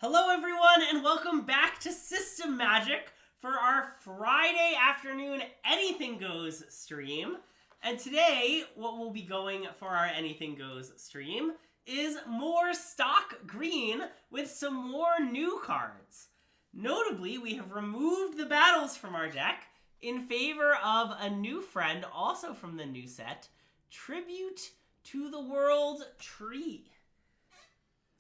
Hello everyone and welcome back to System Magic for our Friday afternoon Anything Goes stream. And today, what we'll be going for our Anything Goes stream is more stock green with some more new cards. Notably, we have removed the battles from our deck in favor of a new friend, also from the new set, Tribute to the World Tree.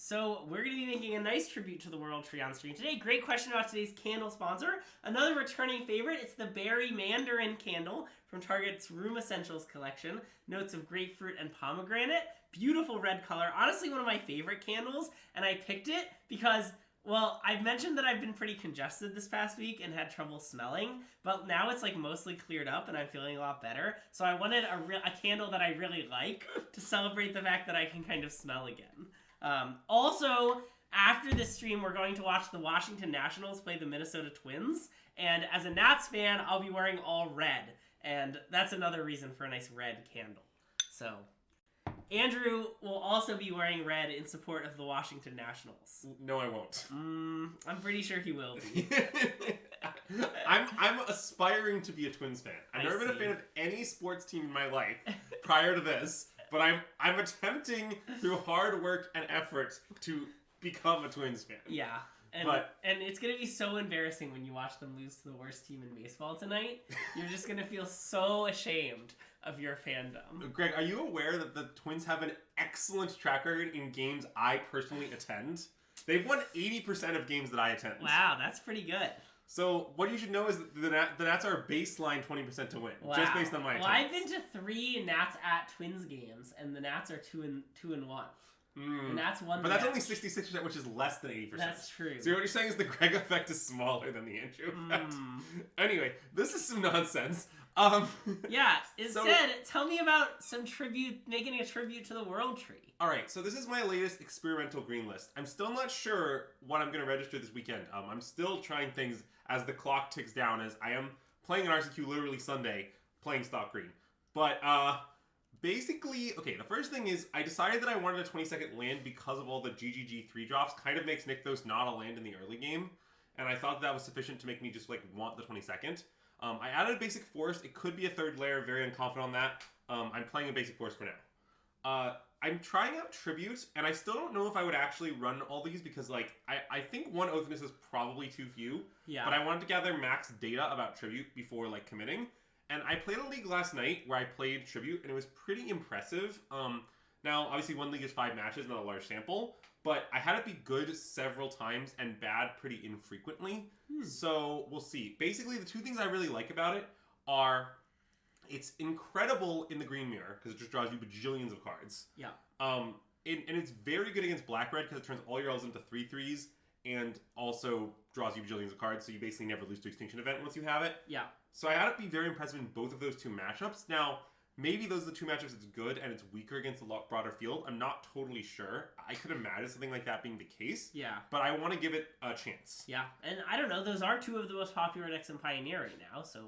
So we're going to be making a nice tribute to the World Tree on stream today. Great question about today's candle sponsor. Another returning favorite, it's the Berry Mandarin candle from Target's Room Essentials collection. Notes of grapefruit and pomegranate. Beautiful red color. Honestly, one of my favorite candles, and I picked it because, well, I've mentioned that I've been pretty congested this past week and had trouble smelling, but now it's like mostly cleared up and I'm feeling a lot better. So I wanted a candle that I really like to celebrate the fact that I can kind of smell again. Also, after this stream, we're going to watch the Washington Nationals play the Minnesota Twins, and as a Nats fan, I'll be wearing all red, and that's another reason for a nice red candle. So, Andrew will also be wearing red in support of the Washington Nationals. No, I won't. I'm pretty sure he will be. I'm aspiring to be a Twins fan. I've never been a fan of any sports team in my life prior to this. But I'm attempting through hard work and effort to become a Twins fan. Yeah. And it's going to be so embarrassing when you watch them lose to the worst team in baseball tonight. You're just going to feel so ashamed of your fandom. Greg, are you aware that the Twins have an excellent track record in games I personally attend? They've won 80% of games that I attend. Wow, that's pretty good. So what you should know is that the Nats are baseline 20% to win, just based on my attendance. Well, I've been to 3 Nats at Twins games, and the Nats are 2-1. The Nats won. But that's only 66%, which is less than 80%. That's true. So what you're saying is the Greg effect is smaller than the Andrew effect. Anyway, this is some nonsense. Yeah. Instead, tell me about making a tribute to the World Tree. All right, so this is my latest experimental green list. I'm still not sure what I'm going to register this weekend. I'm still trying things as the clock ticks down, as I am playing an RCQ literally Sunday, playing stock green. But basically, okay, the first thing is I decided that I wanted a 20-second land because of all the GGG 3-drops. Kind of makes Nykthos not a land in the early game, and I thought that was sufficient to make me just want the 22nd. I added a basic forest. It could be a third layer, very unconfident on that. I'm playing a basic forest for now. I'm trying out Tribute, and I still don't know if I would actually run all these because, I think one Oathness is probably too few. Yeah. But I wanted to gather max data about Tribute before, committing. And I played a league last night where I played Tribute, and it was pretty impressive. Now, obviously, one league is 5 matches, not a large sample, but I had it be good several times and bad pretty infrequently. So, we'll see. Basically, the two things I really like about it are it's incredible in the green mirror because it just draws you bajillions of cards. Yeah. And it's very good against black-red because it turns all your elves into 3/3s and also draws you bajillions of cards, so you basically never lose to Extinction Event once you have it. Yeah. So I had it be very impressive in both of those two matchups. Now, maybe those are the two matchups it's good and it's weaker against a lot broader field. I'm not totally sure. I could imagine something like that being the case. Yeah. But I want to give it a chance. Yeah. And I don't know, those are 2 of the most popular decks in Pioneer right now, so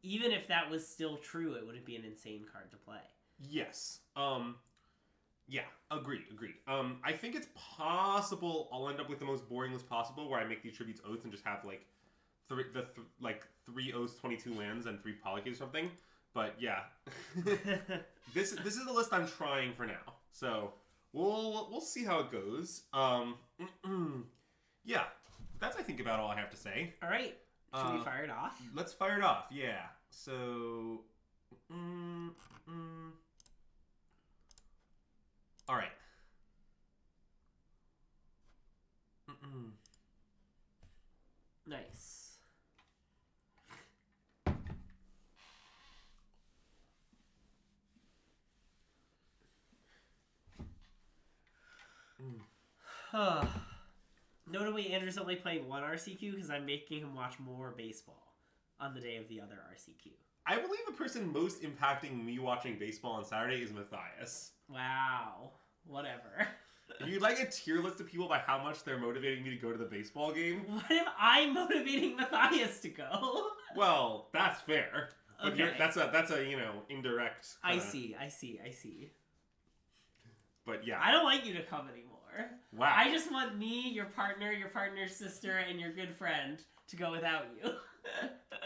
even if that was still true, it wouldn't be an insane card to play. Yes. Yeah, agreed. I think it's possible I'll end up with the most boring list possible where I make these tributes oaths and just have 3 oaths, 22 lands, and 3 polykeys or something. But yeah. This is the list I'm trying for now. So we'll see how it goes. Yeah. That's I think about all I have to say. Alright. Should we fire it off? Let's fire it off, yeah. So, all right. Nice. Notably, Andrew's only playing 1 RCQ because I'm making him watch more baseball on the day of the other RCQ. I believe the person most impacting me watching baseball on Saturday is Matthias. Wow. Whatever. If you'd like a tier list of people by how much they're motivating me to go to the baseball game. What if I'm motivating Matthias to go? Well, that's fair. But okay. That's a indirect. I see. But yeah. I don't like you to come anymore. anymore. Wow. I just want me, your partner's sister, and your good friend to go without you.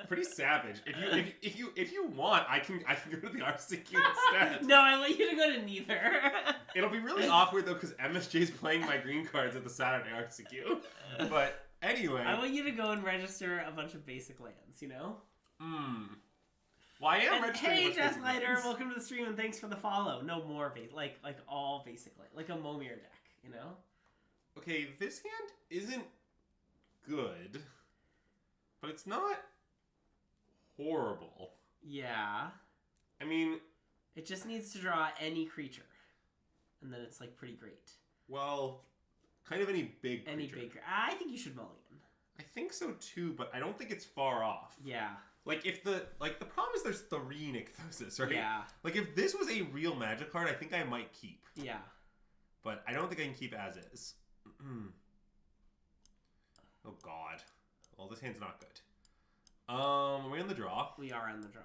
Pretty savage. If you want, I can go to the RCQ instead. No, I want you to go to neither. It'll be really awkward though because MSJ's playing my green cards at the Saturday RCQ. But anyway, I want you to go and register a bunch of basic lands. You know. Well, I am And registering. hey, with Jeff basic Lighter, lands. welcome to the stream and thanks for the follow. No more like all basically like a Momir deck. You know. Okay, this hand isn't good, but it's not horrible. Yeah. I mean, It just needs to draw any creature, and then it's like pretty great. well, kind of any big creature. Any big. I think you should mulligan. I think so too, but I don't think it's far off. Yeah. Like if the problem is there's 3 Nykthoses, right? Yeah. Like if this was a real Magic card, I think I might keep. Yeah. But I don't think I can keep as is. Oh god. Well, this hand's not good. Are we on the draw? We are on the draw.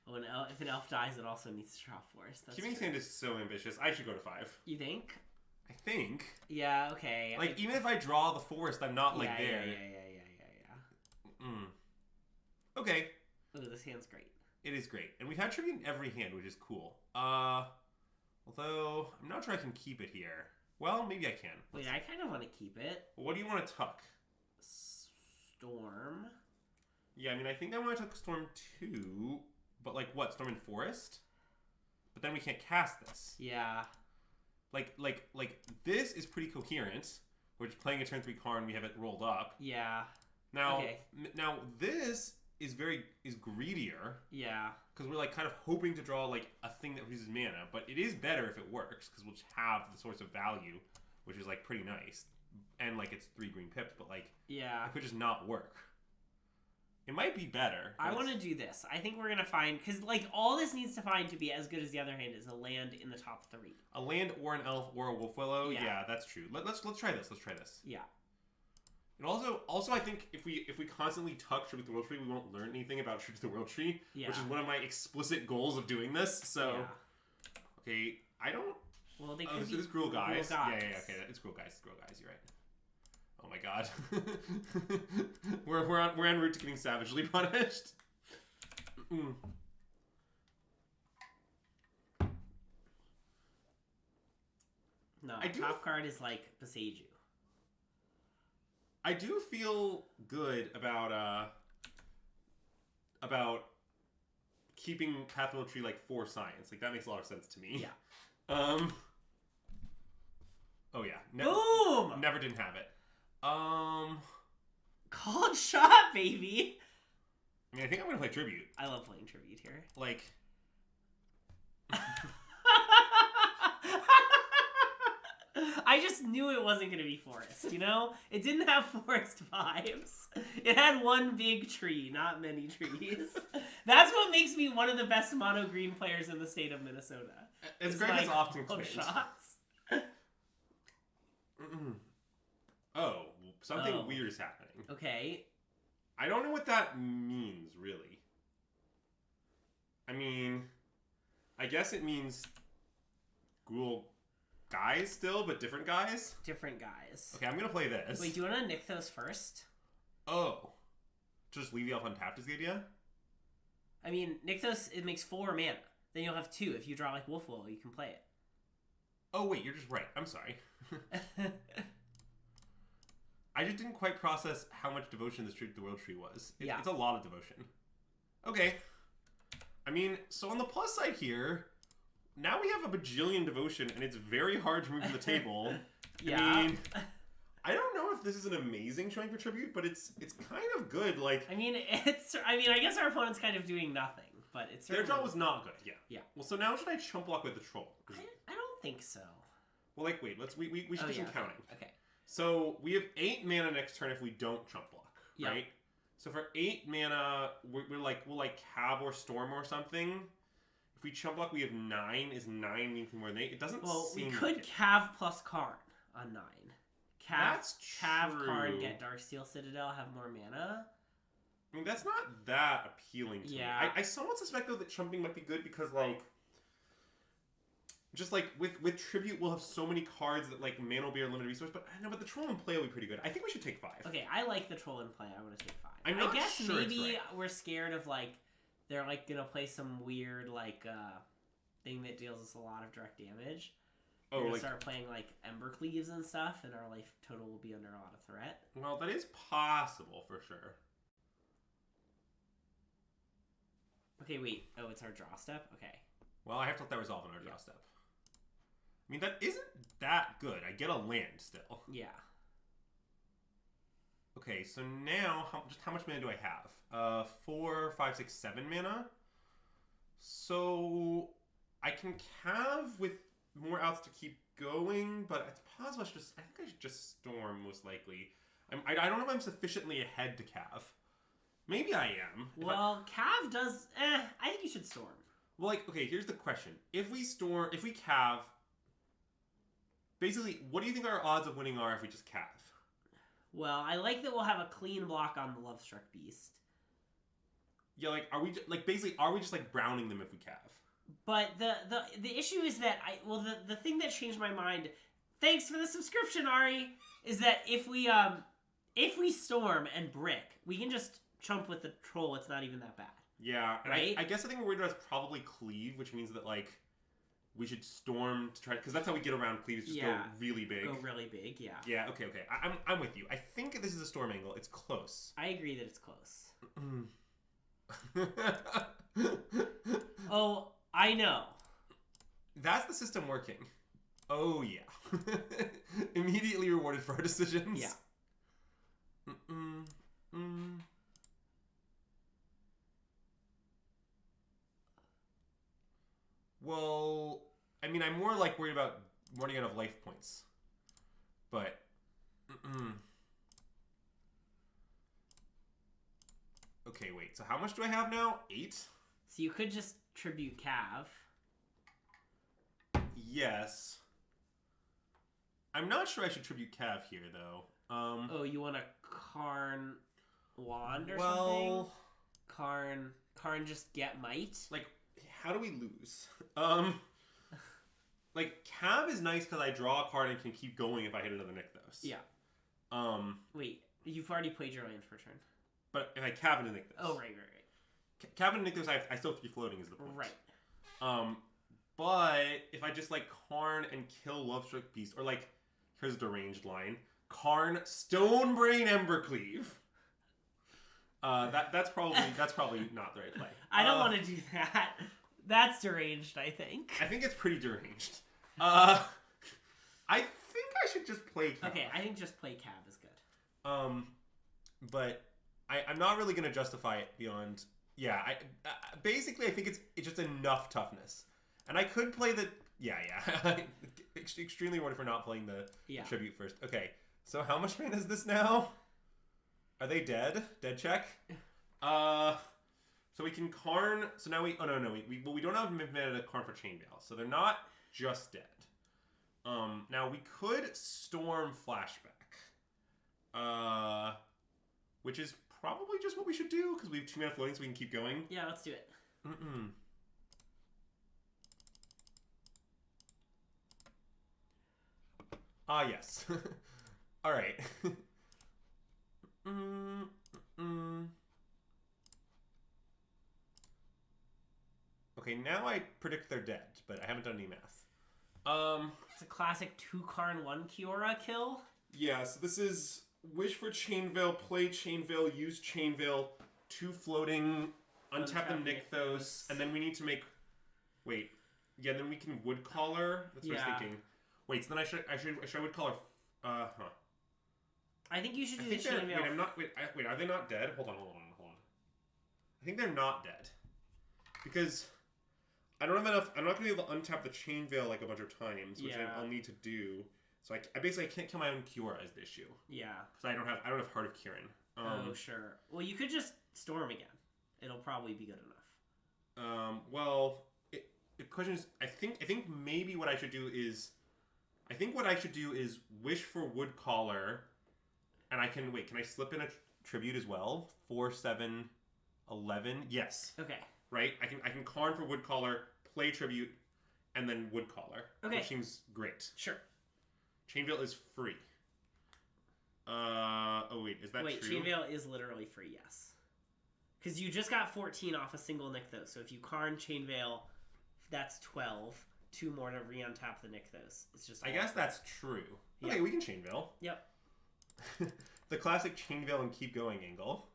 Oh, and if an elf dies, it also needs to draw forest. That's Keeping this true. hand is so ambitious. I should go to 5. You think? I think. Yeah. Okay. Like even if I draw the forest, I'm not like yeah, there. Yeah. Okay. Ooh, this hand's great. It is great. And we've had tribute in every hand, which is cool. Although, I'm not sure I can keep it here. Well, maybe I can. Wait, I kind of want to keep it. What do you want to tuck? Storm. Yeah, I mean, I think I want to tuck Storm too. But like what? Storm and Forest? But then we can't cast this. Yeah. Like this is pretty coherent. We're just playing a turn 3 card and we have it rolled up. Yeah. Now, Okay. now this is greedier. Yeah. Because we're like kind of hoping to draw like a thing that uses mana, but it is better if it works because we'll just have the source of value, which is like pretty nice, and like it's 3 green pips, but like Yeah. it could just not work. It might be better. I want to do this. I think we're gonna find because like all this needs to find to be as good as the other hand is a land in the top 3. A land or an elf or a wolf willow. Yeah. Yeah, that's true. Let's try this. Let's try this. Yeah. And also I think if we constantly tuck Tribute to the World Tree, we won't learn anything about Tribute to the World Tree, Yeah. which is one of my explicit goals of doing this. So, Yeah. okay, I don't. Well, they Oh, could this be is Gruul Guys. Gruul Yeah, okay, it's Gruul Guys. It's Gruul Guys. You're right. Oh my god, we're en route to getting savagely punished. No, I do- top card is like Beseiju. I do feel good about keeping Path of the Tree like for science. Like that makes a lot of sense to me. Yeah. Oh yeah. Boom! Never didn't have it. Called shot, baby. I mean, I think I'm gonna play Tribute. I love playing tribute here. Like, I just knew it wasn't going to be forest, you know? It didn't have forest vibes. It had one big tree, not many trees. That's what makes me one of the best mono green players in the state of Minnesota. as Greg has often called claimed. shots. Oh, something Oh. weird is happening. Okay. I don't know what that means, really. I mean, I guess it means Gruul guys still, but different guys? Different guys. Okay, I'm gonna play this. Wait, do you want to Nykthos first? Oh. Just leave the elf untapped is the idea? I mean, Nykthos, it makes 4 mana. Then you'll have 2. If you draw like Wolf Willow, you can play it. Oh, wait, you're just right. I'm sorry. I just didn't quite process how much devotion this Tribute to the World Tree was. Yeah. It's a lot of devotion. Okay. I mean, so on the plus side here, now we have a bajillion devotion, and it's very hard to move from the table. Yeah. I mean, I don't know if this is an amazing showing for Tribute, but it's kind of good. Like, I guess our opponent's kind of doing nothing, but it's their draw was not good. Yeah. Yeah. Well, so now should I chump block with the troll? I don't think so. Well, like, wait, we should do some counting. Okay. So we have 8 mana next turn if we don't chump block, Yeah. right? So for 8 mana, we'll Cab or Storm or something. If we chump block, we have 9. Is 9 anything more than 8? It doesn't seem. We could like it. Cav plus Karn on 9. That's Cav true. Karn, get Darksteel Citadel, have more mana. I mean, that's not that appealing to me. Yeah. I somewhat suspect though that chumping might be good because like Just like with tribute, we'll have so many cards that like mana will be our limited resource. But I know, but the troll in play will be pretty good. I think we should take 5. Okay, I like the troll in play. I want to take 5. I'm not I guess sure maybe it's right. we're scared of like they're like gonna play some weird like thing that deals us a lot of direct damage. We're gonna start playing like Ember Cleaves and stuff, and our life total will be under a lot of threat. Well, that is possible for sure. Okay, wait. Oh, it's our draw step? Okay. Well, I have to let that resolve on our draw step. I mean, that isn't that good. I get a land still. Yeah. Okay, so now, how much mana do I have? 4, 5, 6, 7 mana. So I can Cav with more outs to keep going, but it's possible I think I should just Storm, most likely. I don't know if I'm sufficiently ahead to Cav. Maybe I am. Well, Cav does... I think you should Storm. Well, like, okay, here's the question. If we Cav... Basically, what do you think our odds of winning are if we just Cav? Well, I like that we'll have a clean block on the Lovestruck Beast. Yeah, like, are we just like browning them if we Cav? But the issue is that the thing that changed my mind, thanks for the subscription, Ari, is that if we Storm and Brick, we can just chump with the troll. It's not even that bad. Yeah, and right? I guess the thing we're worried about is probably Cleave, which means that like we should Storm to try, because that's how we get around Cleave. Is just go really big. Go really big, yeah. Yeah. Okay. I'm with you. I think this is a Storm angle. It's close. I agree that it's close. Oh, I know. That's the system working. Oh yeah. Immediately rewarded for our decisions. Yeah. Well, I mean, I'm more like worried about running out of life points. But, okay, wait. So how much do I have now? 8? So you could just tribute Cav. Yes. I'm not sure I should tribute Cav here, though. Oh, you want a Karn wand or something? Karn just get might? Like, how do we lose? Like, Cav is nice because I draw a card and can keep going if I hit another Nykthos. Yeah. Wait, you've already played your land for turn. But if I Cav into Nykthos. Oh, right. Cav into Nykthos, I still have to be floating is the point. Right. But if I just, like, Karn and kill Lovestruck Beast, or, like, here's a deranged line. Karn, Stonebrain, Embercleave. That's probably not the right play. I don't want to do that. That's deranged, I think. I think it's pretty deranged. I think I should just play Cav. Okay, I think just play Cav is good. But I'm not really going to justify it beyond... Yeah, basically I think it's just enough toughness. And I could play the... Yeah. Extremely worried for not playing the tribute first. Okay, so how much mana is this now? Are they dead? Dead check? So we can Karn... So now we... Oh, no. We don't have mana to Karn for Chainveil. So they're not just dead. Now we could Storm Flashback. Which is probably just what we should do, because we have 2 mana floating so we can keep going. Yeah, let's do it. Yes. Alright. Okay, now I predict they're dead, but I haven't done any math. It's a classic 2 Karn 1 Kiora kill. Yeah, so this is wish for Chainveil, play Chainveil, use Chainveil, 2 floating, untap the Nykthos, and then we need to make... Wait. Yeah, then we can Woodcaller. That's what I was thinking. Wait, so then I should Woodcaller... I think you should do the Chainveil. Wait, are they not dead? Hold on. I think they're not dead. Because I don't have enough... I'm not going to be able to untap the Chainveil like a bunch of times, which I'll need to do. So I basically can't kill my own Kiora is the issue. Yeah. Because I don't have Heart of Kirin. Oh, sure. Well, you could just Storm again. It'll probably be good enough. Well, the question is, I think maybe what I should do is... I think what I should do is wish for Woodcaller, and I can... Wait, can I slip in a tribute as well? 4, 7, 11? Yes. Okay. Right? I can Karn for Woodcaller, play tribute, and then Woodcaller. Okay. Which seems great. Sure. Chainveil is free. Oh wait, is that Wait, true? Chainveil is literally free, yes. Because you just got 14 off a single Nykthos. So if you Karn Chainveil, that's 12. 2 more to re-untap the Nykthos. It's just. I guess that's true. Okay, we can Chainveil. Yep. The classic Chainveil and keep going angle.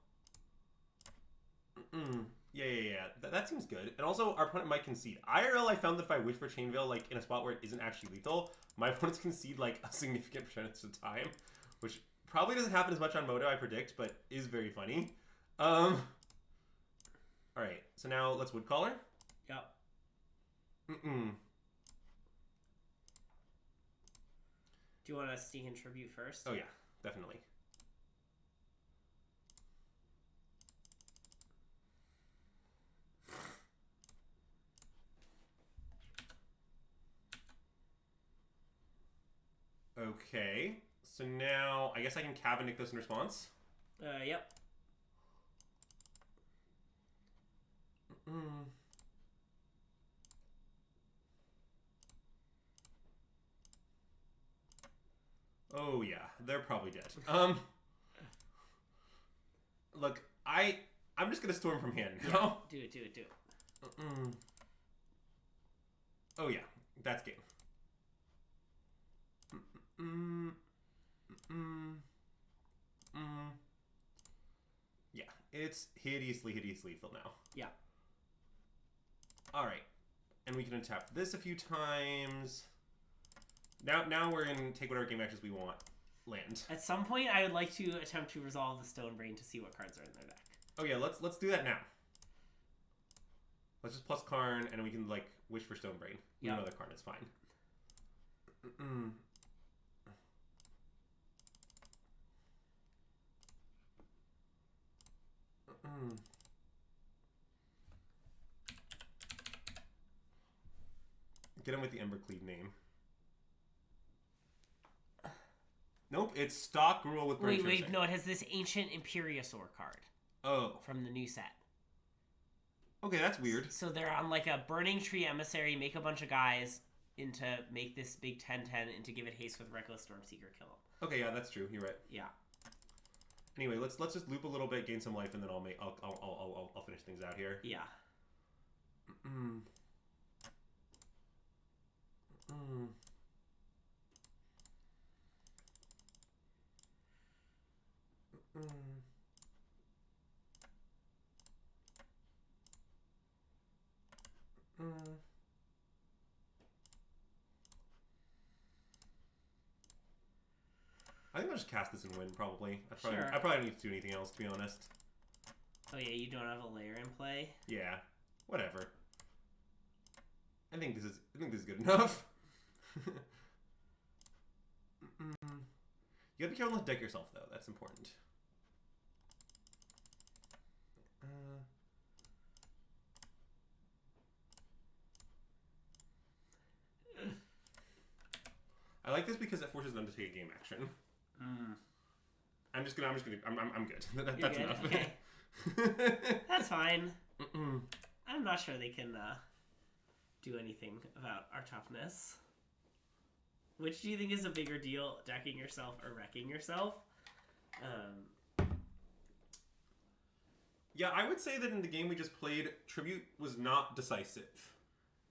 Yeah. That seems good. And also, our opponent might concede. IRL, I found that if I wish for Chainveil, like, in a spot where it isn't actually lethal, my opponents concede, like, a significant percentage of the time. Which probably doesn't happen as much on Moto, I predict, but is very funny. Alright, so now let's Woodcaller. Yep. Do you want to sneak in Tribute first? Oh, yeah, definitely. Okay, so now I guess I can Cabin Nykthos in response. Yep. Oh yeah, they're probably dead. Look, I'm just gonna storm from hand now. Do it. Oh yeah, that's game. Yeah, it's hideously lethal now. Yeah. Alright. And we can untap this a few times. Now we're in take whatever game actions we want. Land. At some point, I would like to attempt to resolve the Stone Brain to see what cards are in their deck. Oh yeah, let's do that now. Let's just plus Karn, and we can, like, wish for Stone Brain. Yeah. Another Karn is fine. Get him with the Embercleave name. Nope, it's stock rule with Brain Wait, no, it has this Ancient Imperiosaur card. Oh. From the new set. Okay, that's weird. So they're on like a Burning Tree Emissary, make a bunch of guys into make this big 10-10 and to give it haste with Reckless Stormseeker, kill him. Okay, yeah, that's true. You're right. Yeah. Anyway, let's just loop a little bit, gain some life, and then I'll finish things out here. Yeah. I think I'll just cast this and win, probably. I Sure. probably don't need to do anything else, to be honest. Oh yeah, you don't have a layer in play? Yeah. Whatever. I think this is good enough. You gotta be careful not to deck yourself, though. That's important. I like this because it forces them to take a game action. I'm good. That's good? enough. Okay. That's fine. I'm not sure they can do anything about our toughness. Which do you think is a bigger deal, decking yourself or wrecking yourself? Yeah, I would say that in the game we just played, Tribute was not decisive.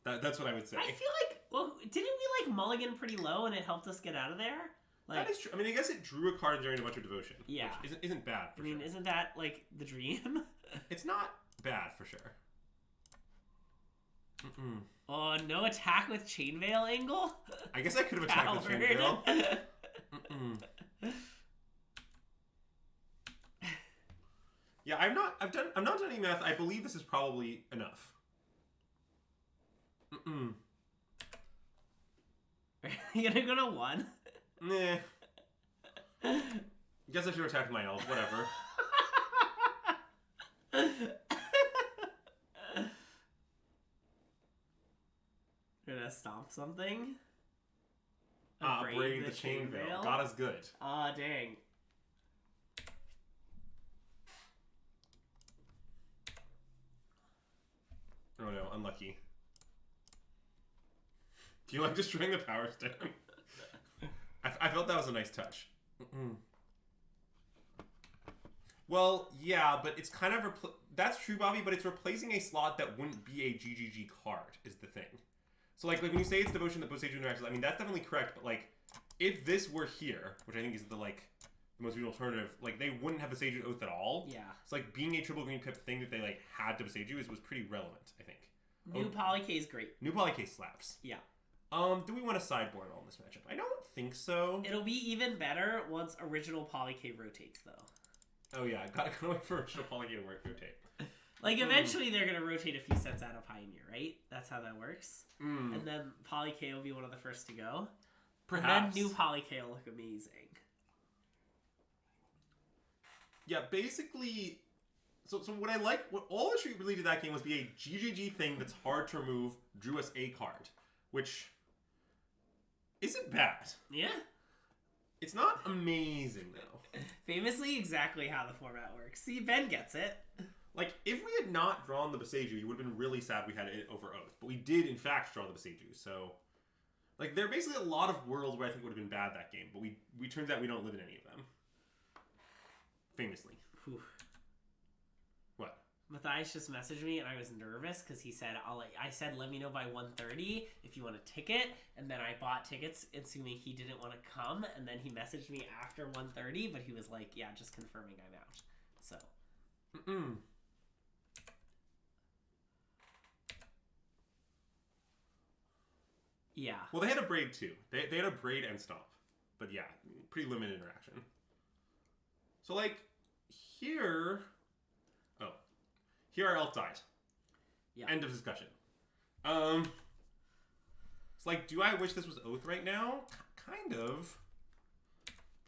That's what I would say. I feel like, well, didn't we like mulligan pretty low and it helped us get out of there? Like, that is true. I mean, I guess it drew a card during a bunch of devotion. Yeah. Which isn't bad, for sure. Isn't that like the dream? It's not bad, for sure. Oh, no attack with Chainveil angle? I guess I could have attacked with Chainveil. Yeah, I'm not done any math. I believe this is probably enough. Are you gonna go to 1? Nah. Guess I should have attacked my elf. Whatever. Gonna stomp something? Braid the Chainveil. Got us good. Aw, dang. Oh no, unlucky. Do you like destroying the power stone? I felt that was a nice touch. Well, yeah, but it's kind of... That's true, Bobby, but it's replacing a slot that wouldn't be a GGG card, is the thing. So, like when you say it's devotion that Boseiju interactions, I mean, that's definitely correct, but, like, if this were here, which I think is the most reasonable alternative, like, they wouldn't have Boseiju Oath at all. Yeah. It's like being a triple green pip thing that they, like, had to Boseiju was pretty relevant, I think. New Polycase is great. New Polycase slaps. Yeah. Do we want to sideboard all in this matchup? I don't think so. It'll be even better once original Polycase rotates, though. Oh, yeah. Gotta wait for original Polycase to rotate. Like, eventually they're going to rotate a few sets out of Pioneer, right? That's how that works. And then Polycase will be one of the first to go. Perhaps. And then new Polycase will look amazing. Yeah, basically... So what I like... What all the treat really did that game was be a GGG thing that's hard to remove, drew us a card. Which... isn't bad. Yeah. It's not amazing, though. Famously, exactly how the format works. See, Ben gets it. Like, if we had not drawn the Boseiju, you would have been really sad we had it over Oath. But we did, in fact, draw the Boseiju, so... Like, there are basically a lot of worlds where I think would have been bad that game, but we turns out we don't live in any of them. Famously. Whew. What? Matthias just messaged me, and I was nervous, because he said, I said, let me know by 1:30 if you want a ticket, and then I bought tickets, assuming he didn't want to come, and then he messaged me after 1:30, but he was like, yeah, just confirming I'm out. So... Yeah. Well, they had a braid too. They had a braid and stomp. But yeah, pretty limited interaction. So like, here... Oh. Here our elf died. Yeah. End of discussion. It's like, do I wish this was Oath right now? Kind of.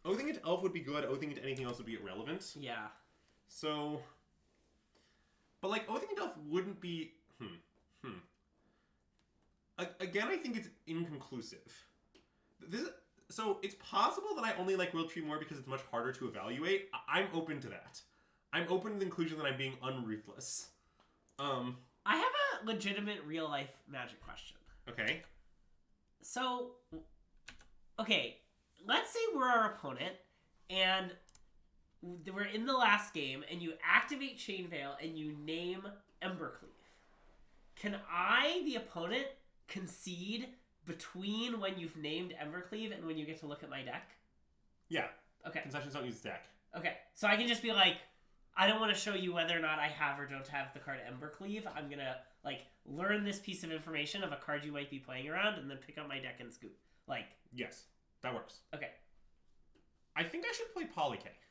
Oathing into elf would be good. Oathing into anything else would be irrelevant. Yeah. So... But like, Oathing into elf wouldn't be... Again, I think it's inconclusive. So it's possible that I only like Will Tree more because it's much harder to evaluate. I'm open to that. I'm open to the conclusion that I'm being unruthless. I have a legitimate real life Magic question. Okay. So, okay, let's say we're our opponent and we're in the last game and you activate Chain Veil and you name Embercleave. Can I, the opponent, concede between when you've named Embercleave and when you get to look at my deck? Yeah. Okay. Concessions don't use deck. Okay. So I can just be like, I don't want to show you whether or not I have or don't have the card Embercleave. I'm going to, like, learn this piece of information of a card you might be playing around and then pick up my deck and scoop. Like... Yes. That works. Okay. I think I should play Polycase.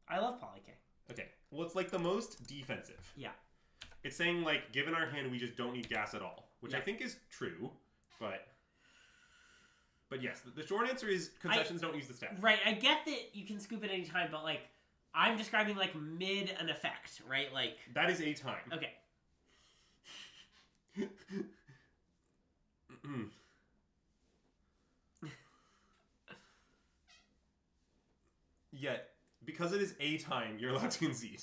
I love Polycase. Okay. Well, it's, like, the most defensive. Yeah. It's saying, like, given our hand, we just don't need gas at all. Which yeah. I think is true, but yes, the short answer is concessions don't use the staff. Right, I get that you can scoop at any time, but, like, I'm describing, like, mid an effect, right? Like... That is a time. Okay. Yet, because it is a time, you're allowed to concede.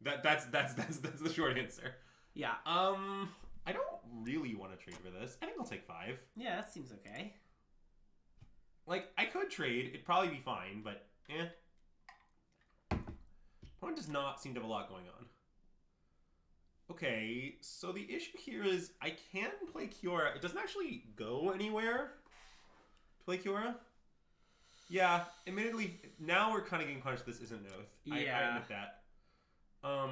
That's the short answer. Yeah. I don't really want to trade for this. I think I'll take 5. Yeah, that seems okay. Like, I could trade. It'd probably be fine, but Opponent does not seem to have a lot going on. Okay, so the issue here is I can play Kiora. It doesn't actually go anywhere to play Kiora. Yeah, admittedly, now we're kind of getting punished. This isn't Oath. Yeah. I admit that. I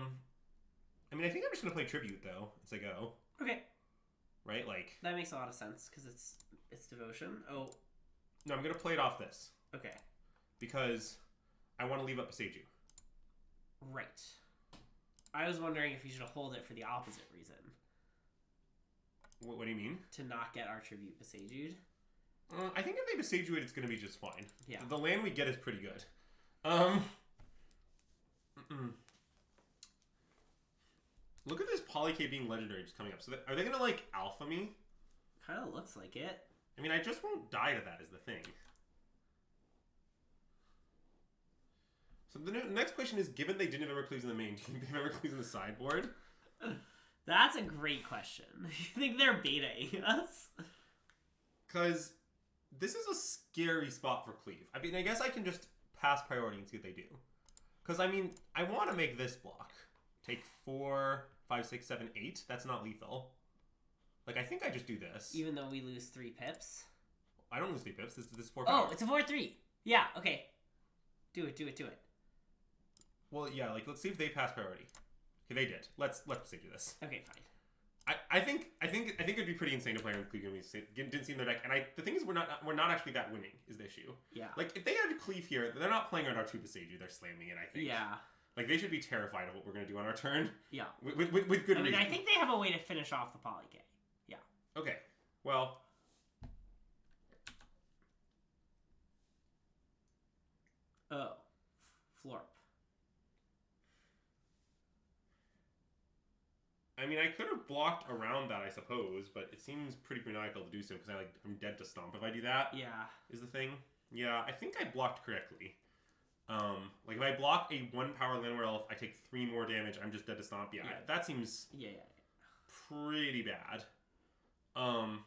mean, I think I'm just going to play Tribute, though, as I go. Okay. Right? Like... That makes a lot of sense, because it's Devotion. Oh. No, I'm going to play it off this. Okay. Because I want to leave up Boseiju. Right. I was wondering if you should hold it for the opposite reason. What do you mean? To not get our Tribute Boseiju. I think if they Boseiju it, it's going to be just fine. Yeah. The land we get is pretty good. Look at this Polycase being legendary just coming up. So are they going to, like, alpha me? Kind of looks like it. I mean, I just won't die to that is the thing. So the next question is, given they didn't have Evercleaves in the main, do you think they have Evercleaves in the sideboard? That's a great question. You think they're betaing us? Because this is a scary spot for Cleave. I mean, I guess I can just pass priority and see what they do. Because, I mean, I want to make this block. Take 4, 5, 6, 7, 8. That's not lethal. Like, I think I just do this. Even though we lose 3 pips? I don't lose 3 pips. This is 4 power. Oh, it's a 4-3. Yeah, okay. Do it. Well, yeah, like, let's see if they pass priority. Okay, they did. Let's say do this. Okay, fine. I think it'd be pretty insane to play with Cleave when we didn't see in their deck. And the thing is, we're not actually that winning is the issue. Yeah. Like if they had Cleave here, they're not playing on our 2 Beseiju. They're slamming it. I think. Yeah. Like they should be terrified of what we're gonna do on our turn. Yeah. With good reason. I think they have a way to finish off the Polyk. Yeah. Okay. Well. Oh. Florp. I mean, I could have blocked around that, I suppose, but it seems pretty maniacal to do so because I'm dead to stomp if I do that. Yeah. Is the thing. Yeah, I think I blocked correctly. Like if I block a 1 power Landwehr Elf, I take 3 more damage. I'm just dead to stomp. Yeah, that seems pretty bad. I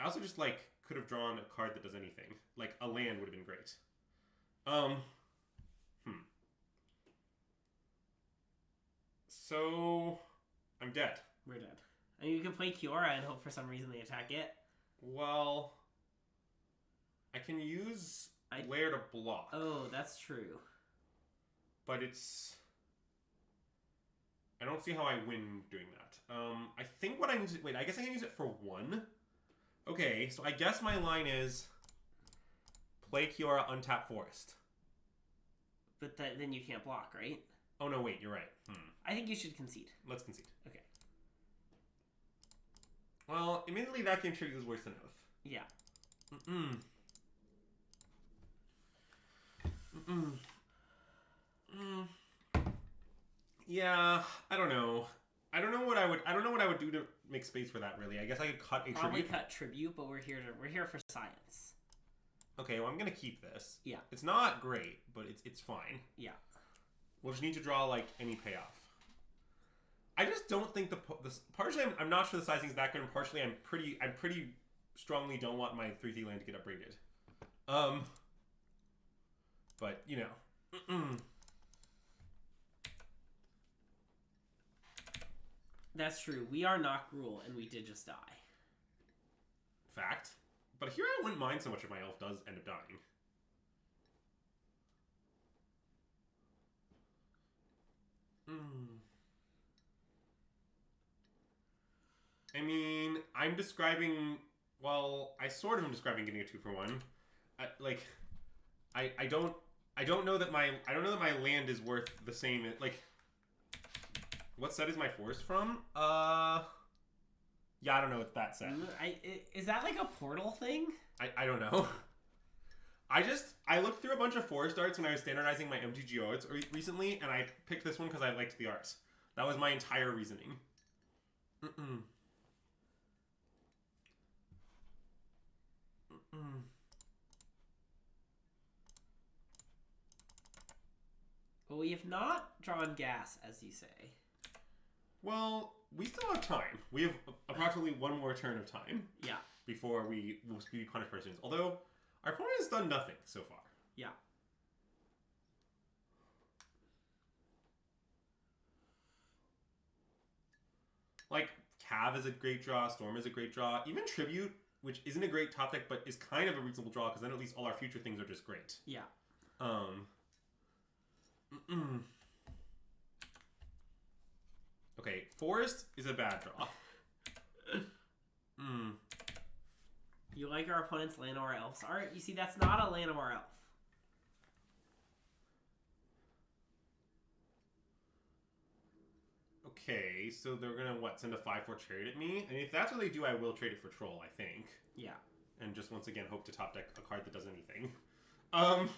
also just could have drawn a card that does anything. Like a land would have been great. So, I'm dead. We're dead. And you can play Kiora and hope for some reason they attack it. Well, I can use Lair to block. Oh, that's true. But it's... I don't see how I win doing that. I think what I need to... Wait, I guess I can use it for 1? Okay, so I guess my line is... Play Kiora, untap Forest. But then you can't block, right? Oh, no, wait, you're right. I think you should concede. Let's concede. Okay. Well, admittedly, that game tribute was worse than Oath. Yeah. Yeah, I don't know. I don't know what I would do to make space for that. Really, I guess I could cut a Probably tribute. cut tribute, but we're here for science. Okay, well I'm gonna keep this. Yeah. It's not great, but it's fine. Yeah. We'll just need to draw any payoff. I just don't think partially I'm not sure the sizing is that good, and partially I'm pretty strongly don't want my 3/3 land to get upgraded. But you know. That's true. We are not Gruul, and we did just die. Fact. But here I wouldn't mind so much if my elf does end up dying. I mean, I'm describing... Well, I sort of am describing getting a 2-for-1. I don't know that my land is worth the same... What set is my forest from? Yeah, I don't know what that set. Is that like a portal thing? I don't know. I looked through a bunch of forest arts when I was standardizing my MTGO arts recently, and I picked this one because I liked the art. That was my entire reasoning. Well, we have not drawn gas, as you say. Well, we still have time. We have approximately 1 more turn of time. Yeah. Before we will be punished for sins. Although, our opponent has done nothing so far. Yeah. Cav is a great draw, Storm is a great draw, even Tribute, which isn't a great top deck, but is kind of a reasonable draw, because then at least all our future things are just great. Yeah. Okay, Forest is a bad draw. You like our opponent's Llanowar Elves art? You see, that's not a Llanowar Elf. Okay, so they're gonna, send a 5-4 Chariot at me? And if that's what they do, I will trade it for Troll, I think. Yeah. And just once again, hope to top deck a card that does anything. Our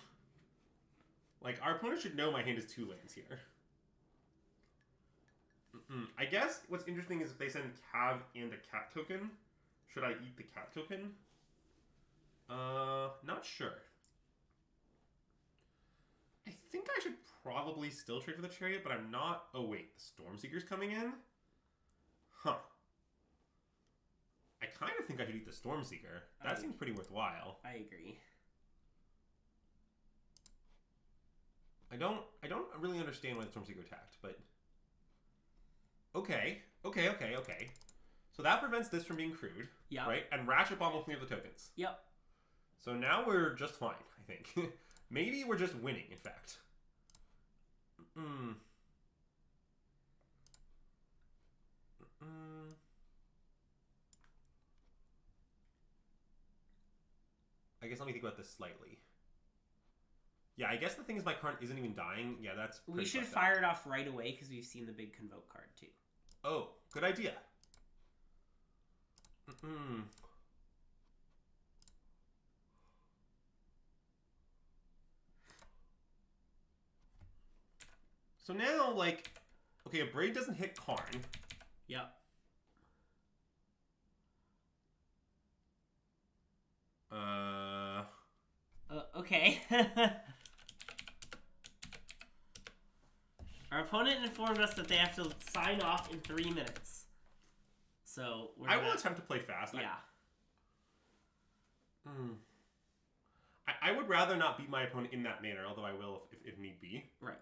opponent should know my hand is 2 lands here. I guess what's interesting is if they send Cav and a cat token, should I eat the cat token? Not sure. I think I should probably still trade for the Chariot, but I'm not... Oh wait, the Stormseeker's coming in? Huh. kind of think I should eat the Stormseeker. That seems pretty worthwhile. I agree. I don't really understand why the Stormseeker attacked, but okay. So that prevents this from being crude. Yeah. Right? And Ratchet Bomb will clear the tokens. Yep. So now we're just fine, I think. Maybe we're just winning, in fact. I guess let me think about this slightly. Yeah, I guess the thing is my card isn't even dying. Yeah, that's pretty We should fucked fire up. it off right away because we've seen the big Convoke card too. Oh, good idea. So now, like, okay, a Braid doesn't hit Karn. Yep. Okay. Our opponent informed us that they have to sign off in 3 minutes. So I will attempt to play fast. Yeah. I would rather not beat my opponent in that manner, although I will if need be. Right.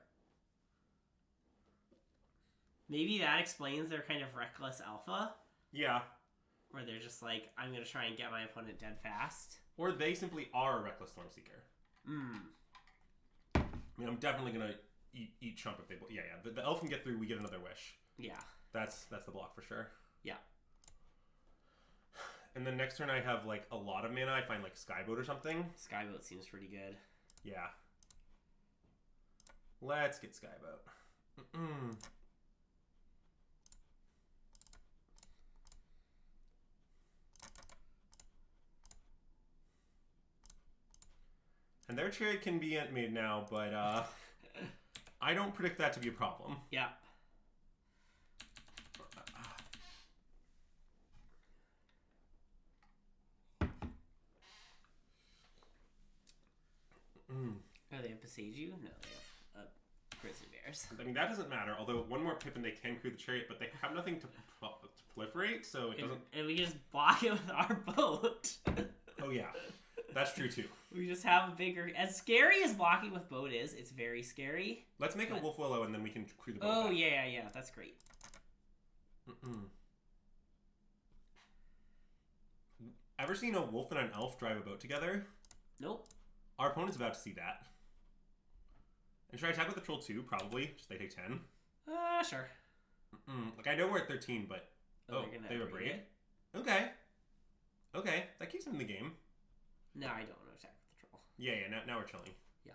Maybe that explains their kind of reckless alpha. Yeah. Where they're just like, I'm going to try and get my opponent dead fast. Or they simply are a reckless Stormseeker. I mean, I'm definitely going to eat Chump if they... Yeah. The elf can get through, we get another wish. Yeah. That's the block for sure. Yeah. And then next turn I have, like, a lot of mana. I find, like, Skyboat or something. Skyboat seems pretty good. Yeah. Let's get Skyboat. And their chariot can be made now, but I don't predict that to be a problem. Yeah. Oh, they have Besage? No, they have Grizzly Bears. I mean, that doesn't matter, although one more pip and they can crew the chariot, but they have nothing to proliferate, so it doesn't... And we just block it with our boat. Oh, yeah. That's true, too. We just have a bigger... As scary as blocking with boat is, it's very scary. Let's make a Wolf Willow, and then we can crew the boat Oh, back. yeah. That's great. Ever seen a wolf and an elf drive a boat together? Nope. Our opponent's about to see that. And should I attack with the troll too? Probably. Just they take 10. Sure. Like, I know we're at 13, but... Oh, they have a Braid? Okay. That keeps them in the game. No, I don't want to attack with the troll. Yeah, now we're chilling. Yeah.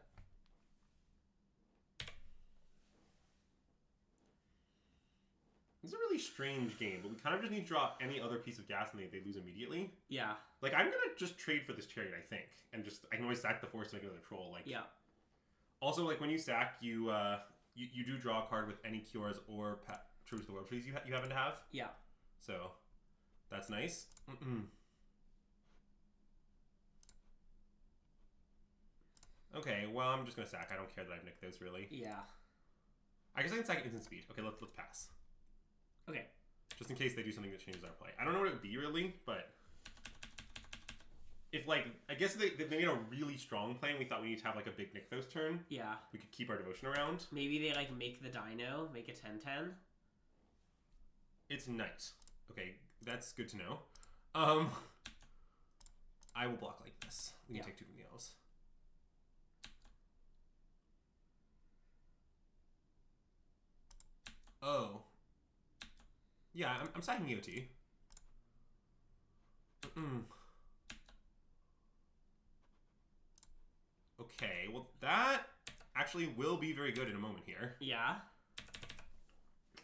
It's a really strange game, but we kind of just need to draw any other piece of gas and they lose immediately. Yeah. Like, I'm gonna just trade for this chariot, I think. And I can always sack the force to make another troll. Like, yeah. Also, like, when you sack, you do draw a card with any cures or Truth to the World Trees you happen to have. Yeah. So, that's nice. Okay, well, I'm just gonna sack. I don't care that I've nicked those, really. Yeah. I guess I can sack instant speed. Okay, let's pass. Okay. Just in case they do something that changes our play. I don't know what it would be, really, but... If, like, I guess they made a really strong play and we thought we need to have, like, a big Nykthos turn. Yeah. We could keep our devotion around. Maybe they, like, make the dino, make a 10-10. It's nice. Okay, that's good to know. I will block like this. We can take 2 from the elves. Oh. Yeah, I'm sacking EOT. Okay, well that actually will be very good in a moment here. Yeah.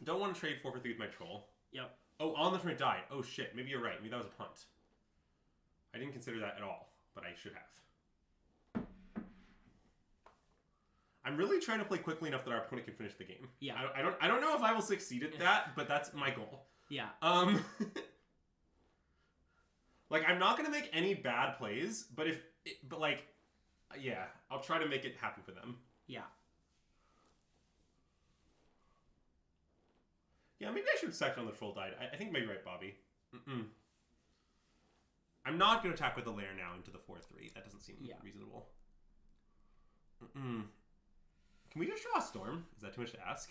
Don't want to trade 4 for 3 with my troll. Yep. Oh, on the turn it died. Oh shit, maybe you're right. Maybe that was a punt. I didn't consider that at all, but I should have. I'm really trying to play quickly enough that our opponent can finish the game. Yeah. I don't know if I will succeed at that, but that's my goal. Yeah. Like, I'm not gonna make any bad plays, but yeah, I'll try to make it happen for them. Yeah. Yeah, maybe I should sack on the troll died. I think maybe right, Bobby. I'm not going to attack with the lair now into the 4/3. That doesn't seem reasonable. Can we just draw a Storm? Is that too much to ask?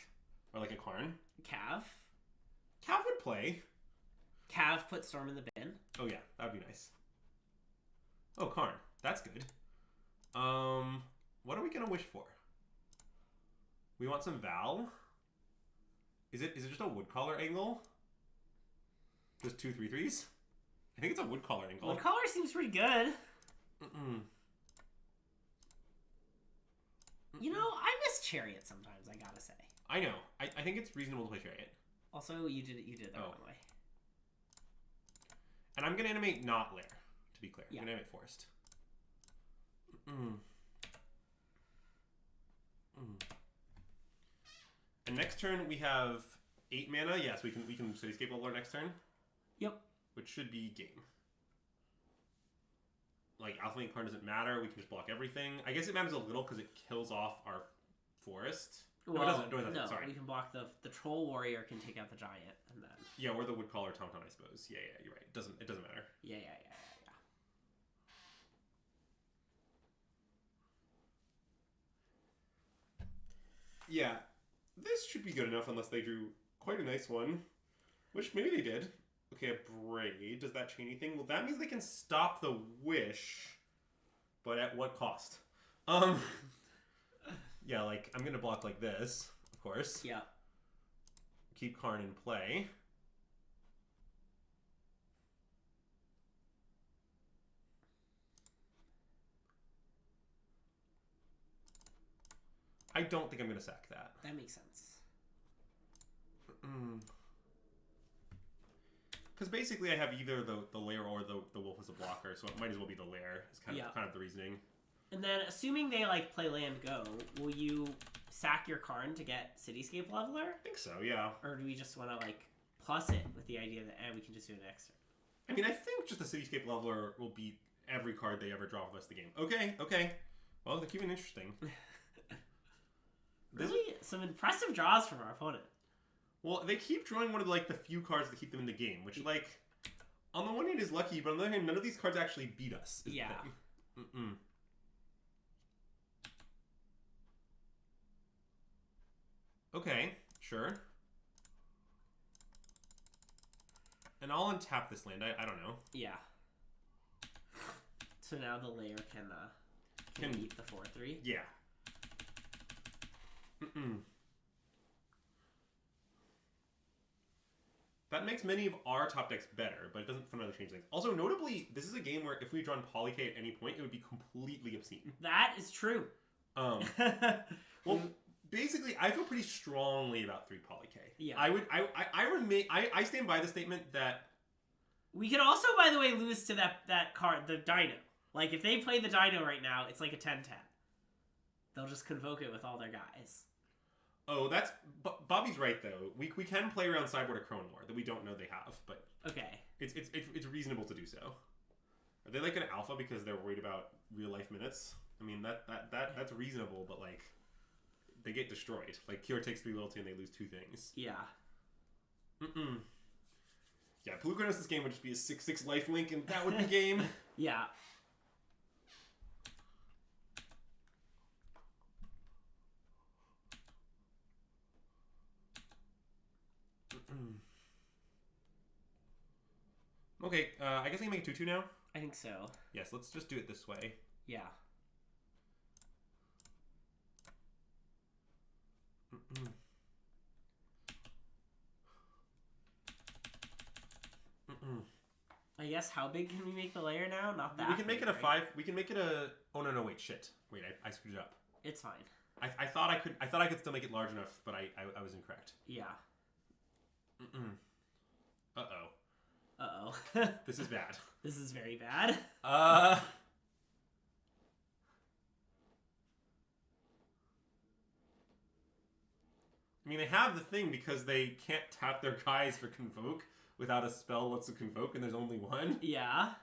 Or like a Karn? Cav. Cav would play. Cav put Storm in the bin. Oh yeah, that would be nice. Oh, Karn. That's good. What are we going to wish for? We want some Val. Is it just a Woodcaller angle? Just 2 3/3s? I think it's a Woodcaller angle. Woodcaller seems pretty good. You know, I miss Chariot sometimes, I gotta say. I know. I think it's reasonable to play Chariot. Also, you did it the wrong way. And I'm going to animate not Lair, to be clear. I'm going to animate Forest. And next turn we have 8 mana. Yes, we can Cityscape Leveler next turn. Yep. Which should be game. Like, Alpha Link Karn doesn't matter. We can just block everything. I guess it matters a little because it kills off our Forest. Well, no, it doesn't. No, sorry. we can block the Troll Warrior can take out the Giant, and then... Yeah, or the Woodcaller Tauntaun, I suppose. Yeah, you're right. It doesn't matter. Yeah. Yeah, this should be good enough unless they drew quite a nice one. Which maybe they did. Okay, a Braid. Does that change anything? Well, that means they can stop the Wish, but at what cost? Yeah, like, I'm going to block like this, of course. Yeah. Keep Karn in play. I don't think I'm going to sack that. That makes sense. Because basically I have either the lair or the wolf as a blocker, so it might as well be the lair. It's kind of the reasoning. And then, assuming they like play land go, will you sack your Karn to get Cityscape Leveler? I think so, yeah. Or do we just want to like plus it with the idea that we can just do it next turn? I mean, I think just the Cityscape Leveler will beat every card they ever draw for the rest of the game. Okay. Well, they're keeping it interesting. Really, some impressive draws from our opponent. Well, they keep drawing one of like the few cards that keep them in the game, which like on the one hand is lucky, but on the other hand, none of these cards actually beat us. Yeah. Okay, sure. And I'll untap this land. I don't know. Yeah. So now the layer can eat the 4/3. Yeah. That makes many of our top decks better, but it doesn't fundamentally change things. Also, notably, this is a game where if we drawn Polyk at any point, it would be completely obscene. That is true. Well, basically, I feel pretty strongly about 3 Polyk. Yeah. I stand by the statement that we could also, by the way, lose to that card, the Dino. Like, if they play the Dino right now, it's like a 10-10. They'll just convoke it with all their guys. Oh, that's... Bobby's right, though. We can play around sideboard a Crone Lord that we don't know they have, but... Okay. It's reasonable to do so. Are they like an alpha because they're worried about real-life minutes? I mean, that's reasonable, but, like, they get destroyed. Like, Cure takes 3 loyalty and they lose 2 things. Yeah. Yeah, Polukranos this game would just be a 6/6 lifelink, and that would be game. Yeah. Okay, I guess I can make it 2/2 now? I think so. Yes, let's just do it this way. Yeah. I guess how big can we make the layer now? Not that We can make big, it a right? 5. We can make it a... Oh, no, wait, shit. Wait, I screwed it up. It's fine. I thought I could still make it large enough, but I was incorrect. Yeah. Uh-oh. Uh-oh. This is bad. This is very bad. I mean, they have the thing because they can't tap their guys for Convoke without a spell lets it Convoke, and there's only one. Yeah.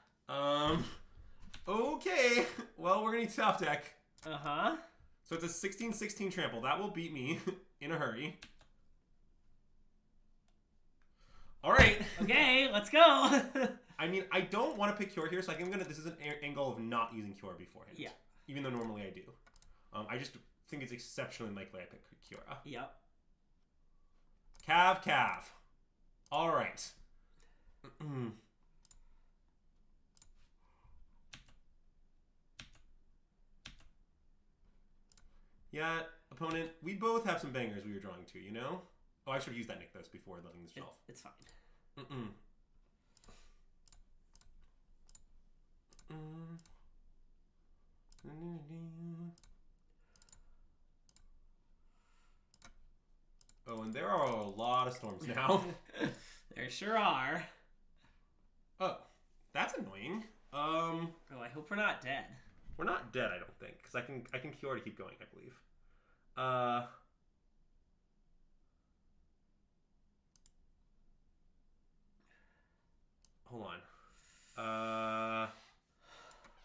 Okay. Well, we're gonna need top deck. Uh-huh. So it's a 16/16 trample. That will beat me in a hurry. All right. Okay, let's go. I I mean, I don't want to pick Cure here, so I think this is an angle of not using Cure beforehand. Yeah. Even though normally I do. I just think it's exceptionally likely I pick Cure. Yep. Cav. All right. Yeah, opponent, we both have some bangers we were drawing to, you know? Oh, I should have used that Nykthos before letting this shelf. It's fine. Oh, and there are a lot of storms now. There sure are. Oh, that's annoying. Oh, I hope we're not dead. We're not dead, I don't think, because I can cure to keep going, I believe. Hold on.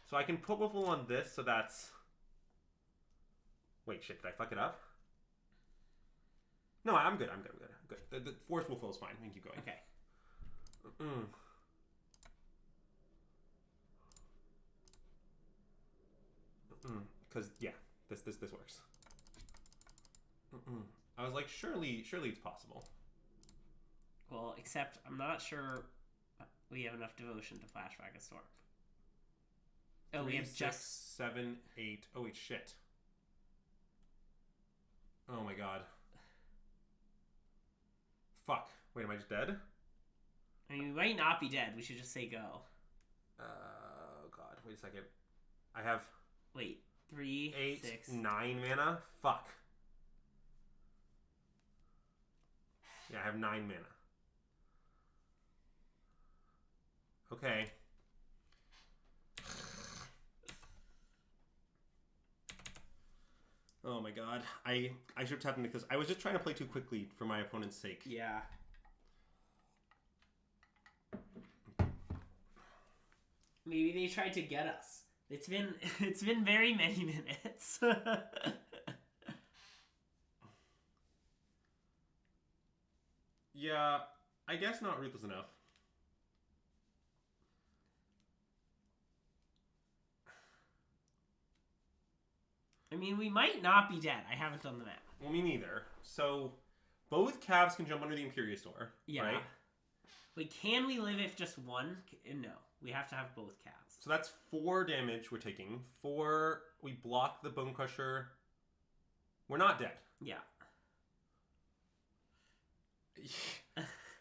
So I can put Wiffle on this, so that's... Wait, shit, did I fuck it up? No, I'm good. The Force Wiffle is fine. We can keep going. Okay. Because, yeah, this works. I was like, surely it's possible. Well, except I'm not sure we have enough devotion to flashback a storm. Oh, 3, we have 6, just 7, 8. Oh wait, shit. Oh my god. Fuck. Wait, am I just dead? I mean, we might not be dead. We should just say go. Oh god. Wait a second. I have... Wait. 3, 8, 6... 9 mana? Fuck. Yeah, I have 9 mana. Okay. Oh my god. I should have tapped into this. I was just trying to play too quickly for my opponent's sake. Yeah. Maybe they tried to get us. It's been very many minutes. Yeah, I guess not ruthless enough. I mean, we might not be dead. I haven't done the math. Well, me neither. So, both calves can jump under the Imperiosaur, Yeah. right? Wait, can we live if just one? No. We have to have both calves. So that's 4 damage we're taking. 4, we block the Bone Crusher. We're not dead. Yeah.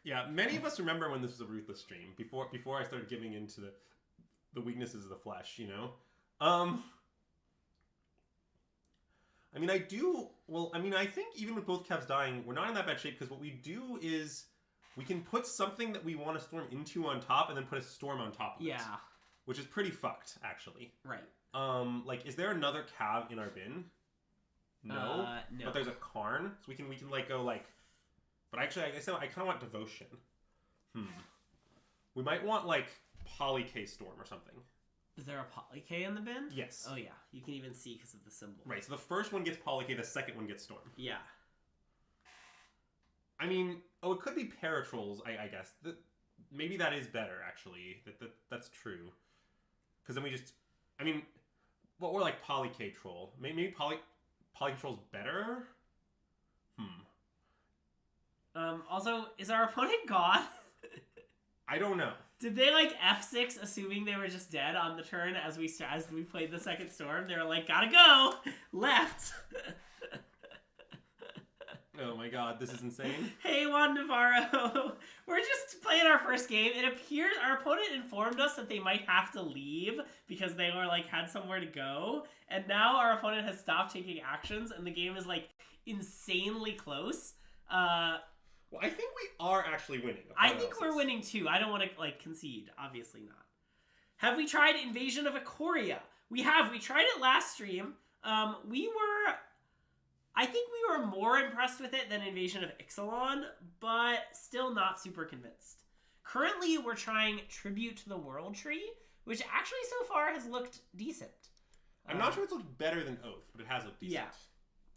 Yeah, many of us remember when this was a ruthless stream, before I started giving into the weaknesses of the flesh, you know? I mean, I think even with both calves dying, we're not in that bad shape, because what we do is we can put something that we want to storm into on top and then put a storm on top of it. Yeah. Which is pretty fucked, actually. Right. Like, is there another calf in our bin? No. No. But there's a Karn, so we can like go like... But actually, I guess I kind of want Devotion. We might want like Polycase Storm or something. Is there a Polycay in the bin? Yes. Oh yeah, you can even see because of the symbol. Right, so the first one gets Polycay, the second one gets Storm. Yeah. I mean, it could be Paratrolls, I guess. Maybe that is better, actually. That's true. Because then we just... I mean, or like Polycay Troll. Maybe Polycay Troll's better? Also, is our opponent gone? I don't know. Did they like F6 assuming they were just dead on the turn as we played the second storm? They were like, gotta go! Left! Oh my god, this is insane. Hey, Juan Navarro! We're just playing our first game. It appears our opponent informed us that they might have to leave because they were like had somewhere to go. And now our opponent has stopped taking actions and the game is like insanely close. Well, I think we are actually winning. I think we're winning too. I don't want to like concede. Obviously not. Have we tried Invasion of Ikoria? We have. We tried it last stream. I think we were more impressed with it than Invasion of Ixalan, but still not super convinced. Currently, we're trying Tribute to the World Tree, which actually so far has looked decent. I'm not sure it's looked better than Oath, but it has looked decent. Yeah.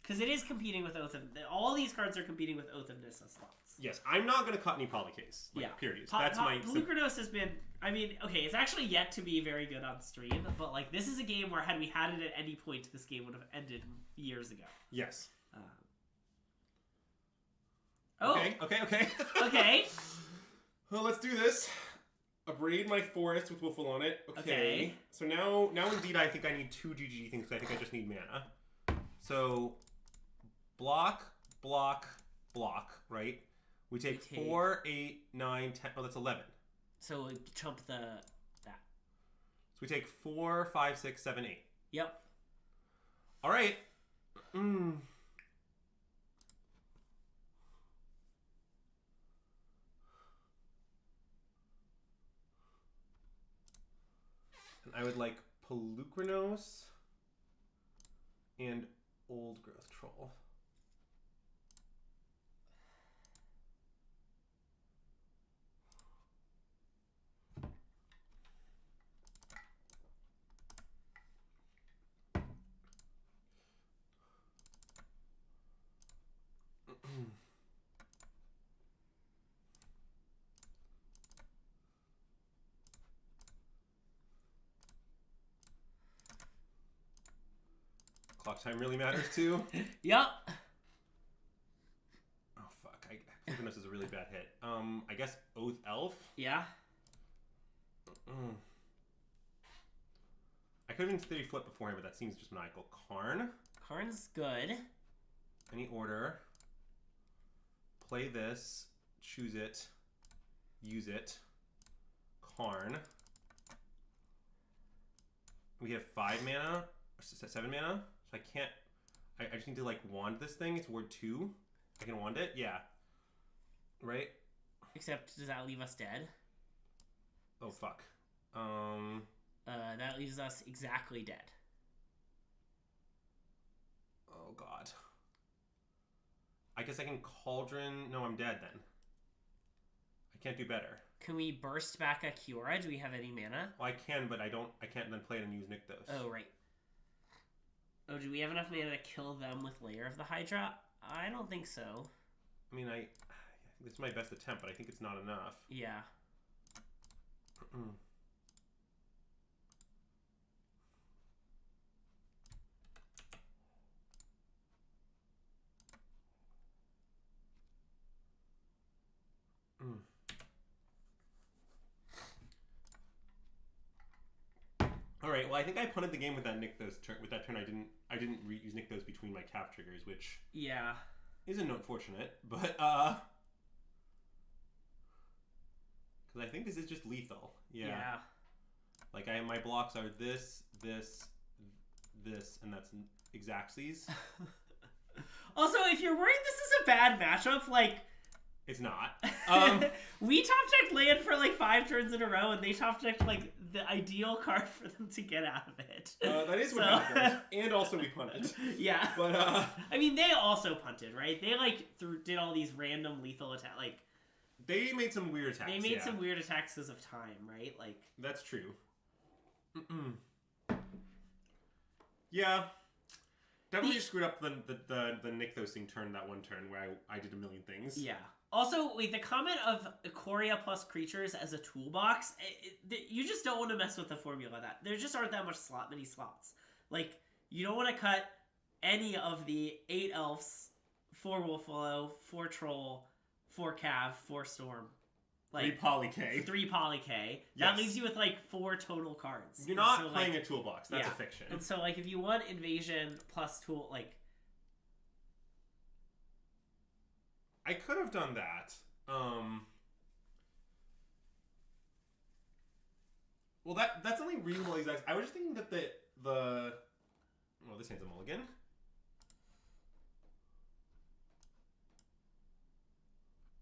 Because it is competing with Oath of... All these cards are competing with Oath of Nissa slots. Yes, I'm not going to cut any Polycase. Like, period. That's my... Pelucranos has been... I mean, okay, it's actually yet to be very good on stream, but, like, this is a game where had we had it at any point, this game would have ended years ago. Yes. Okay. Okay. Well, let's do this. Abrade my forest with Woofle on it. Okay. So now indeed I think I need 2 GGG things because I think I just need mana. So, block, right? We take 4, 8, 9, 10. Oh, that's 11. So we chump that. So we take 4, 5, 6, 7, 8. Yep. All right. I would like Pelucranos and Old Growth Troll. Clock time really matters too. Yep. Oh fuck! Pelucranos is a really bad hit. I guess Oath Elf. Yeah. I could have been Theory Flip beforehand, but that seems just maniacal. Karn. Karn's good. Any order. Play this. Choose it. Use it. Karn. We have 5 mana. 7 mana. So I can't... I just need to, like, wand this thing. It's ward 2. I can wand it? Yeah. Right? Except, does that leave us dead? Oh, fuck. That leaves us exactly dead. Oh, God. I guess I can Cauldron... No, I'm dead, then. I can't do better. Can we burst back a Kiora? Do we have any mana? Well, I can, but I can't then play it and use Nykthos. Oh, right. Oh, do we have enough mana to kill them with Lair of the Hydra? I don't think so. I mean, I think this is my best attempt, but I think it's not enough. Yeah. All right. Well, I think I punted the game with that Nykthos turn. With that turn, I didn't use Nykthos between my cap triggers, which isn't unfortunate, but because I think this is just lethal. Yeah. Like my blocks are this, and that's Exactsies. Also, if you're worried this is a bad matchup, like. It's not. We top checked land for like 5 turns in a row, and they top checked like the ideal card for them to get out of it. That is what happened. And also we punted. Yeah. But I mean, they also punted, right? They like did all these random lethal attacks. Like they made some weird attacks. They made some weird attacks because of time, right? Like that's true. Yeah. Definitely just screwed up the Nykthosing turn that one turn where I did a million things. Yeah. Also, wait, the comment of Ikoria plus creatures as a toolbox, you just don't want to mess with the formula of that. There just aren't that many slots. Like, you don't want to cut any of the 8 elves, 4 Wolfwillow, 4 Troll, 4 Cav, 4 Storm. Like, 3 Poly-K. 3 Poly-K. Yes. That leaves you with, like, 4 total cards. You're not playing a toolbox. That's a fiction. And so, like, if you want Invasion plus tool, like... I could have done that. Well, that's only reasonable exact. I was just thinking that the well, this hand's a mulligan.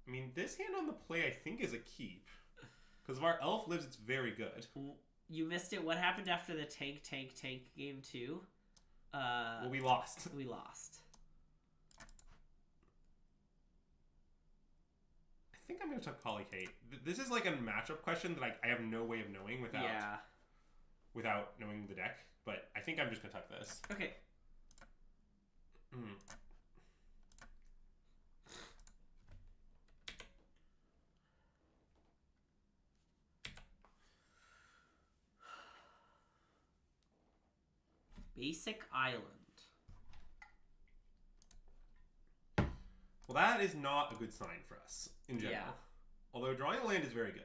I mean, this hand on the play I think is a keep because if our elf lives, it's very good. You missed it. What happened after the tank game 2? Well, we lost. We lost. I think I'm going to chuck Polycate. This is like a matchup question that I have no way of knowing without knowing the deck. But I think I'm just going to tuck this. Okay. Basic Island. Well, that is not a good sign for us in general. Yeah. Although drawing a land is very good.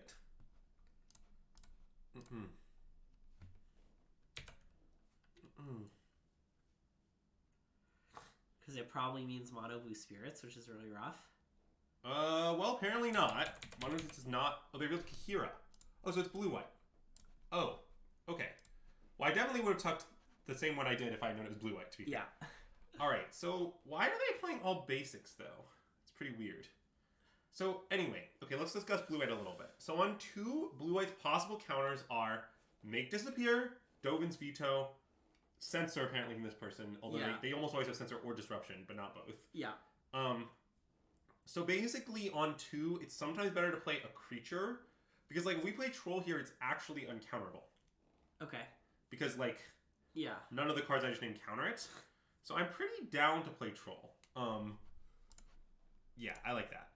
Because it probably means Mono Blue Spirits, which is really rough. Well, apparently not. Mono Blue is not... Oh, they revealed Kahira. Oh, so it's blue-white. Oh, okay. Well, I definitely would have tucked the same one I did if I had known it was blue-white, to be fair. Yeah. Alright, so why are they playing all basics, though? It's pretty weird. So, anyway, okay, let's discuss blue-white a little bit. So on 2, blue-white's possible counters are Make Disappear, Dovin's Veto, Censor, apparently, from this person. Although they almost always have Censor or Disruption, but not both. Yeah. So basically, on 2, it's sometimes better to play a creature. Because, like, if we play Troll here, it's actually uncounterable. Okay. Because, like, yeah, none of the cards I just named counter it. So I'm pretty down to play Troll. Yeah, I like that.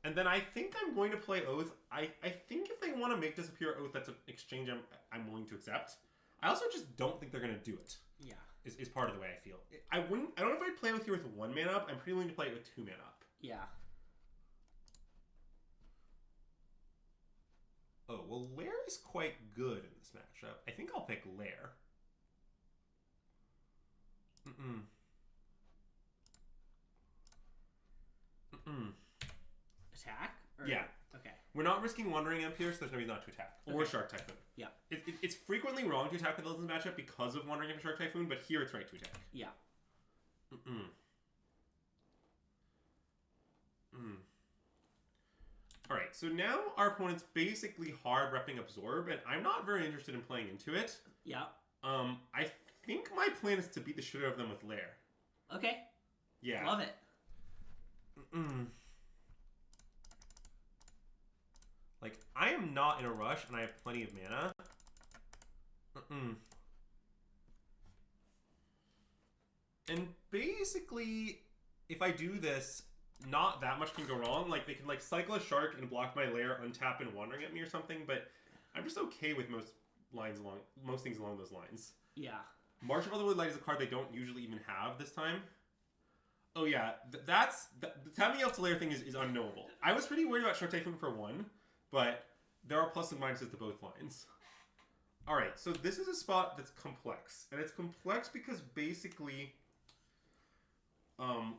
And then I think I'm going to play Oath. I think if they want to make Disappear Oath, that's an exchange I'm willing to accept. I also just don't think they're going to do it. Yeah. Is part of the way I feel. I don't know if I'd play Oath here with 1 mana up. I'm pretty willing to play it with 2 mana up. Yeah. Oh, well, Lair is quite good in this matchup. I think I'll pick Lair. Attack? Or... Yeah. Okay. We're not risking Wandering Imp here, so there's no reason not to attack. Or Shark Typhoon. Yeah. It's frequently wrong to attack with Legends matchup because of Wandering Imp and Shark Typhoon, but here it's right to attack. Yeah. Alright, so now our opponent's basically hard repping Absorb, and I'm not very interested in playing into it. Yeah. I think my plan is to beat the shit out of them with Lair. Okay. Yeah. Love it. Like, I am not in a rush, and I have plenty of mana. And basically, if I do this, not that much can go wrong. Like, they can, like, cycle a Shark and block my Lair, untap and Wandering at me or something, but I'm just okay with most things along those lines. Yeah. March of Otherworldly Light is a card they don't usually even have this time. Oh yeah, the tapping out to Lair thing is unknowable. I was pretty worried about Shark Typhoon for 1, but there are pluses and minuses to both lines. Alright, so this is a spot that's complex. And it's complex because basically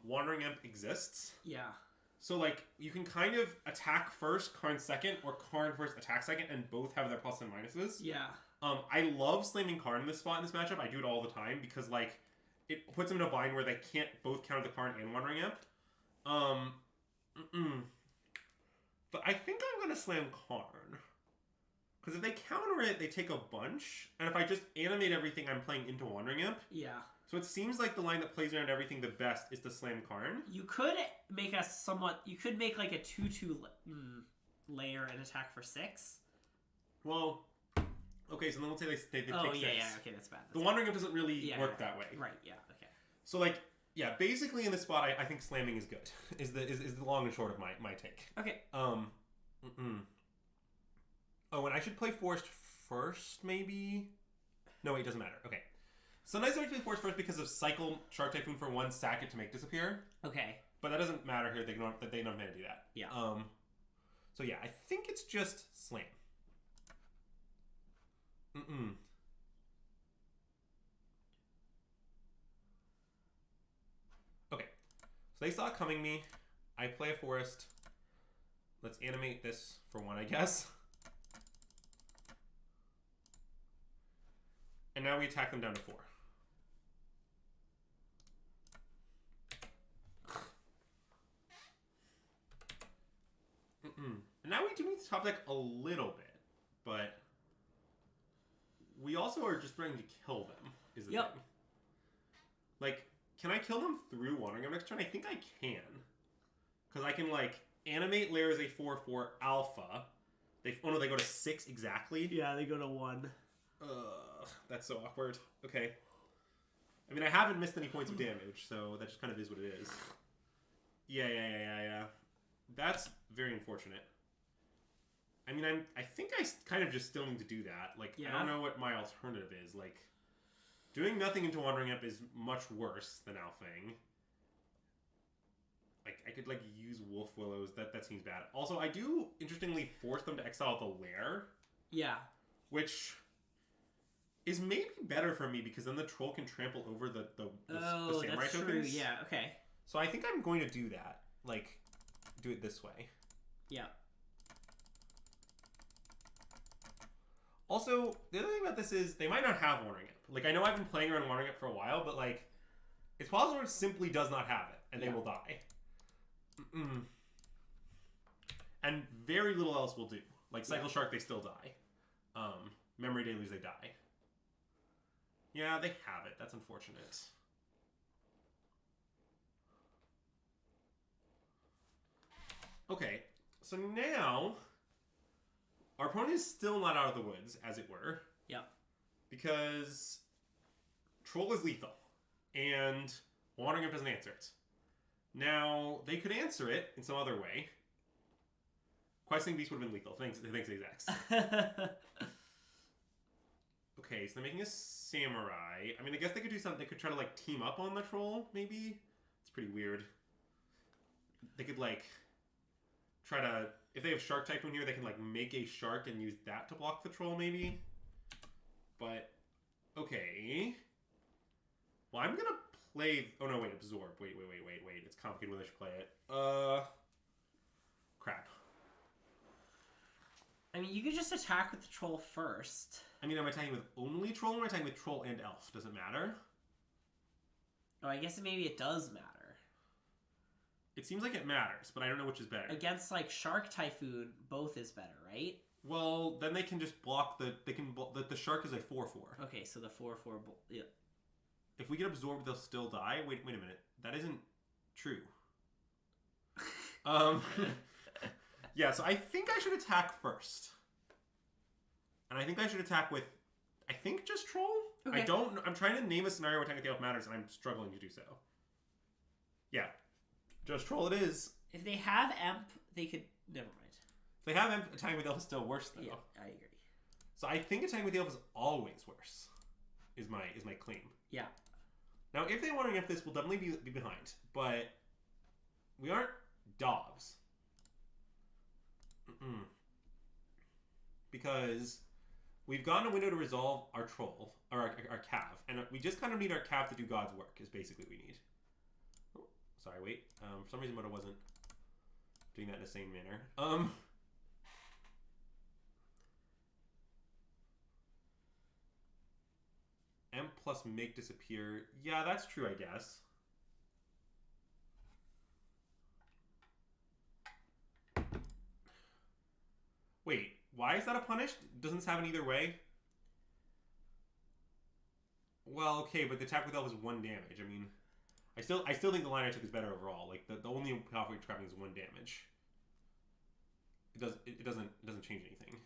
Wandering Imp exists. Yeah. So like you can kind of attack first, Karn second, or Karn first, attack second, and both have their pluses and minuses. Yeah. I love slamming Karn in this spot in this matchup. I do it all the time because like it puts them in a bind where they can't both counter the Karn and Wandering Imp. But I think I'm gonna slam Karn. Because if they counter it, they take a bunch. And if I just animate everything, I'm playing into Wandering Imp. Yeah. So it seems like the line that plays around everything the best is to slam Karn. You could make a somewhat... You could make like a 2/2 layer and attack for 6. Well... Okay, so then let's say they take 6. Okay, that's bad. The Wandering Imp doesn't really work that way. Right, yeah, okay. So like, yeah, basically in this spot, I think slamming is good. Is the long and short of my take. Okay. Oh, and I should play Forest first, maybe? No, wait, it doesn't matter. Okay. Sometimes I play Forest first because of cycle Shark Typhoon for 1, sack it to make disappear. Okay. But that doesn't matter here. They don't have to do that. Yeah. So yeah, I think it's just slam. Okay. So they saw it coming me. I play a Forest. Let's animate this for 1, I guess. And now we attack them down to 4. And now we do need to top deck a little bit, but we also are just threatening to kill them, is the thing. Like, can I kill them through Wandering Imp next turn? I think I can. Because I can, like, animate Lair as a 4/4 alpha. They go to 6 exactly. Yeah, they go to 1. Ugh, that's so awkward. Okay. I mean, I haven't missed any points of damage, so that just kind of is what it is. Yeah. That's very unfortunate. I mean, I think I kind of just still need to do that. Like, I don't know what my alternative is. Like, Doing nothing into Wandering Imp is much worse than Alfang. Like, I could, like, use Wolf Willows. That seems bad. Also, I do, interestingly, force them to exile the lair. Yeah. Which is maybe better for me, because then the troll can trample over the samurai that's true. tokens. Yeah, okay. So I think I'm going to do that. Like, do it this way. Yeah. Also, the other thing about this is, they might not have Wandering Imp. Like, I know I've been playing around Wandering Imp for a while, but, like, it's possible it simply does not have it, and they will die. And very little else will do. Like, Cycle Shark, they still die. Memory Deluge, they die. Yeah, they have it. That's unfortunate. Okay, so now our opponent is still not out of the woods, as it were. Yep. Because Troll is lethal, and Wandering Imp doesn't answer it. Now, they could answer it in some other way. Questing Beast would have been lethal. Thanks, Exacts. Okay, so they're making a samurai. I mean, I guess they could do something. They could try to, like, team up on the troll, maybe? It's pretty weird. They could, like, try to... If they have Shark Typhoon here, they can, like, make a shark and use that to block the troll, maybe? But, okay. Well, I'm gonna play... Oh, no, wait, Absorb. Wait. It's complicated whether I should play it. Crap. I mean, you could just attack with the troll first. I mean, am I attacking with only troll or am I attacking with troll and elf? Does it matter? Oh, I guess maybe it does matter. It seems like it matters, but I don't know which is better. Against, like, Shark Typhoon, both is better, right? Well, then they can just block the... The shark is a 4-4. Okay, so the 4-4... Yeah. If we get absorbed, they'll still die? Wait a minute. That isn't true. Yeah, so I think I should attack first. And I think I should attack with... I think just troll? Okay. I'm trying to name a scenario where attacking with the elf matters, and I'm struggling to do so. Yeah. Just troll it is. If they have Emp, they could... Never mind. If they have Emp, attacking with the elf is still worse, though. Yeah, I agree. So I think attacking with the elf is always worse, is my claim. Yeah. Now, if they want to Imp this, we'll definitely be behind. But we aren't Dobbs. Because we've gotten a window to resolve our troll, or our cav, and we just kind of need our cav to do God's work, is basically what we need. Oh, sorry, wait. For some reason, Moto wasn't doing that in the same manner. M plus make disappear. Yeah, that's true, I guess. Wait, why is that a punish? Doesn't this happen either way? Well, okay, but the attack with elf is 1 damage. I mean, I still think the line I took is better overall. Like the only powerful trapping is 1 damage. It doesn't change anything.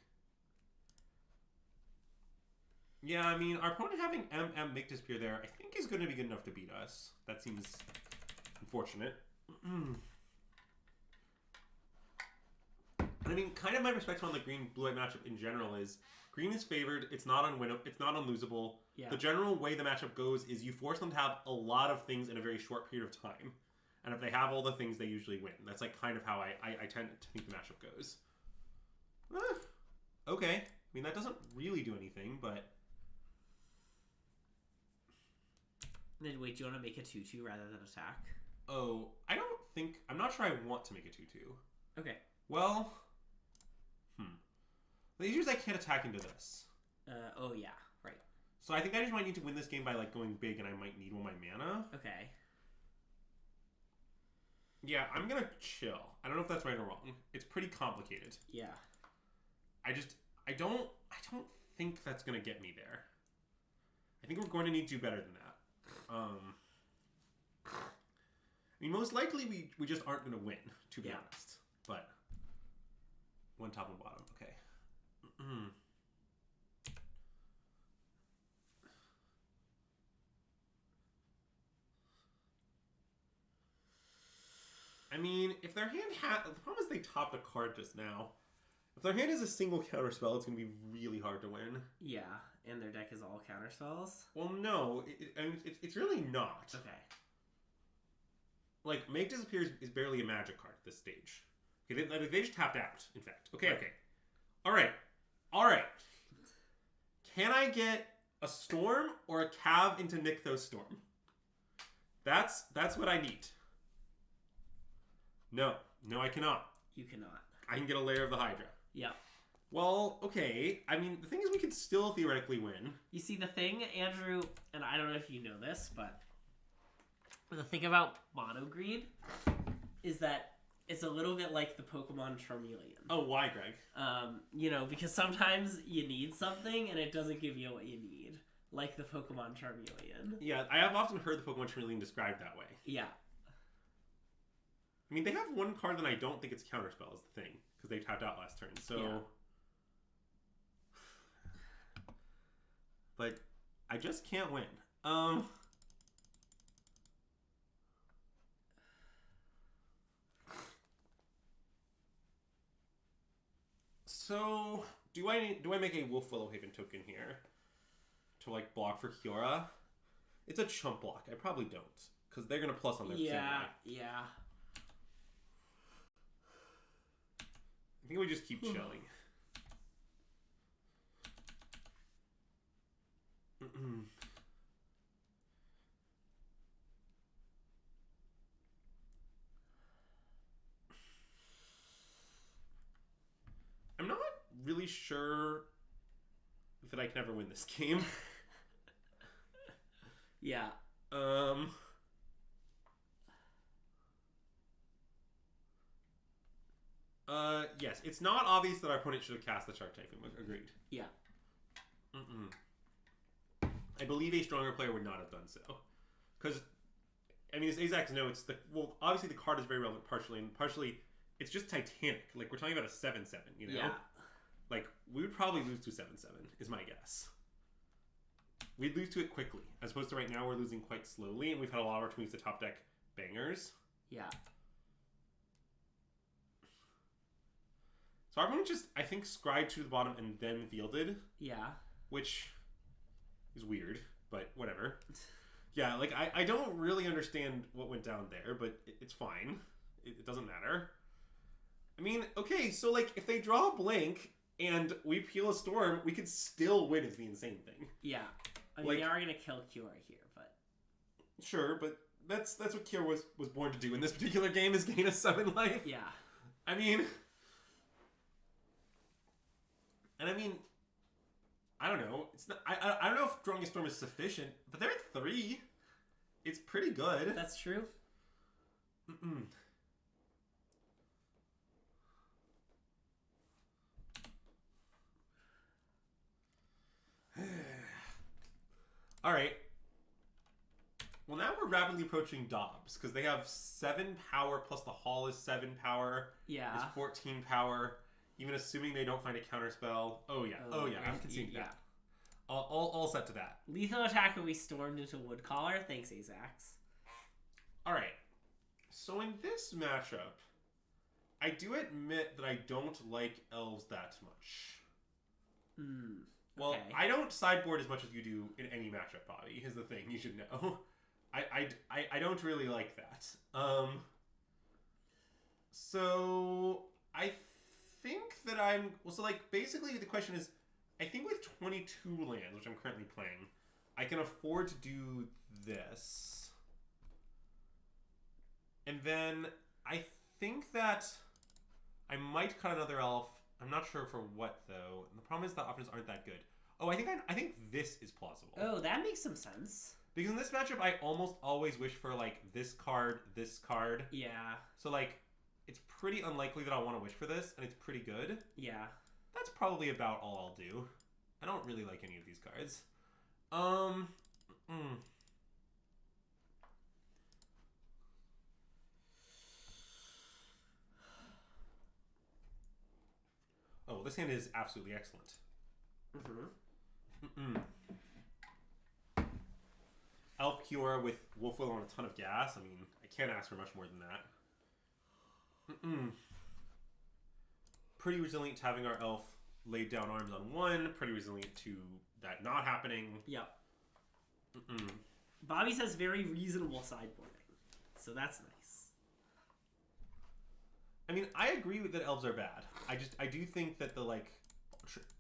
Yeah, I mean, our opponent having MM make disappear there, I think is going to be good enough to beat us. That seems unfortunate. I mean, kind of my perspective on the green-blue-white matchup in general is green is favored. It's not it's not unlosable. Yeah. The general way the matchup goes is you force them to have a lot of things in a very short period of time, and if they have all the things, they usually win. That's like kind of how I tend to think the matchup goes. Okay, I mean that doesn't really do anything, but. Then wait, do you want to make a 2-2 rather than attack? Oh, I'm not sure I want to make a 2-2. Okay. Well, the issue is I can't attack into this. Oh yeah, right. So I think I just might need to win this game by like going big, and I might need 1 of my mana. Okay. Yeah, I'm gonna chill. I don't know if that's right or wrong. It's pretty complicated. Yeah. I don't think that's gonna get me there. I think we're going to need to do better than that. I mean, most likely we just aren't going to win, to be honest. But 1 top and bottom, okay. I mean, if their hand the problem is they topped a card just now. If their hand is a single counter spell, it's going to be really hard to win. Yeah. and their deck is all counter spells. Well, no, it's really not. Okay. Like, Make Disappear is barely a magic card at this stage. Okay, they just tapped out, in fact. Okay, Right. okay. All right. Can I get a Storm or a Cav into Nykthos Storm? That's what I need. No, I cannot. You cannot. I can get a Lair of the Hydra. Yeah. Well, okay. I mean, the thing is we could still theoretically win. You see, the thing, Andrew, and I don't know if you know this, but the thing about Mono Green is that it's a little bit like the Pokemon Charmeleon. Oh, why, Greg? Because sometimes you need something and it doesn't give you what you need. Like the Pokemon Charmeleon. Yeah, I have often heard the Pokemon Charmeleon described that way. Yeah. I mean, they have one card that I don't think it's Counterspell is the thing, because they tapped out last turn, so... Yeah. But I just can't win. So, do I make a Wolf Willowhaven token here to, like, block for Kiora? It's a chump block. I probably don't, because they're going to plus on their Yeah. I think we just keep chilling. I'm not really sure that I can ever win this game. Yeah. Yes, it's not obvious that our opponent should have cast the Shark Typhoon. Agreed. Yeah. I believe a stronger player would not have done so. Because, I mean, as Azax knows, obviously the card is very relevant partially, and partially it's just Titanic. Like, we're talking about a 7/7, you know? Yeah. Like, we would probably lose to 7/7, is my guess. We'd lose to it quickly, as opposed to right now we're losing quite slowly, and we've had a lot of opportunities to top deck bangers. Yeah. So our opponent just, I think, scribed to the bottom and then fielded. Yeah. Which is weird, but whatever. Yeah, like, I don't really understand what went down there, but it's fine. It doesn't matter. I mean, okay, so, like, if they draw a blank and we peel a Storm, we could still win is the insane thing. Yeah. I mean, Like, they are going to kill Kiora here, but... Sure, but that's what Kiora was born to do in this particular game, is gain a 7 life. Yeah. I mean... And I mean... I don't know. It's not. I don't know if drawing a Storm is sufficient, but they're at 3. It's pretty good. That's true. All right. Well, now we're rapidly approaching Dobbs, because they have 7 power, plus the Hall is 7 power. Yeah. It's 14 power, even assuming they don't find a counterspell. Oh, yeah. I'm conceding that. All set to that. Lethal attack and we stormed into Woodcaller. Thanks, Azax. All right. So in this matchup, I do admit that I don't like elves that much. Well, Okay. I don't sideboard as much as you do in any matchup, Bobby, is the thing you should know. I don't really like that. So I think that so like basically the question is, I think with 22 lands, which I'm currently playing, I can afford to do this. And then I think that I might cut another elf. I'm not sure for what though. And the problem is the options aren't that good. Oh, I think this is plausible. Oh, that makes some sense. Because in this matchup, I almost always wish for like this card. Yeah. So like, it's pretty unlikely that I'll want to wish for this, and it's pretty good. Yeah. That's probably about all I'll do. I don't really like any of these cards. Oh, this hand is absolutely excellent. Elf Cure with Wolf Will on a ton of gas. I mean, I can't ask for much more than that. Pretty resilient to having our elf laid down arms on 1. Pretty resilient to that not happening. Yep. Mm-mm. Bobby says very reasonable sideboarding, so that's nice. I mean, I agree with that elves are bad. I do think that the like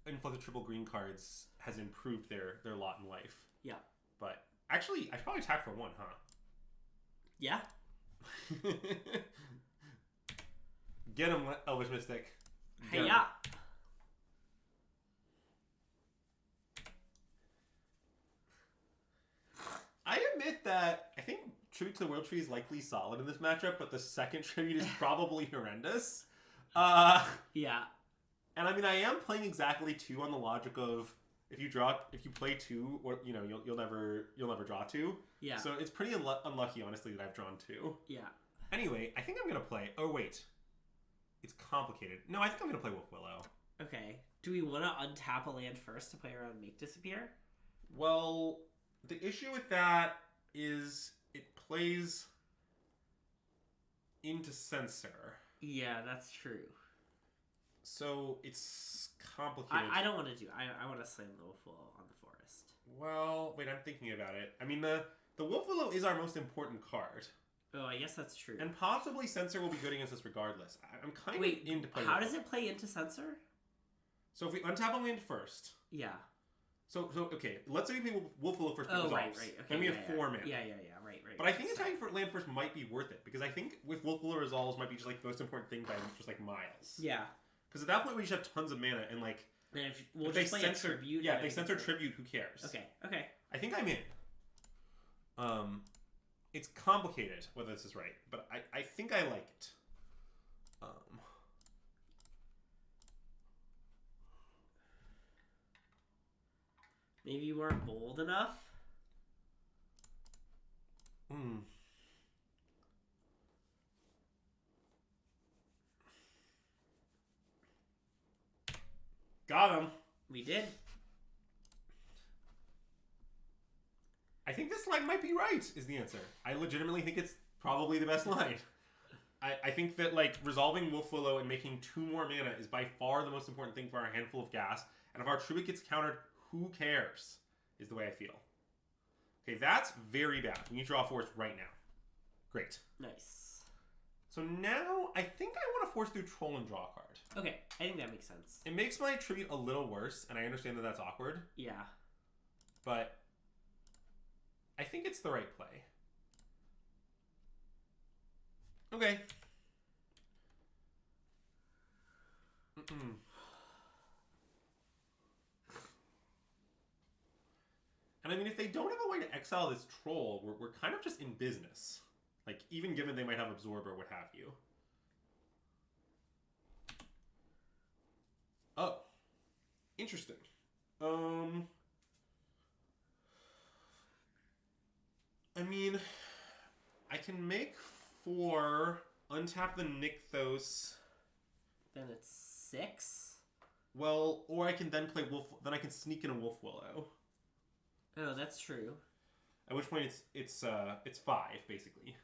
influx of triple green cards has improved their lot in life. Yeah. But actually, I should probably attack for 1, huh? Yeah. Get him, Elvish Mystic. Hey, yeah. I admit that I think Tribute to the World Tree is likely solid in this matchup, but the second tribute is probably horrendous. Yeah. And I mean, I am playing exactly 2 on the logic of if you play 2, or you'll never draw 2. Yeah. So it's pretty unlucky, honestly, that I've drawn 2. Yeah. Anyway, I think I'm gonna play. Oh wait, it's complicated. No, I think I'm gonna play Wolf Willow. Okay. Do we want to untap a land first to play around Make Disappear? Well, the issue with that is it plays into Censor. Yeah, that's true. So it's complicated. I don't want to do. I want to slam the Wolf Willow on the Forest. Well, wait, I'm thinking about it. I mean, the Wolf Willow is our most important card. Oh, I guess that's true. And possibly Censor will be good against us regardless. I'm kind of into play. How does it play into Censor? So if we untap a land first. Yeah. So okay, let's say we play Wolf Willow first. Oh, right. Okay. Okay. Then we have 4 mana. Yeah, right. But I think attacking for land first might be worth it because I think with Wolf Willow resolves might be just like the most important thing by just like miles. Yeah. Because at that point we just have tons of mana and like. And if we'll if just they play censor, a tribute. Yeah, if they censor tribute, who cares? Okay. I think I'm in. It's complicated whether this is right, but I think I like it. Maybe you weren't bold enough. Got him. We did. I think this line might be right, is the answer. I legitimately think it's probably the best line. I think that, like, resolving Wolf Willow and making 2 more mana is by far the most important thing for our handful of gas. And if our tribute gets countered, who cares? Is the way I feel. Okay, that's very bad. We need to draw a forest right now. Great. Nice. So now, I think I want to force through Troll and draw a card. Okay, I think that makes sense. It makes my tribute a little worse, and I understand that that's awkward. Yeah. But I think it's the right play. Okay. And I mean, if they don't have a way to exile this troll, we're kind of just in business. Like, even given they might have Absorb or what have you. Oh. Interesting. I mean, I can make 4, untap the Nykthos. Then it's 6? Well, or I can then play Wolf, then I can sneak in a Wolf Willow. Oh, that's true. At which point it's 5, basically.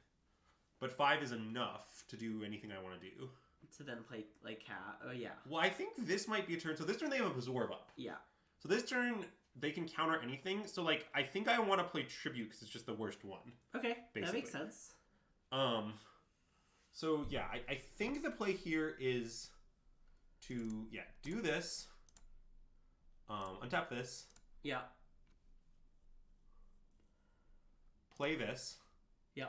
But 5 is enough to do anything I want to do. To then play, like, cat. Oh, yeah. Well, I think this might be a turn. So this turn they have Absorb up. Yeah. So this turn they can counter anything. So, like, I think I want to play Tribute because it's just the worst one. Okay, basically. that makes sense. So, yeah, I think the play here is to, do this. Untap this. Yeah. Play this. Yeah.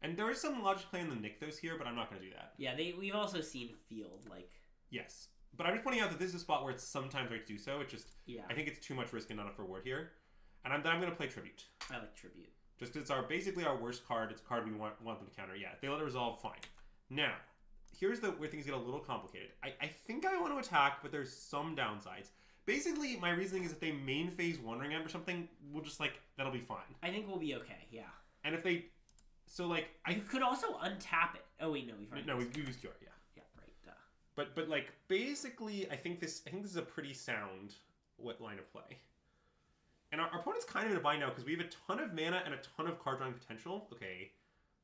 And there is some logic playing the Nykthos here, but I'm not going to do that. Yeah, we've also seen Field, like... Yes. But I'm just pointing out that this is a spot where it's sometimes right to do so. It's just... Yeah. I think it's too much risk and not enough reward here. And I'm going to play Tribute. I like Tribute. Just because it's basically our worst card. It's a card we want them to counter. Yeah, if they let it resolve, fine. Now, here's where things get a little complicated. I think I want to attack, but there's some downsides. Basically, my reasoning is if they main phase Wandering Amp or something, we'll just, like, that'll be fine. I think we'll be okay, yeah. And if they... So, like... You could also untap it. Oh, wait, no, we've already... No, we've used Cure, yeah. Yeah, right, duh. But like, basically, I think this is a pretty sound line of play. And our opponent's kind of in a bind now because we have a ton of mana and a ton of card drawing potential. Okay,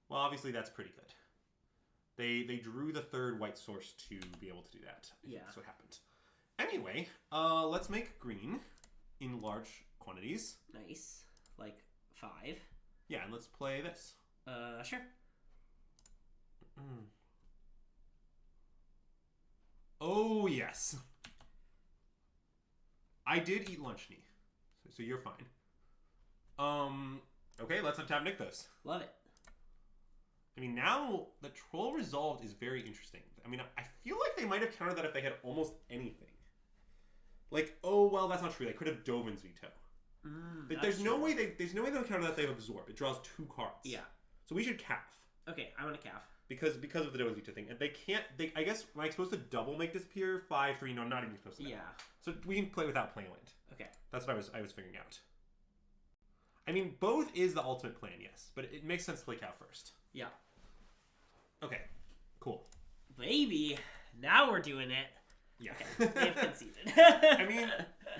well, obviously that's pretty good. They drew the 3rd white source to be able to do that. Yeah. That's what happened. Anyway, let's make green. in large quantities. Nice. Like 5. Yeah, and let's play this. Sure. Oh, yes. I did eat lunch, Nee. So you're fine. Okay, let's untap Nykthos. Love it. I mean, now the Troll Resolved is very interesting. I mean, I feel like they might have countered that if they had almost anything. Like, oh, well, that's not true. They could have Dovin's Veto. There's no way they'll counter that they've Absorb. It draws 2 cards. Yeah. So we should calf. Okay, I want to calf. Because of the Dovin's Veto thing. And they can't, I guess, am I supposed to double make disappear? 5-3, no, I'm not even supposed to. Yeah. So we can play without playing land. Okay. That's what I was figuring out. I mean, both is the ultimate plan, yes. But it makes sense to play cow first. Yeah. Okay. Cool. Baby, now we're doing it. Yeah. Okay, they've conceded. I mean,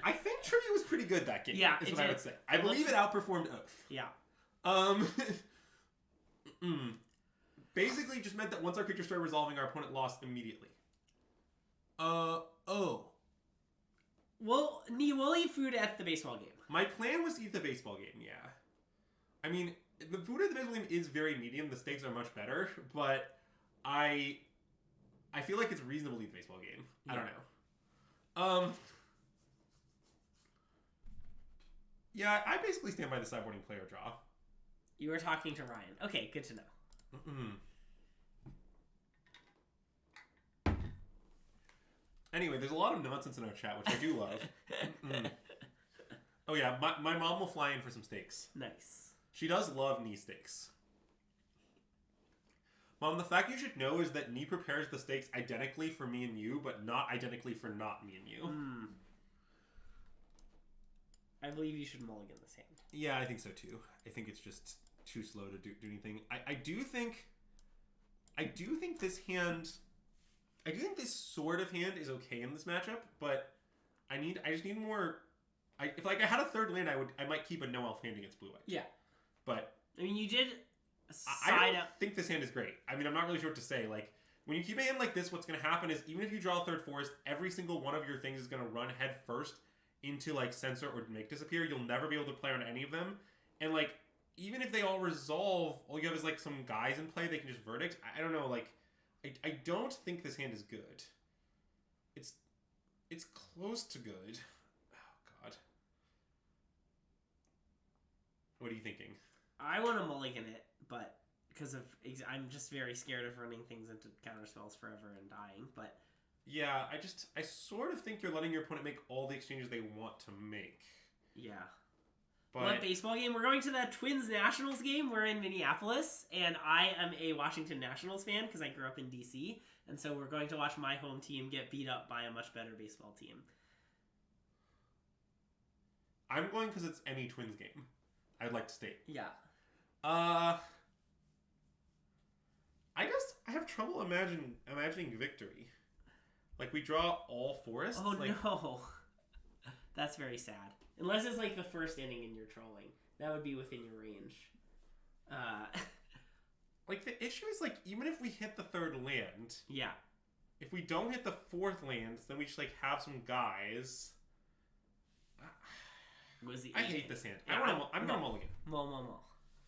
I think Tribute was pretty good that game. Yeah, is what I would say. I believe it outperformed Oath. Yeah. Basically just meant that once our creature started resolving, our opponent lost immediately. Oh. Well, we'll eat food at the baseball game. My plan was to eat the baseball game, yeah. I mean, the food at the baseball game is very medium. The stakes are much better, but I feel like it's reasonable to eat the baseball game. Yeah. I don't know. Yeah, I basically stand by the sideboarding player draw. You were talking to Ryan. Okay, good to know. Anyway, there's a lot of nonsense in our chat, which I do love. Oh yeah, my mom will fly in for some steaks. Nice. She does love knee steaks. Mom, the fact you should know is that Nee prepares the steaks identically for me and you, but not identically for not me and you. I believe you should mulligan this hand. Yeah, I think so too. I think it's just too slow to do anything. I do think this hand... I do think this sort of hand is okay in this matchup, but I just need more... If I had a third land, I might keep a no-elf hand against blue-white. Yeah. But... I mean, you did... I don't think this hand is great. I mean, I'm not really sure what to say. Like, when you keep a hand like this, what's going to happen is, even if you draw a third forest, every single one of your things is going to run head first into, like, Censor or Make Disappear. You'll never be able to play on any of them. And, like, even if they all resolve, all you have is, like, some guys in play, they can just Verdict. I don't know, like, I don't think this hand is good. It's close to good. Oh, God. What are you thinking? I want to mulligan it, but because of I'm just very scared of running things into counterspells forever and dying. But yeah, I sort of think you're letting your opponent make all the exchanges they want to make. Yeah. But what baseball game? We're going to the Twins Nationals game. We're in Minneapolis, and I am a Washington Nationals fan because I grew up in DC, and so we're going to watch my home team get beat up by a much better baseball team. I'm going because it's any Twins game. I'd like to state. Yeah. I have trouble imagining victory. Like, we draw all forests. Oh, like... no. That's very sad. Unless it's like the first inning and you're trolling. That would be within your range. Like, the issue is, like, even if we hit the third land... Yeah. If we don't hit the fourth land, then we just, like, have some guys... I hate this hand. Yeah, I'm gonna mulligan. Mull.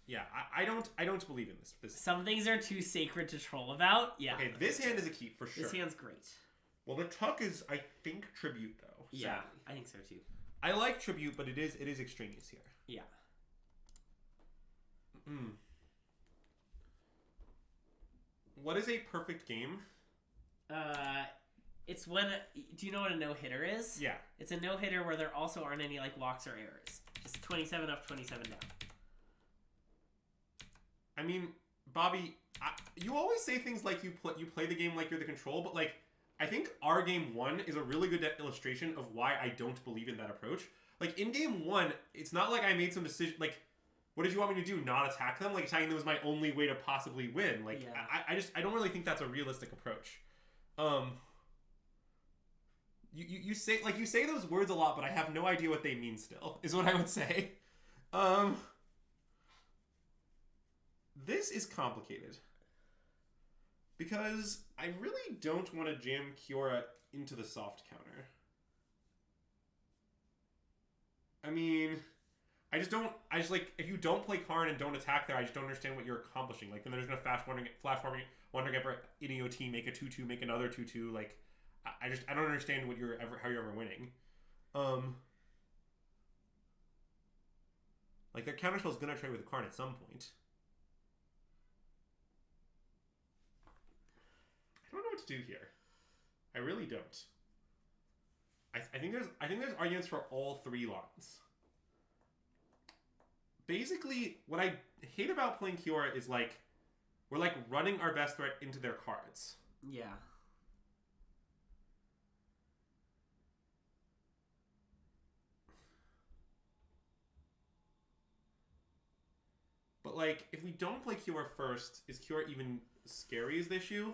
Yeah, I don't believe in this. Some things are too sacred to troll about. Yeah. Okay, this hand is a keep for sure. This hand's great. Well, the tuck is, I think, Tribute though. Yeah, sadly. I think so too. I like Tribute, but it is extraneous here. Yeah. What is a perfect game? It's when... Do you know what a no-hitter is? Yeah. It's a no-hitter where there also aren't any, like, walks or errors. Just 27 up, 27 down. I mean, Bobby, you always say things like you play the game like you're the control, but, like, I think our game 1 is a really good illustration of why I don't believe in that approach. Like, in game 1, it's not like I made some decision... Like, what did you want me to do? Not attack them? Like, attacking them was my only way to possibly win. Like, yeah. I don't really think that's a realistic approach. You say those words a lot, but I have no idea what they mean still, is what I would say. This is complicated. Because I really don't want to jam Kiora into the soft counter. I mean, I just like, if you don't play Karn and don't attack there, I just don't understand what you're accomplishing. Like, then there's gonna flash Wandering Emperor in EOT, make a 2-2, make another 2-2. Like, I don't understand how you're ever winning. Like, their counterspell is gonna trade with Karn at some point. I don't know what to do here. I really don't. I think there's arguments for all three lines. Basically, what I hate about playing Kiora is like we're like running our best threat into their cards. Yeah. But like, if we don't play Kiora first, is Kiora even scary as the issue?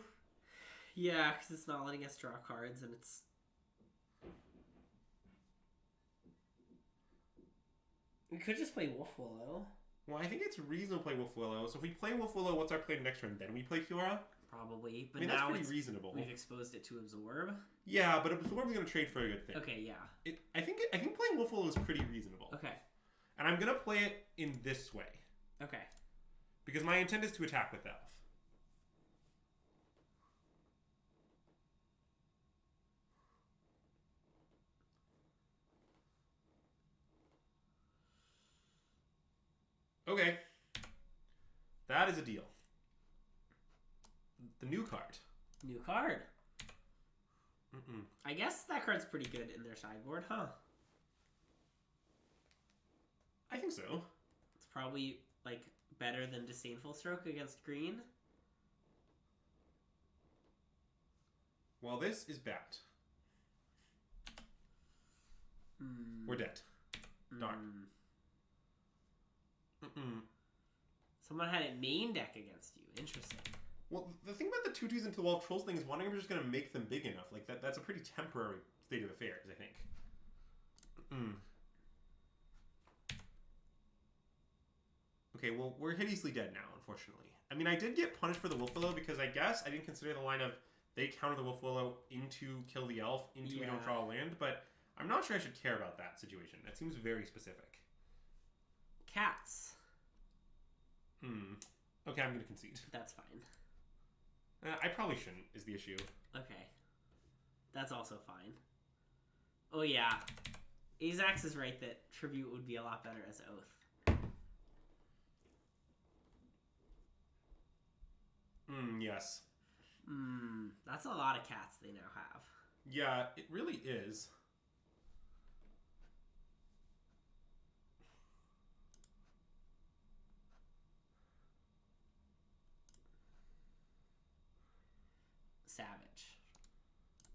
Yeah, because it's not letting us draw cards, and it's... We could just play Wolf Willow. Well, I think it's reasonable to play Wolf Willow. So if we play Wolf Willow, what's our play next turn? Then we play Kiora? Probably, but I mean, now that's pretty reasonable. We've exposed it to Absorb. Yeah, but Absorb's going to trade for a good thing. Okay, yeah. I think playing Wolf Willow is pretty reasonable. Okay. And I'm going to play it in this way. Okay. Because my intent is to attack with Elf. Okay. That is a deal. The new card. New card. Mm-mm. I guess that card's pretty good in their sideboard, huh? I think so. It's probably, like, better than Disdainful Stroke against green. Well, this is bad. We're dead. Darn. Mm-mm. Someone had it main deck against you. Interesting. Well, the thing about the 2/2s into the Wall of Trolls thing is Wandering Emperor is just going to make them big enough. Like, that's a pretty temporary state of affairs, I think. Okay, well, we're hideously dead now, unfortunately. I mean, I did get punished for the Wolf Willow because I guess I didn't consider the line of they counter the Wolf Willow into kill the elf, into we don't draw a land, but I'm not sure I should care about that situation. That seems very specific. Cats. Okay, I'm going to concede. That's fine. I probably shouldn't, is the issue. Okay. That's also fine. Oh, yeah. Azax is right that Tribute would be a lot better as Oath. Yes. That's a lot of cats they now have. Yeah, it really is. Savage.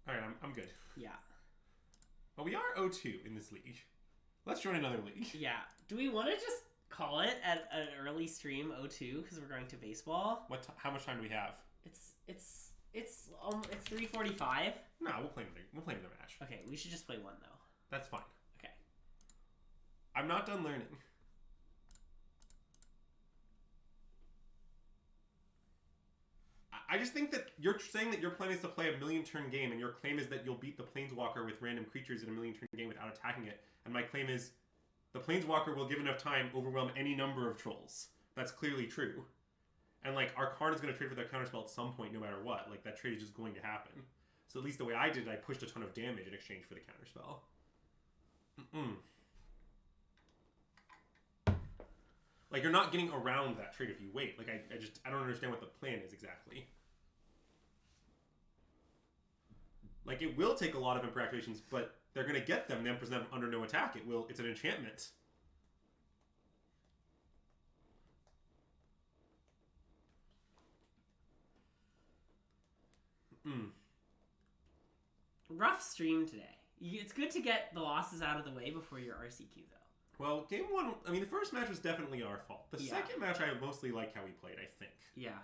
Alright, I'm good. Yeah. Well, we are 0-2 in this league. Let's join another league. Yeah. Do we want to just call it at an early stream 0-2 because we're going to baseball? How much time do we have? It's 3:45. No, we'll play another match. Okay, we should just play one though. That's fine. Okay. I'm not done learning. I just think that you're saying that your plan is to play a million-turn game, and your claim is that you'll beat the Planeswalker with random creatures in a million-turn game without attacking it. And my claim is the Planeswalker will, given enough time, overwhelm any number of trolls. That's clearly true. And, like, our card is going to trade for their counterspell at some point, no matter what. Like, that trade is just going to happen. So at least the way I did it, I pushed a ton of damage in exchange for the counterspell. Like, you're not getting around that trade if you wait. Like, I don't understand what the plan is exactly. Like, it will take a lot of Emperor activations, but they're going to get them. The Emperor's them under no attack. It's an enchantment. Rough stream today. It's good to get the losses out of the way before your RCQ, though. Well, game one, I mean, the first match was definitely our fault. The second match, I mostly like how we played, I think. Yeah.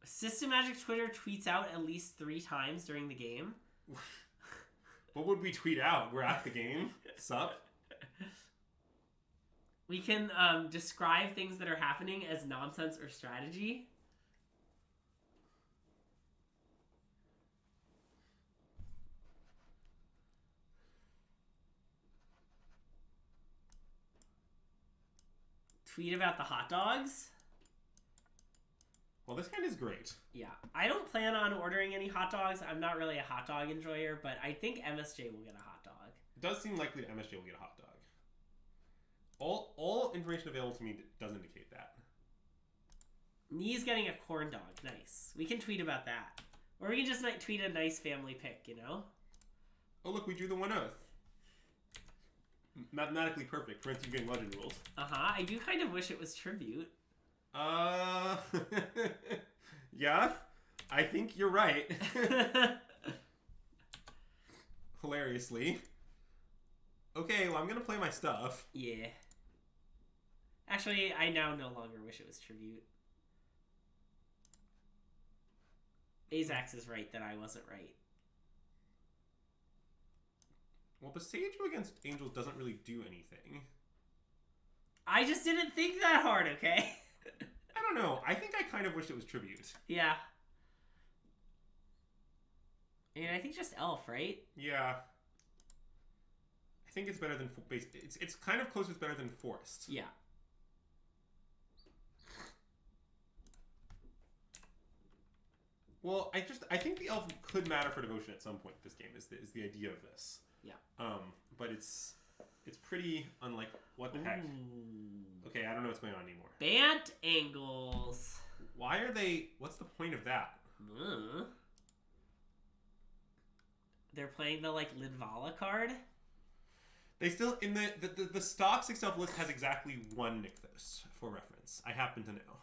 System Magic Twitter tweets out at least 3 times during the game. What would we tweet out? We're at the game? Sup? We can describe things that are happening as nonsense or strategy. tweet about the hot dogs. Well, this hand is great. Yeah. I don't plan on ordering any hot dogs. I'm not really a hot dog enjoyer, but I think MSJ will get a hot dog. It does seem likely that MSJ will get a hot dog. All information available to me does indicate that. Nee's getting a corn dog. Nice. We can tweet about that. Or we can just tweet a nice family pic, you know? Oh, look, we drew the 1 oath. Mathematically perfect. For instance, you getting legend rules. Uh-huh. I do kind of wish it was tribute. Yeah. I think you're right. Hilariously. Okay, well, I'm gonna play my stuff. Yeah. Actually, I now no longer wish it was tribute. Azax is right that I wasn't right. Well, Besage You against Angels doesn't really do anything. I just didn't think that hard, okay? I don't know. I think I kind of wish it was tribute. Yeah. I mean, I think just elf, right? Yeah. I think it's better than it's kind of close. It's better than forest. Yeah. Well, I think the elf could matter for devotion at some point. This game is the idea of this. Yeah. But it's pretty unlike what the heck. Okay, I don't know what's going on anymore. Bant angles. Why are they? What's the point of that? They're playing the Lidvala card. They still in the stock 6 elf list has exactly 1 Nykthos for reference. I happen to know.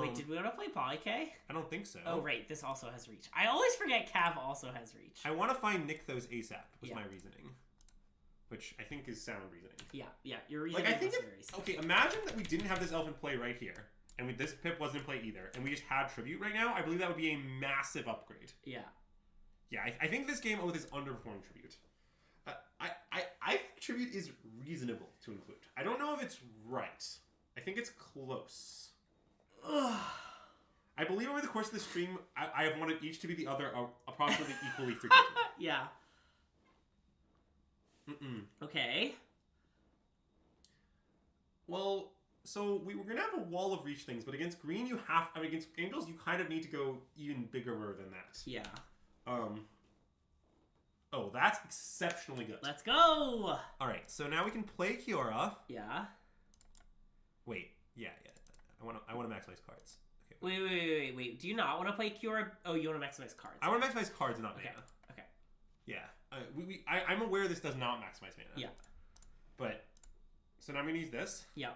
Wait, did we want to play Polyk? I don't think so. Oh, right. This also has reach. I always forget Cav also has reach. I want to find Nykthos ASAP, was my reasoning. Which I think is sound reasoning. Yeah. Your reasoning I think is very sound. Okay, imagine that we didn't have this elf in play right here, and this pip wasn't in play either, and we just had Tribute right now. I believe that would be a massive upgrade. Yeah. Yeah, I think this game is underperforming Tribute. I think Tribute is reasonable to include. I don't know if it's right. I think it's close. I believe over the course of the stream, I have wanted each to be the other approximately equally frequently. Yeah. Okay. Well, so we were gonna have a wall of reach things, but against green against angels you kind of need to go even bigger than that. Yeah. Oh, that's exceptionally good. Let's go! Alright, so now we can play Kiora. Yeah. Wait, yeah. I wanna maximize cards. Okay. Wait. Do you not want to play Kiora? Oh, you want to maximize cards. I wanna maximize cards, not mana. Okay. Yeah. I'm aware this does not maximize mana. Yeah. But, so now I'm gonna use this. Yeah.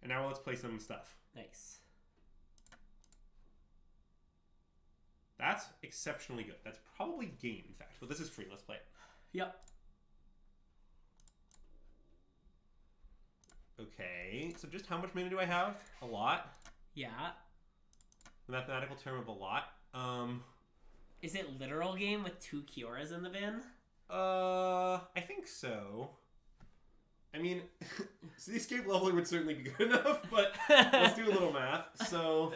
And now let's play some stuff. Nice. That's exceptionally good. That's probably game, in fact. But this is free. Let's play it. Yep. Okay. So just how much mana do I have? A lot. Yeah. The mathematical term of a lot. Is it literal game with 2 Kioras in the bin? I think so. I mean, Seascape leveler would certainly be good enough, but let's do a little math. So,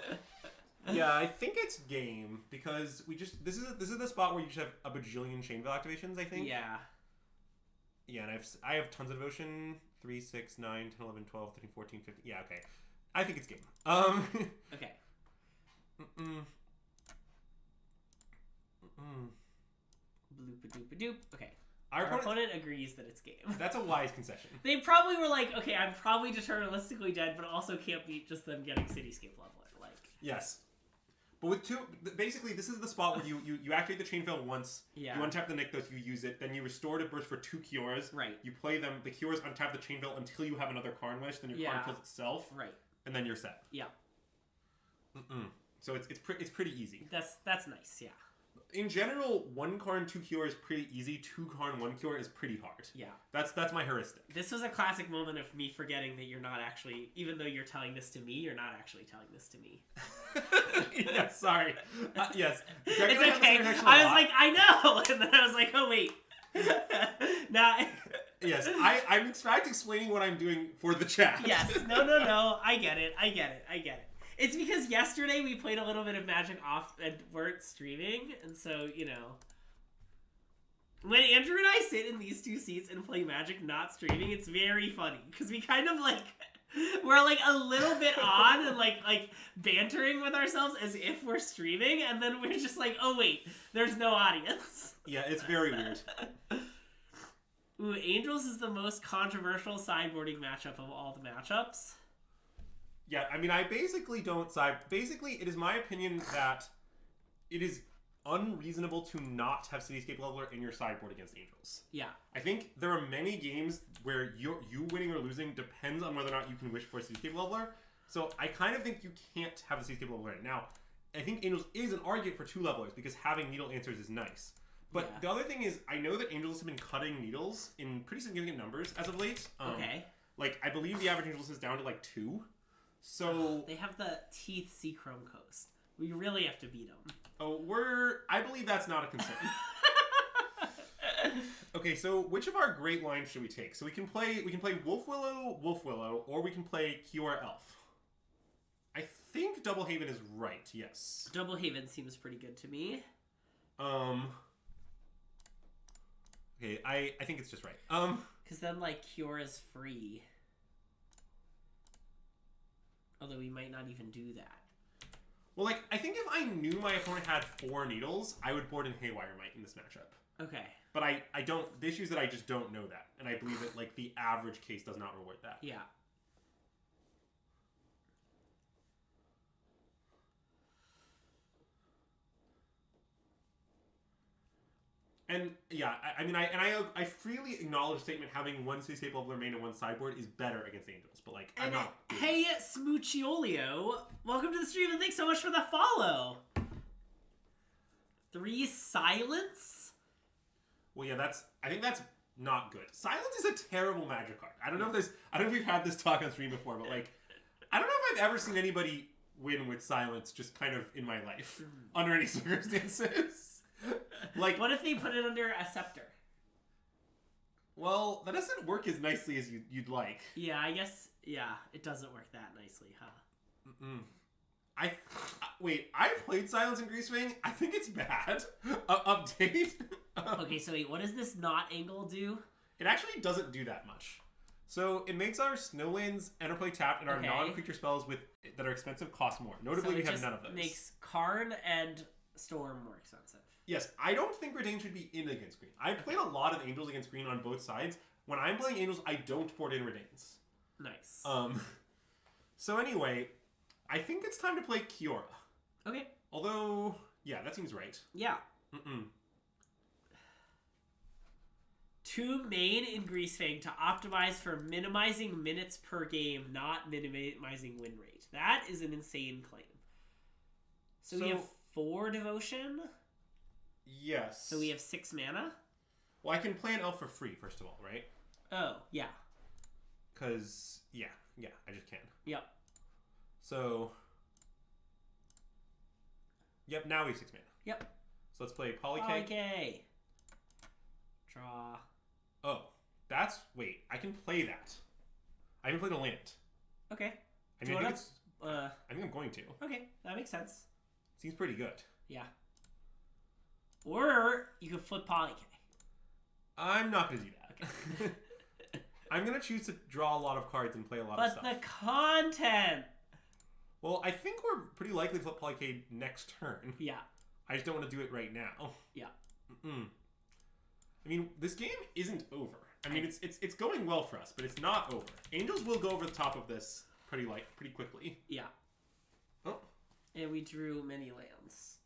yeah, I think it's game because this is the spot where you just have a bajillion Chainville activations, I think. Yeah. Yeah, and I have tons of devotion. 3, 6, 9, 10, 11, 12, 13, 14, 15. Yeah, okay. I think it's game. Okay. Bloop-a-doop-a-doop. Okay. Our opponent agrees that it's game. That's a wise concession. They probably were like, okay, I'm probably deterministically dead, but also can't beat just them getting Cityscape leveler. Yes. But with 2, basically, this is the spot where you activate the Chainveil once, you untap the Nykthos, you use it, then you restore to burst for 2 Kioras. Right. You play them, the Kioras untap the Chainveil until you have another Karn Wish, then your Karn kills itself. Right. And then you're set. Yeah. So it's pretty easy. That's nice, yeah. In general, 1 Karn, 2 Kiora is pretty easy. 2 Karn, 1 Kiora is pretty hard. Yeah. That's my heuristic. This was a classic moment of me forgetting that you're not actually, even though you're telling this to me, you're not actually telling this to me. Yeah, sorry. Yes. It's okay. I was like, I know! And then I was like, oh, wait. Yes, I'm in fact explaining what I'm doing for the chat. Yes. No. I get it. It's because yesterday we played a little bit of Magic off and weren't streaming, and so, when Andrew and I sit in these 2 seats and play Magic not streaming, it's very funny, because we kind of, We're like a little bit on and like bantering with ourselves as if we're streaming, and then we're just like, oh wait, there's no audience. Yeah, it's very weird. Ooh, Angels is the most controversial sideboarding matchup of all the matchups. Yeah, I mean, I basically don't side. Basically, it is my opinion that it is unreasonable to not have Cityscape Leveler in your sideboard against Angels. Yeah. I think there are many games where you winning or losing depends on whether or not you can wish for a Cityscape Leveler. So I kind of think you can't have a Cityscape Leveler in. Now, I think Angels is an argument for 2 levelers because having Needle Answers is nice. But the other thing is, I know that Angels have been cutting Needles in pretty significant numbers as of late. Okay. Like, I believe the average Angels is down to like 2. So... They have the Teeth Seachrome Coast. We really have to beat them. Oh, I believe that's not a concern. Okay, so which of our great lines should we take? So we can play Wolf Willow, or we can play Kiora Elf. I think Double Haven is right, yes. Double Haven seems pretty good to me. Okay, I think it's just right. Because then, like, Kiora's free. Although we might not even do that. Well, like, I think if I knew my opponent had 4 needles, I would board in Haywire Might in this matchup. Okay. But I don't... The issue is that I just don't know that. And I believe that, like, the average case does not reward that. Yeah. And, yeah, I freely acknowledge the statement having 1 Cityscape Leveler main and 1 sideboard is better against Angels. But, like, I'm not... Hey, Smoochiolio. Welcome to the stream, and thanks so much for the follow. 3 Silence? Well, yeah, I think that's not good. Silence is a terrible Magic card. I don't know if we've had this talk on stream before, but, like, I don't know if I've ever seen anybody win with Silence just kind of in my life, under any circumstances. Like, what if they put it under a Scepter? Well, that doesn't work as nicely as you'd like. Yeah, I guess, yeah, it doesn't work that nicely, huh? Wait, I've played Silence in Greasewing. I think it's bad. Update. Okay, so wait, what does this not angle do? It actually doesn't do that much. So it makes our Snowlands Interplay tapped and our non-creature spells that are expensive cost more. Notably, we have none of those. It makes Karn and Storm more expensive. Yes, I don't think Redain should be in against green. I played a lot of Angels against green on both sides. When I'm playing Angels, I don't board in Redains. Nice. So anyway, I think it's time to play Kiora. Okay. Although, yeah, that seems right. Yeah. 2 main in Greasefang to optimize for minimizing minutes per game, not minimizing win rate. That is an insane claim. So we have 4 Devotion. Yes. So we have 6 mana? Well, I can play an elf for free, first of all, right? Oh, yeah. Because, yeah, I just can. Yep. So, yep, now we have 6 mana. Yep. So let's play Polycake. Polycake. Draw. Oh, wait, I can play that. I haven't played a land. Okay. I think I'm going to. Okay, that makes sense. Seems pretty good. Yeah. Or you could flip Polycake. I'm not going to do that. Okay. I'm going to choose to draw a lot of cards and play a lot of stuff. But the content! Well, I think we're pretty likely to flip Polycade next turn. Yeah. I just don't want to do it right now. Yeah. I mean, this game isn't over. I mean, it's going well for us, but it's not over. Angels will go over the top of this pretty quickly. Yeah. Oh. And we drew many lands.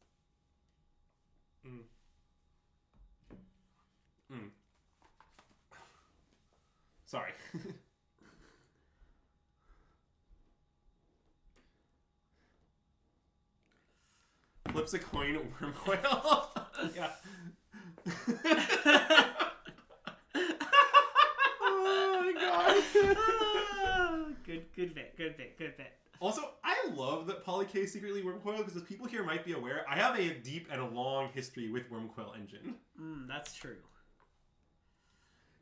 Sorry. Flips a coin at Wormcoil. Yeah. Oh my god. Good bit. Also, I love that Polycade secretly Wormcoil because as people here might be aware, I have a deep and a long history with Wormcoil Engine. That's true.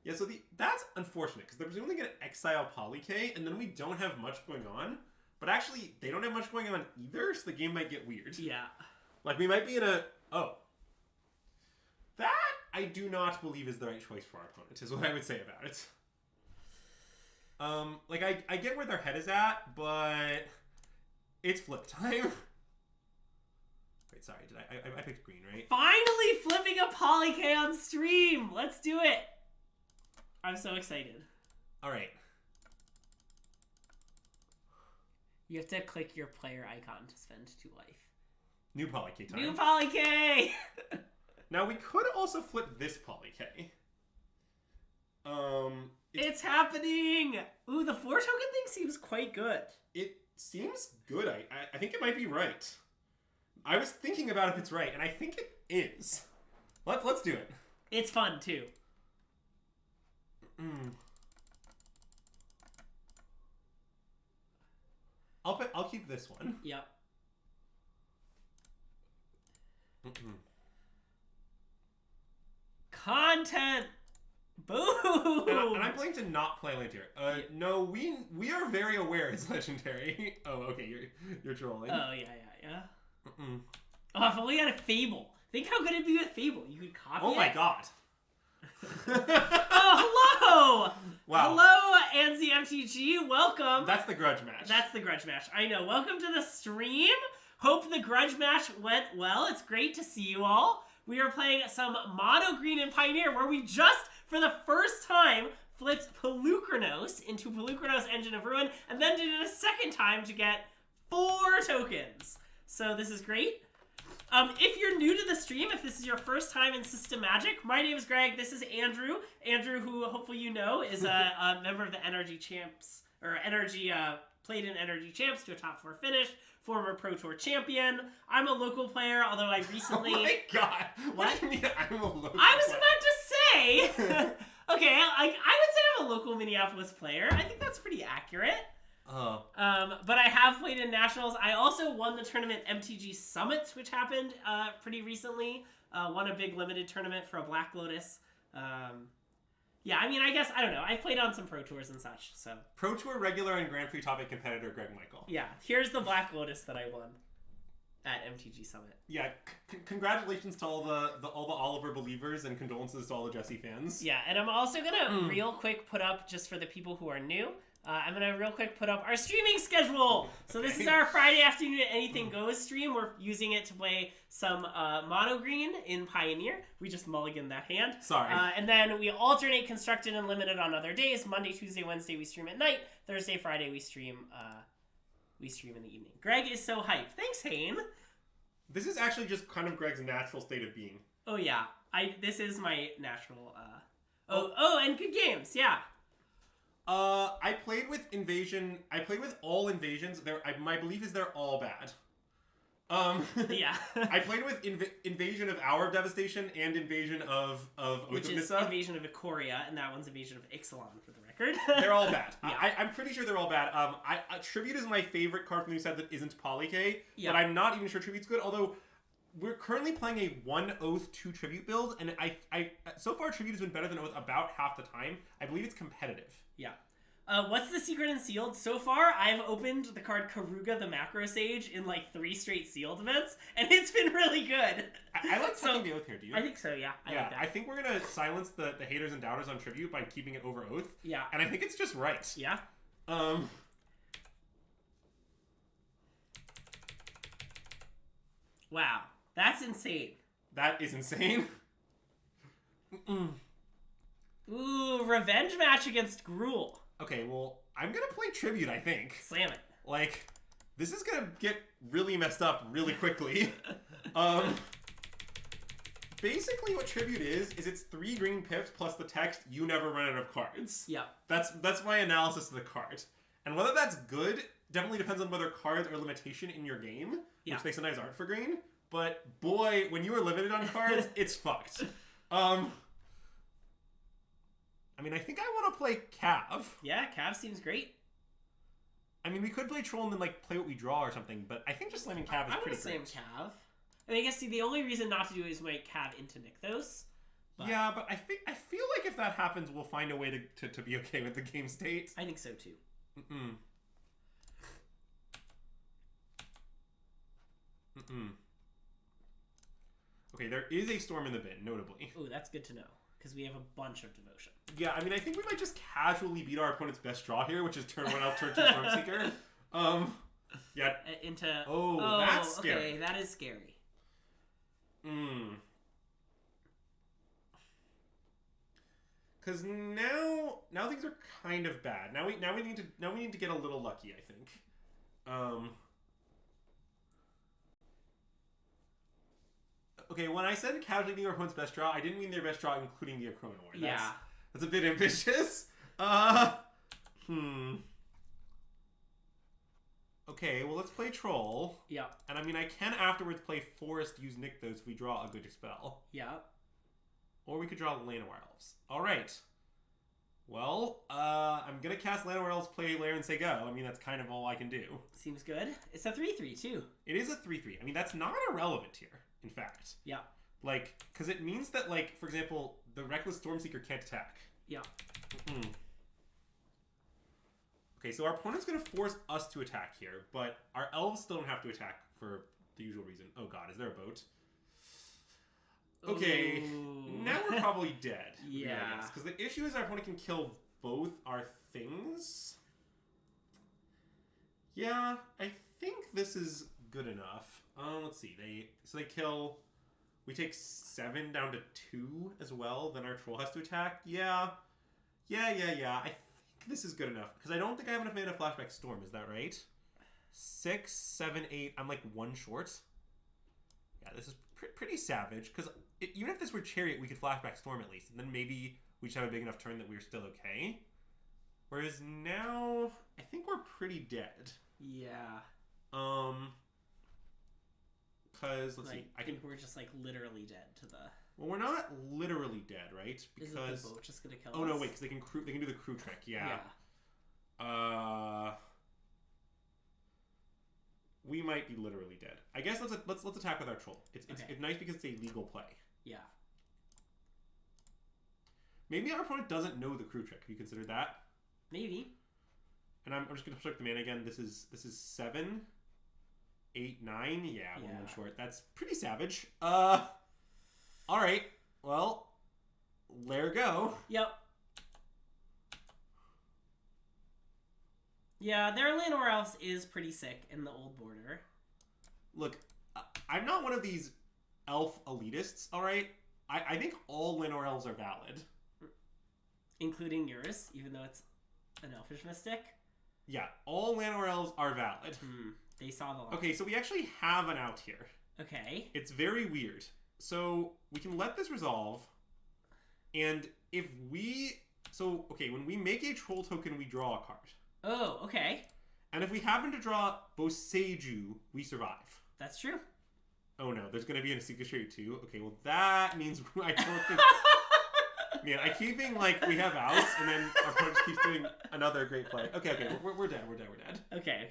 Yeah, so that's unfortunate because they're presumably going to exile Polycade and then we don't have much going on. But actually, they don't have much going on either, so the game might get weird. Yeah. Like, we might be in a... Oh. That, I do not believe is the right choice for our opponent, is what I would say about it. Like, I get where their head is at, but it's flip time. Wait, sorry, did I picked green, right? Finally flipping a Poly-K on stream! Let's do it! I'm so excited. Alright. You have to click your player icon to spend 2 life. New Poly-K time. New Poly-K! Now, we could also flip this Poly-K. It's happening! Ooh, the 4-token thing seems quite good. It seems good. I think it might be right. I was thinking about if it's right, and I think it is. Let's do it. It's fun, too. I'll keep this one. Yep. Content! Boo! And I'm planning to not play land here. No, we are very aware it's legendary. Oh, okay, you're trolling. Oh, yeah. Oh, if only had a Fable. Think how good it'd be with Fable. You could copy it. Oh my god. Oh, hello! Wow. Hello, Anzi MTG. Welcome. That's the grudge match. That's the grudge match. I know. Welcome to the stream. Hope the grudge match went well. It's great to see you all. We are playing some Mono Green and Pioneer, where we just, for the first time, flipped Pelucranos into Pelucranos Engine of Ruin, and then did it a second time to get 4 tokens. So this is great. If you're new to the stream, if this is your first time in System Magic, my name is Greg. This is Andrew. Andrew, who hopefully you know, is a member of the Energy Champs, or Energy, played in Energy Champs to a top 4 finish, former Pro Tour champion. I'm a local player, although I recently... Oh my god! What do you mean I'm a local I was about to say... Okay, I would say I'm a local Minneapolis player. I think that's pretty accurate. Oh. But I have played in Nationals. I also won the tournament MTG Summit, which happened pretty recently. Won a big limited tournament for a Black Lotus. Yeah, I mean, I guess, I don't know. I've played on some Pro Tours and such, so. Pro Tour regular and Grand Prix topic competitor Greg Michael. Yeah, here's the Black Lotus that I won at MTG Summit. Yeah, congratulations to all the Oliver believers, and condolences to all the Jesse fans. Yeah, and I'm also gonna real quick put up, just for the people who are new, I'm gonna real quick put up our streaming schedule. So this is our Friday afternoon Anything Goes stream. We're using it to play some Mono Green in Pioneer. We just mulliganed that hand. Sorry. And then we alternate Constructed and Limited on other days. Monday, Tuesday, Wednesday we stream at night. Thursday, Friday we stream in the evening. Greg is so hyped. Thanks, Hayne. This is actually just kind of Greg's natural state of being. Oh yeah, this is my natural. And good games, yeah. I played with Invasion. I played with all Invasions. My belief is they're all bad. Yeah. I played with Invasion of Hour of Devastation and Invasion of Which is Nissa. Invasion of Ikoria, and that one's Invasion of Ixalan, for the record. They're all bad. Yeah. I'm pretty sure they're all bad. Tribute is my favorite card from the new set that isn't Poly-K, Yeah. but I'm not even sure Tribute's good, although we're currently playing a 1 Oath 2 Tribute build, and I so far Tribute has been better than Oath about half the time. I believe it's competitive. Yeah. What's the secret in sealed? So far, I've opened the card Karuga the Macro Sage in like 3 straight sealed events, and it's been really good. I like taking the Oath here, do you? I think so, yeah. I like that. I think we're going to silence the haters and doubters on Tribute by keeping it over Oath. Yeah. And I think it's just right. Yeah. Wow. That's insane. That is insane. Ooh, revenge match against Gruul. Okay, well, I'm gonna play Tribute, I think. Slam it. Like, this is gonna get really messed up really quickly. Basically what Tribute is it's 3 green pips plus the text, "You never run out of cards." Yeah. That's my analysis of the card. And whether that's good definitely depends on whether cards are a limitation in your game, which they sometimes aren't for green. But boy, when you are limited on cards, it's fucked. I mean, I think I want to play Cav. Yeah, Cav seems great. I mean, we could play Troll and then, like, play what we draw or something, but I think just slamming Cav is pretty great. I would slam Cav. I mean, I guess, the only reason not to do it is make Cav into Nykthos. But yeah, but I feel like if that happens, we'll find a way to be okay with the game state. I think so, too. Okay, there is a Storm in the bin, notably. Ooh, that's good to know. because we have a bunch of devotion. Yeah, I mean, I think we might just casually beat our opponent's best draw here, which is turn 1 elf, turn 2 Stormseeker. Yeah. Into... Oh, that's scary. Okay, that is scary. Because now things are kind of bad. Now we need to get a little lucky, I think. Okay, when I said casually being our opponent's best draw, I didn't mean their best draw including the Acronor. That's a bit ambitious. Okay, well, let's play Troll. Yeah. And I mean, I can afterwards play Forest, use Nykthos if we draw a good spell. Yeah. Or we could draw Llanowar Elves. Alright. Well, I'm gonna cast Llanowar Elves, play Lair, and say go. I mean, that's kind of all I can do. Seems good. It's a 3/3, too. It is a 3/3. I mean, that's not irrelevant here, in fact. Yeah. Like, because it means that, like, for example, the Reckless Stormseeker can't attack. Yeah. Okay, so our opponent's going to force us to attack here, but our elves still don't have to attack for the usual reason. Oh god, is there a boat? Okay, now we're probably dead. Yeah. Because the issue is our opponent can kill both our things. Yeah, I think this is good enough. Let's see. They kill... We take 7 down to 2 as well, then our troll has to attack. Yeah. I think this is good enough. Because I don't think I have enough mana to flashback Storm, is that right? 6, 7, 8. I'm like 1 short. Yeah, this is pretty savage. Because even if this were Chariot, we could flashback Storm at least. And then maybe we just have a big enough turn that we're still okay. Whereas now, I think we're pretty dead. Yeah. Because, let's see. I think we're just, like, literally dead to the... Well, we're not literally dead, right? Because... Isn't the boat just gonna kill us? Oh, no, wait, because they can do the crew trick, yeah. We might be literally dead. I guess let's attack with our troll. It's nice because it's a legal play. Yeah. Maybe our opponent doesn't know the crew trick. Have you considered that? Maybe. And I'm just gonna select the mana again. This is 7, 8, 9. Yeah, one short. That's pretty savage. All right. Well, there go. Yep. Yeah, their Llanowar Elves is pretty sick in the old border. Look, I'm not one of these elf elitists, all right? I think all Llanowar Elves are valid. Including yours, even though it's an elfish mystic? Yeah, all Llanowar Elves are valid. They saw the line. Okay, so we actually have an out here. Okay. It's very weird. So we can let this resolve, and if we... So, okay, when we make a troll token, we draw a card. Oh, okay. And if we happen to draw Boseiju, we survive. That's true. Oh no, there's going to be a Secret Chariot too. Okay, well that means I don't think... Man, I keep being like, we have outs, and then our opponent just keeps doing another great play. Okay, we're dead. Okay.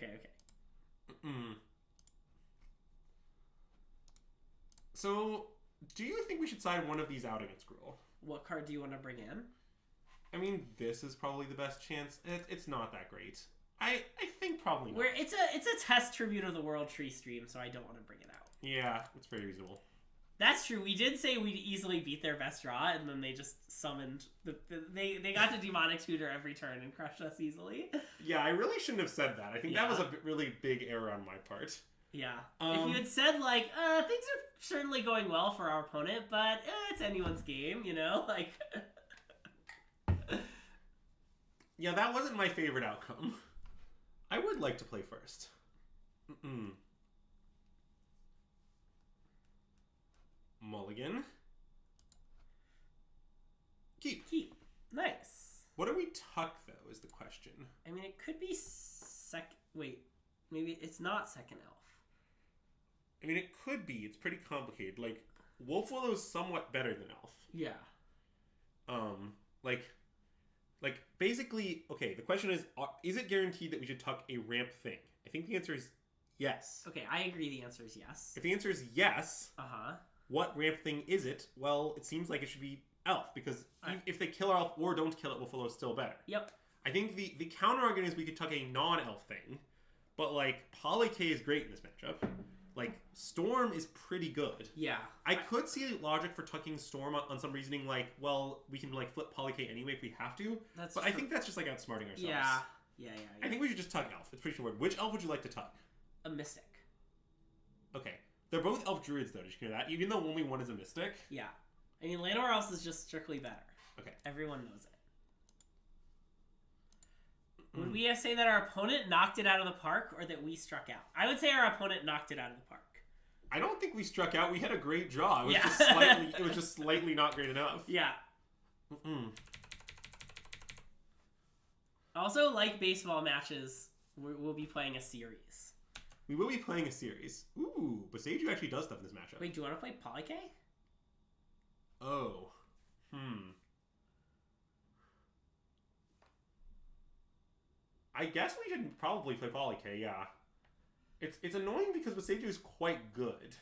So, do you think we should side one of these out against Gruul? What card do you want to bring in? I mean, this is probably the best chance. It's not that great. I think probably not. It's a test Tribute of the World Tree stream, so I don't want to bring it out. Yeah, it's very reasonable. That's true. We did say we'd easily beat their best draw, and then they just summoned... They got to Demonic Tutor every turn and crushed us easily. Yeah, I really shouldn't have said that. I think that was a really big error on my part. Yeah. If you had said, like, things are certainly going well for our opponent, but it's anyone's game, you know? Like... Yeah, that wasn't my favorite outcome. I would like to play first. Mulligan. Keep. Nice. What do we tuck, though, is the question. I mean, it could be Wait. Maybe it's not second elf. I mean, it could be. It's pretty complicated. Like, Wolf Willow's somewhat better than elf. Yeah. Like, basically, okay, the question is it guaranteed that we should tuck a ramp thing? I think the answer is yes. Okay, I agree the answer is yes. If the answer is yes, what ramp thing is it? Well, it seems like it should be elf, because if they kill our elf or don't kill it, Wolf Willow is still better. Yep. I think the counter argument is we could tuck a non-elf thing, but, like, Poly K is great in this matchup. Like, Storm is pretty good. Yeah. I could see logic for tucking Storm on some reasoning, like, well, we can, like, flip Polycay anyway if we have to. But I think that's just, like, outsmarting ourselves. Yeah. I think we should just tuck Elf. It's pretty straightforward. Which Elf would you like to tuck? A Mystic. Okay. They're both Elf Druids, though. Did you hear that? Even though only one is a Mystic. Yeah. I mean, Llanowar Elves is just strictly better. Okay. Everyone knows it. Would we say that our opponent knocked it out of the park, or that we struck out? I would say our opponent knocked it out of the park. I don't think we struck out. We had a great draw. It was just slightly not great enough. Yeah. Also, like baseball matches, we'll be playing a series. We will be playing a series. Ooh, but Seiju actually does stuff in this matchup. Wait, do you want to play Polycay? Oh. I guess we should probably play Polycay, yeah. It's annoying because Boseiju is quite good.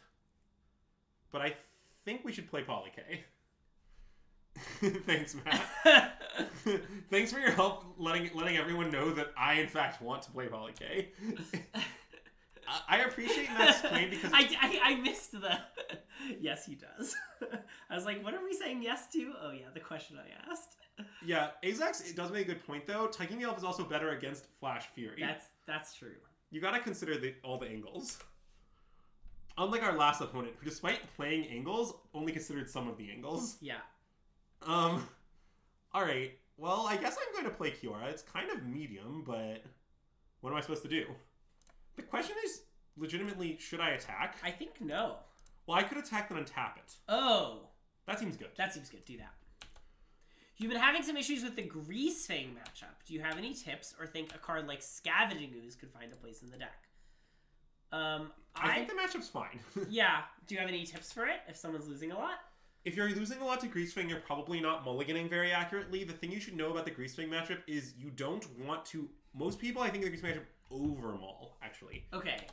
But I think we should play Polycay. Thanks, Matt. Thanks for your help letting everyone know that I, in fact, want to play Polycay. I appreciate Matt's claim because... I missed the... Yes, he does. I was like, what are we saying yes to? Oh, yeah, the question I asked. Yeah, Azax, it does make a good point, though. Tucking the Elf is also better against Flash Fury. That's true. You gotta consider all the angles. Unlike our last opponent, who despite playing angles, only considered some of the angles. Yeah. Alright. Well, I guess I'm going to play Kiora. It's kind of medium, but what am I supposed to do? The question is, legitimately, should I attack? I think no. Well, I could attack and untap it. Oh. That seems good. That seems good. Do that. You've been having some issues with the Greasefang matchup. Do you have any tips or think a card like Scavenging Ooze could find a place in the deck? I think the matchup's fine. Yeah. Do you have any tips for it if someone's losing a lot? If you're losing a lot to Greasefang, you're probably not mulliganing very accurately. The thing you should know about the Greasefang matchup is you don't want to... Most people, I think, in the Greasefang matchup overmull, actually. Okay.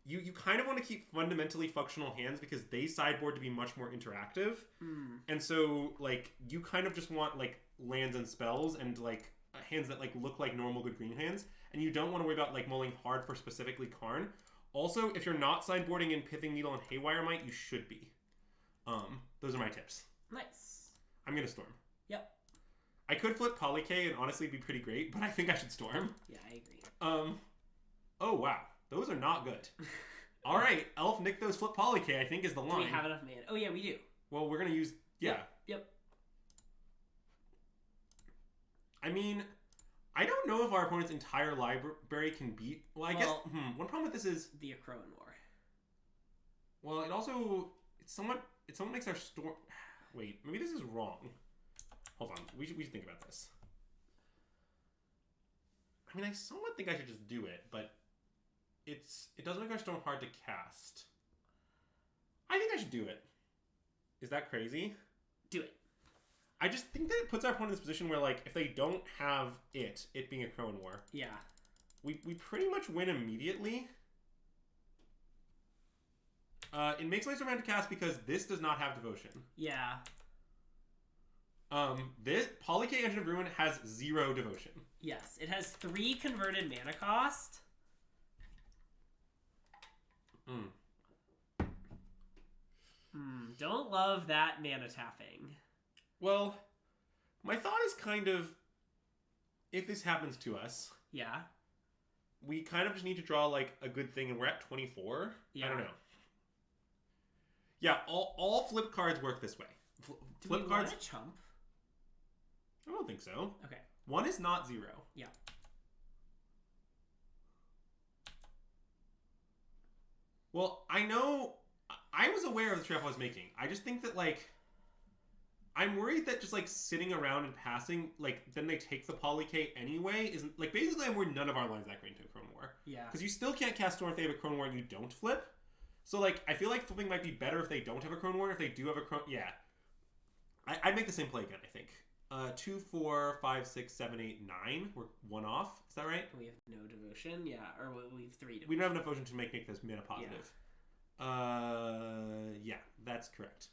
You kind of want to keep fundamentally functional hands because they sideboard to be much more interactive. And so, like, you kind of just want, like, lands and spells and, like, hands that, like, look like normal good green hands. And you don't want to worry about, like, mulling hard for specifically Karn. Also, if you're not sideboarding in Pithing Needle and Haywire Might, you should be. Those are my tips. Nice. I'm going to Storm. Yep. I could flip Polycay and honestly be pretty great, but I think I should Storm. Yeah, I agree. Oh, wow. Those are not good. All right, Elf Nykthos flip Polycay, I think, is the line. Do we have enough mana? Oh, yeah, we do. Well, we're going to use... Yeah. Yep. I mean, I don't know if our opponent's entire library can beat... Well, I guess... one problem with this is... The Akroan War. Well, it also... It somewhat makes our Storm... Wait, maybe this is wrong. Hold on. We should think about this. I mean, I somewhat think I should just do it, but it does make our Storm hard to cast. I think I should do it. Is that crazy? Do it. I just think that it puts our opponent in this position where, like, if they don't have it being a Crowan War, yeah, we pretty much win immediately. It makes my Storm hard to cast because this does not have Devotion. Yeah. This Polycay Engine of Ruin has 0 Devotion. Yes, it has 3 converted mana cost. Don't love that mana tapping. Well, my thought is kind of, if this happens to us, yeah, we kind of just need to draw like a good thing, and we're at 24. Yeah. I don't know. Yeah, all flip cards work this way. Flip cards. Want to chump? I don't think so. Okay. 1 is not 0. Yeah. Well, I was aware of the trade-off I was making. I just think that, like, I'm worried that just, like, sitting around and passing, like, then they take the Polycay anyway isn't, like, basically I'm worried none of our lines that great into a Crown War. Yeah. Because you still can't cast Storm if they have a Crown War and you don't flip. So, like, I feel like flipping might be better if they don't have a Crown War. If they do have a Crown... Yeah. I'd make the same play again, I think. 2, 4, 5, 6, 7, 8, 9. We're 1 off. Is that right? We have no Devotion. Yeah. Or we have 3 Devotion. We don't have enough Devotion to make this mana positive. Yeah, that's correct.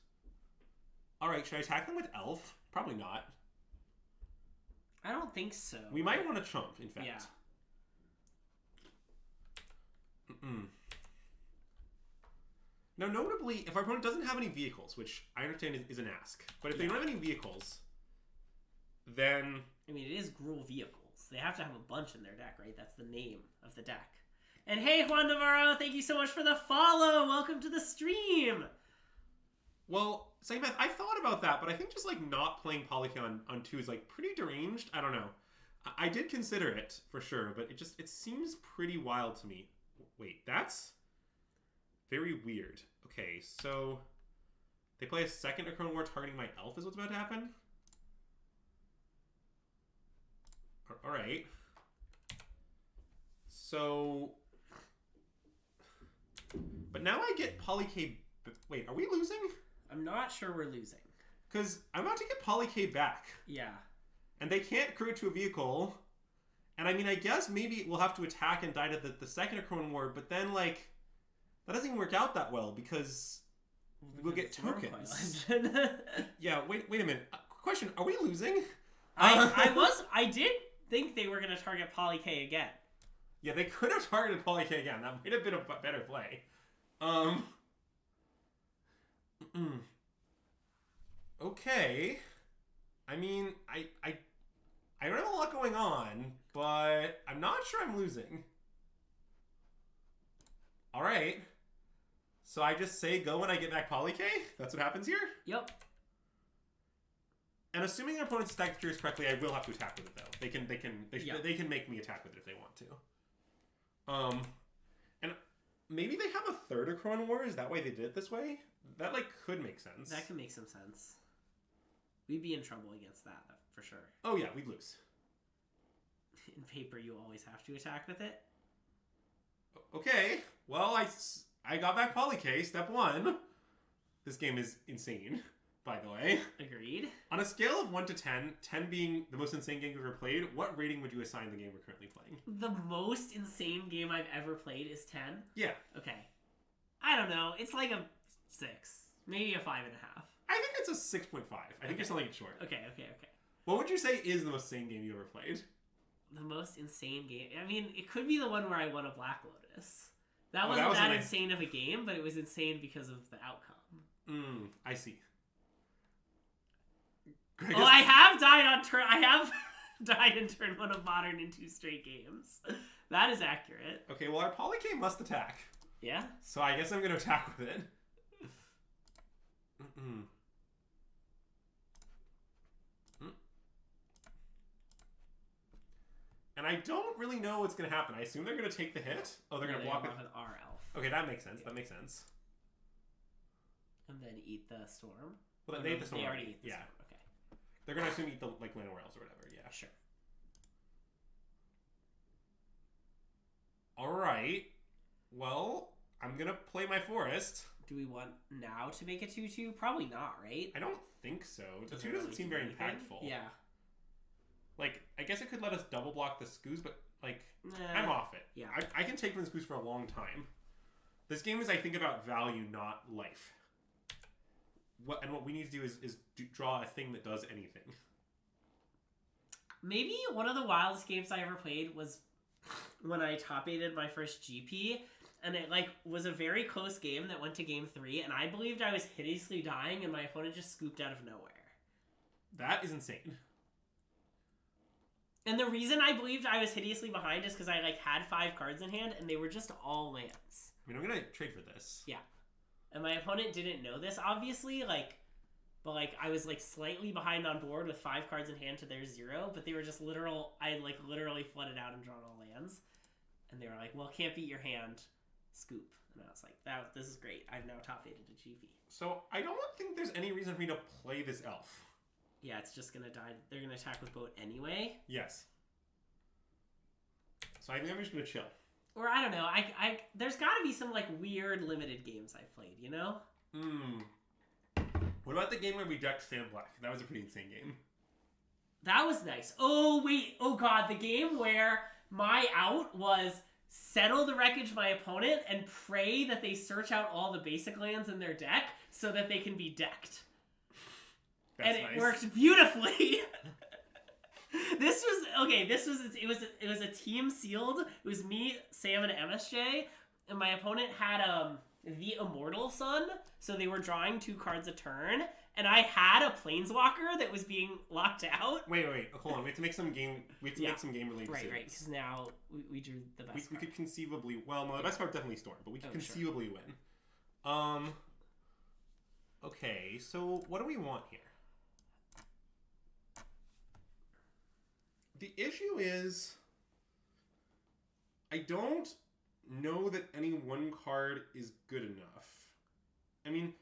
Alright, should I attack them with Elf? Probably not. I don't think so. We might want to chump, in fact. Yeah. Now, notably, if our opponent doesn't have any vehicles, which I understand is an ask, but if they don't have any vehicles, then... I mean, it is Gruul vehicles. They have to have a bunch in their deck, right? That's the name of the deck. And hey, Juan Navarro, thank you so much for the follow. Welcome to the stream. Well, Saimeth, I thought about that, but I think just, like, not playing Polyke on 2 is, like, pretty deranged. I don't know. I did consider it, for sure, but it seems pretty wild to me. Wait, that's very weird. Okay, so they play a second Acron War targeting my elf is what's about to happen? Alright. So... But now I get Polyke... Wait, are we losing? I'm not sure we're losing. Because I'm about to get Polyke back. Yeah. And they can't crew it to a vehicle. And I mean, I guess maybe we'll have to attack and die to the second Acron War, but then, like, that doesn't even work out that well because we'll get tokens. Yeah, wait a minute. Question, are we losing? I did think they were going to target Polyke again. Yeah, they could have targeted Polyke again. That might have been a better play. Okay. I mean, I don't have a lot going on, but I'm not sure I'm losing. Alright. So I just say go when I get back Polyke? That's what happens here? Yep. And assuming their opponent's attack curious correctly, I will have to attack with it though. They can make me attack with it if they want to. And maybe they have a third Acron War? Is that why they did it this way? That, like, could make sense. That could make some sense. We'd be in trouble against that, for sure. Oh yeah, we'd lose. In paper, you always have to attack with it. Okay, well, I got back Polyke, step 1. This game is insane, by the way. Agreed. On a scale of 1 to 10, 10 being the most insane game we've ever played, what rating would you assign the game we're currently playing? The most insane game I've ever played is 10? Yeah. Okay. I don't know. It's like a 6. Maybe a 5.5. I think it's a 6.5. I think you're selling it short. Okay. What would you say is the most insane game you ever played? The most insane game? I mean, it could be the one where I won a Black Lotus. That wasn't that insane of a game, but it was insane because of the outcome. I see. I have died on turn. I have died in turn 1 of Modern in 2 straight games. That is accurate. Okay, well, our Polyke must attack. Yeah? So I guess I'm going to attack with it. And I don't really know what's going to happen. I assume they're going to take the hit. Oh, they're going to block it. With our elf. Okay, that makes sense. That makes sense. And then eat the storm. Well, they ate the storm. They already ate the storm. Okay. They're going to assume eat the like Land of Rails or whatever. Yeah. Sure. All right. Well, I'm going to play my forest. Do we want now to make a 2/2? Probably not, right? I don't think so. The 2 doesn't seem very impactful. Yeah. Like, I guess it could let us double block the Scoos, but, like, nah. I'm off it. Yeah. I can take from the Scoos for a long time. This game is, I think, about value, not life. What we need to do is draw a thing that does anything. Maybe one of the wildest games I ever played was when I top-8'd my first GP, and it, like, was a very close game that went to game 3, and I believed I was hideously dying, and my opponent just scooped out of nowhere. That is insane. And the reason I believed I was hideously behind is because I, like, had 5 cards in hand, and they were just all lands. I mean, I'm gonna trade for this. Yeah. And my opponent didn't know this, obviously, like, but, like, I was, like, slightly behind on board with 5 cards in hand to their 0, but they were just I, like, literally flooded out and drawn all lands. And they were like, well, can't beat your hand, scoop. And I was like, this is great. I've now top-8'd a GP. So, I don't think there's any reason for me to play this elf. Yeah, it's just gonna die. They're gonna attack with boat anyway. Yes. So I think I'm just gonna chill. Or I don't know. There's got to be some like weird limited games I've played. You know? What about the game where we decked Sam Black? That was a pretty insane game. That was nice. Oh wait. Oh god. The game where my out was settle the wreckage of my opponent and pray that they search out all the basic lands in their deck so that they can be decked. That's and nice. It worked beautifully. It was a team sealed. It was me, Sam, and MSJ, and my opponent had the Immortal Sun, so they were drawing 2 cards a turn, and I had a Planeswalker that was being locked out. Wait. Hold on. We have to make some game. Make some game related decisions. Right. Because now we drew the best. We could conceivably. Well, no, the best card definitely Storm, but we could conceivably win. Okay. So what do we want here? The issue is, I don't know that any one card is good enough. I mean,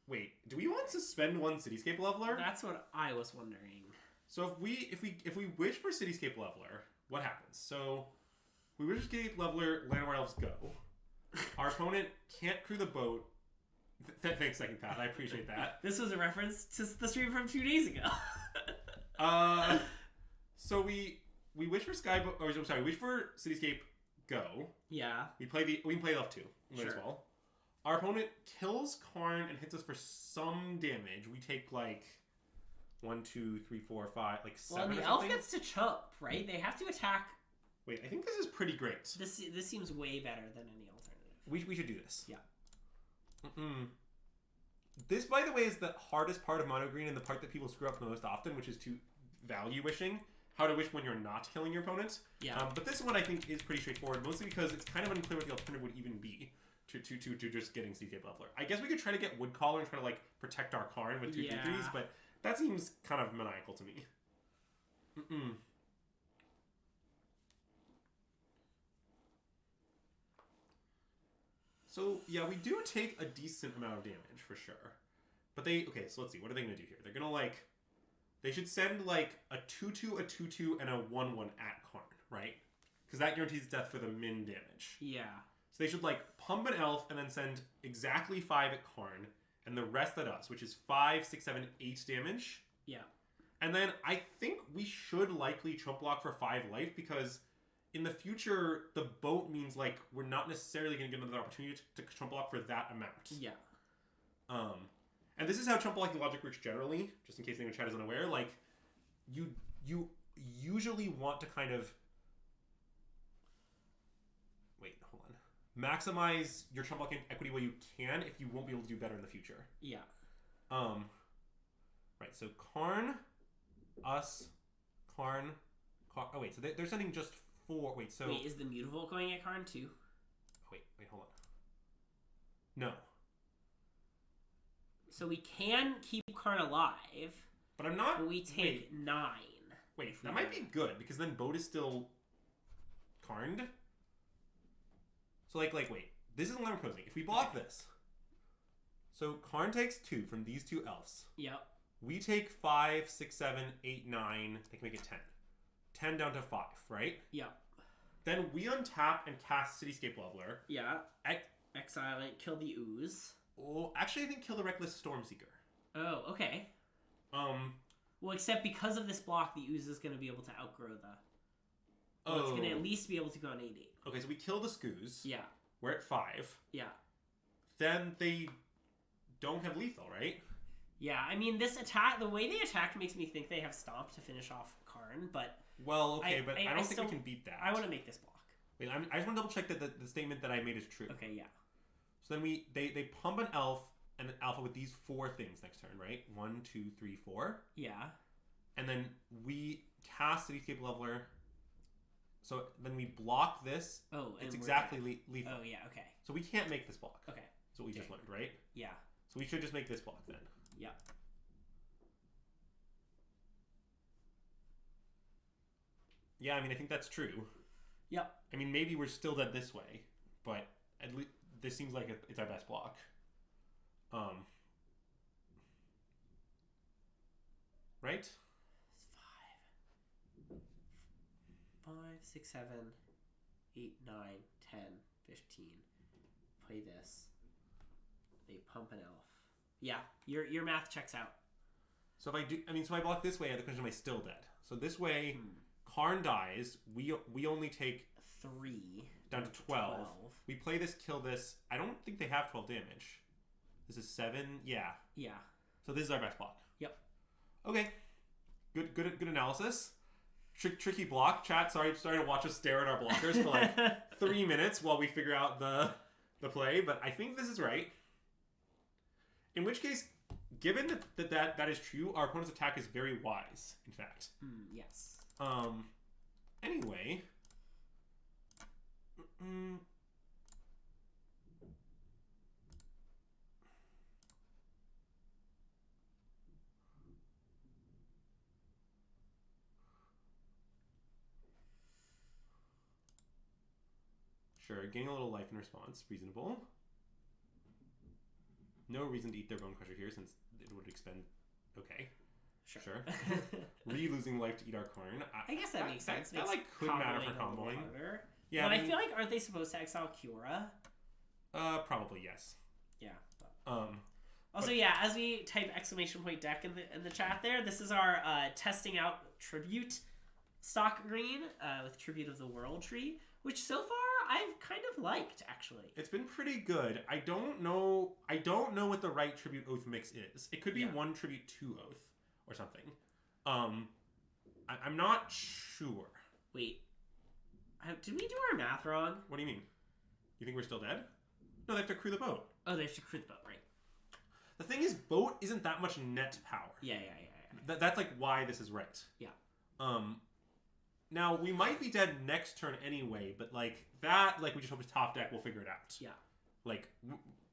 wait, do we want to suspend 1 Cityscape Leveler? That's what I was wondering. So if we wish for Cityscape Leveler, what happens? So we wish for Cityscape Leveler, Llanowar Elves go. Our opponent can't crew the boat. Thanks, Second Path. I appreciate that. This was a reference to the stream from 2 days ago. So we wish for we wish for Cityscape go. Yeah. We can play Elf 2. Might as well. Our opponent kills Karn and hits us for some damage. We take like 1, 2, 3, 4, 5, like 7. Well, and the elf gets to chump, right? They have to attack. Wait, I think this is pretty great. This seems way better than any alternative. We should do this. Yeah. This, by the way, is the hardest part of mono green and the part that people screw up the most often, which is to value wishing. How to wish when you're not killing your opponent. Yeah. But this one I think is pretty straightforward, mostly because it's kind of unclear what the alternative would even be to just getting Cityscape Leveler. I guess we could try to get Woodcaller and try to like protect our Karn with 2/3s, but that seems kind of maniacal to me. So yeah, we do take a decent amount of damage for sure. But so let's see, what are they gonna do here? They're gonna they should send like a 2/2, a 2/2, and a 1/1 at Karn, right? Because that guarantees death for the min damage. Yeah. So they should pump an elf and then send exactly 5 at Karn, and the rest at us, which is 5, 6, 7, 8 damage. Yeah. And then I think we should likely chump block for 5 life, because in the future the boat means we're not necessarily going to get another opportunity to chump block for that amount. Yeah. And this is how chump blocking logic works generally, just in case anyone in chat is unaware. You usually want to kind of maximize your chump blocking equity while you can, if you won't be able to do better in the future. Yeah. Right. So Karn, us, Karn. Oh wait. So they're sending just 4. Wait. So wait, is the Mutavault going at Karn too? Wait. Hold on. No. So we can keep Karn alive. But I'm not. But we take 9. Wait, that might be good, because then boat is still Karned. So wait. This is what I'm proposing. If we block this, so Karn takes 2 from these 2 elves. Yep. We take 5, 6, 7, 8, 9. They can make it 10. 10 down to 5, right? Yep. Then we untap and cast Cityscape Leveler. Yeah. Exile it, kill the ooze. Oh, actually, I think kill the Reckless Stormseeker. Oh, okay. Well, except because of this block, the ooze is going to be able to outgrow the... Well, it's going to at least be able to go on 8/8. Okay, so we kill the Skoos. Yeah. We're at 5. Yeah. Then they don't have lethal, right? Yeah, I mean, this attack, the way they attacked makes me think they have Stomp to finish off Karn, but... Well, okay, but I don't think we can beat that. I want to make this block. Wait, I just want to double check that the statement that I made is true. Okay, yeah. So then they pump an elf and an alpha with these 4 things next turn, right? 1, 2, 3, 4. Yeah. And then we cast Cityscape Leveler. So then we block this. Oh, and it's exactly lethal. Oh, yeah, okay. So we can't make this block. Okay. That's what we just learned, right? Yeah. So we should just make this block then. Yeah. Yeah, I mean, I think that's true. Yep. I mean, maybe we're still dead this way, but at least this seems like it's our best block. Right? 5, 6, 7, 8, 9, 10, 15. Play this. They pump an elf. Yeah, your math checks out. So if I do, so I block this way, the question, am I still dead? So this way, Karn dies. We only take 3 down to 12. We play this, kill this. I don't think they have 12 damage. This is 7. Yeah. Yeah. So this is our best block. Yep. Okay. Good analysis. Tricky block. Chat, sorry to watch us stare at our blockers for 3 minutes while we figure out the the play, but I think this is right. In which case, given that is true, our opponent's attack is very wise, in fact. Yes. Anyway. Sure, gain a little life in response. Reasonable. No reason to eat their Bone Crusher here since it would expend... Okay. Sure. Losing life to eat our corn. I guess that makes sense. That like could matter for comboing. Yeah, but I feel like aren't they supposed to exile Cura? Probably yes. Yeah. Also, yeah, as we type !deck in the chat there, this is our testing out Tribute stock green with Tribute of the World tree, which so far I've kind of liked actually. It's been pretty good. I don't know what the right Tribute Oath mix is. It could be 1 Tribute 2 Oath or something. I'm not sure. Wait. Did we do our math wrong? What do you mean? You think we're still dead? No, they have to crew the boat. Oh, they have to crew the boat, right. The thing is, boat isn't that much net power. Yeah. That's like why this is right. Yeah. Now, we might be dead next turn anyway, but like that, like we just hope it's top deck, we'll figure it out. Yeah. Like,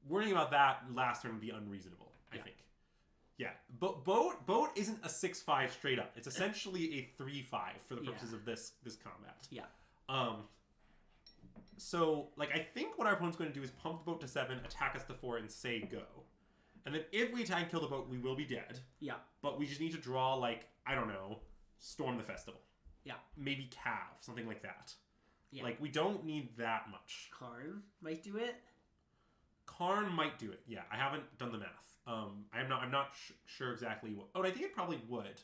worrying about that last turn would be unreasonable, I think. Yeah. Boat isn't a 6/5 straight up. It's essentially a 3/5 for the purposes of this combat. Yeah. So, like, I think what our opponent's going to do is pump the boat to 7, attack us to 4, and say go. And then if we attack and kill the boat, we will be dead. Yeah. But we just need to draw, like, I don't know, Storm the Festival. Yeah. Maybe Cav, something like that. Yeah. Like, we don't need that much. Karn might do it. Karn might do it, yeah. I haven't done the math. I'm not sure exactly what... Oh, I think it probably would.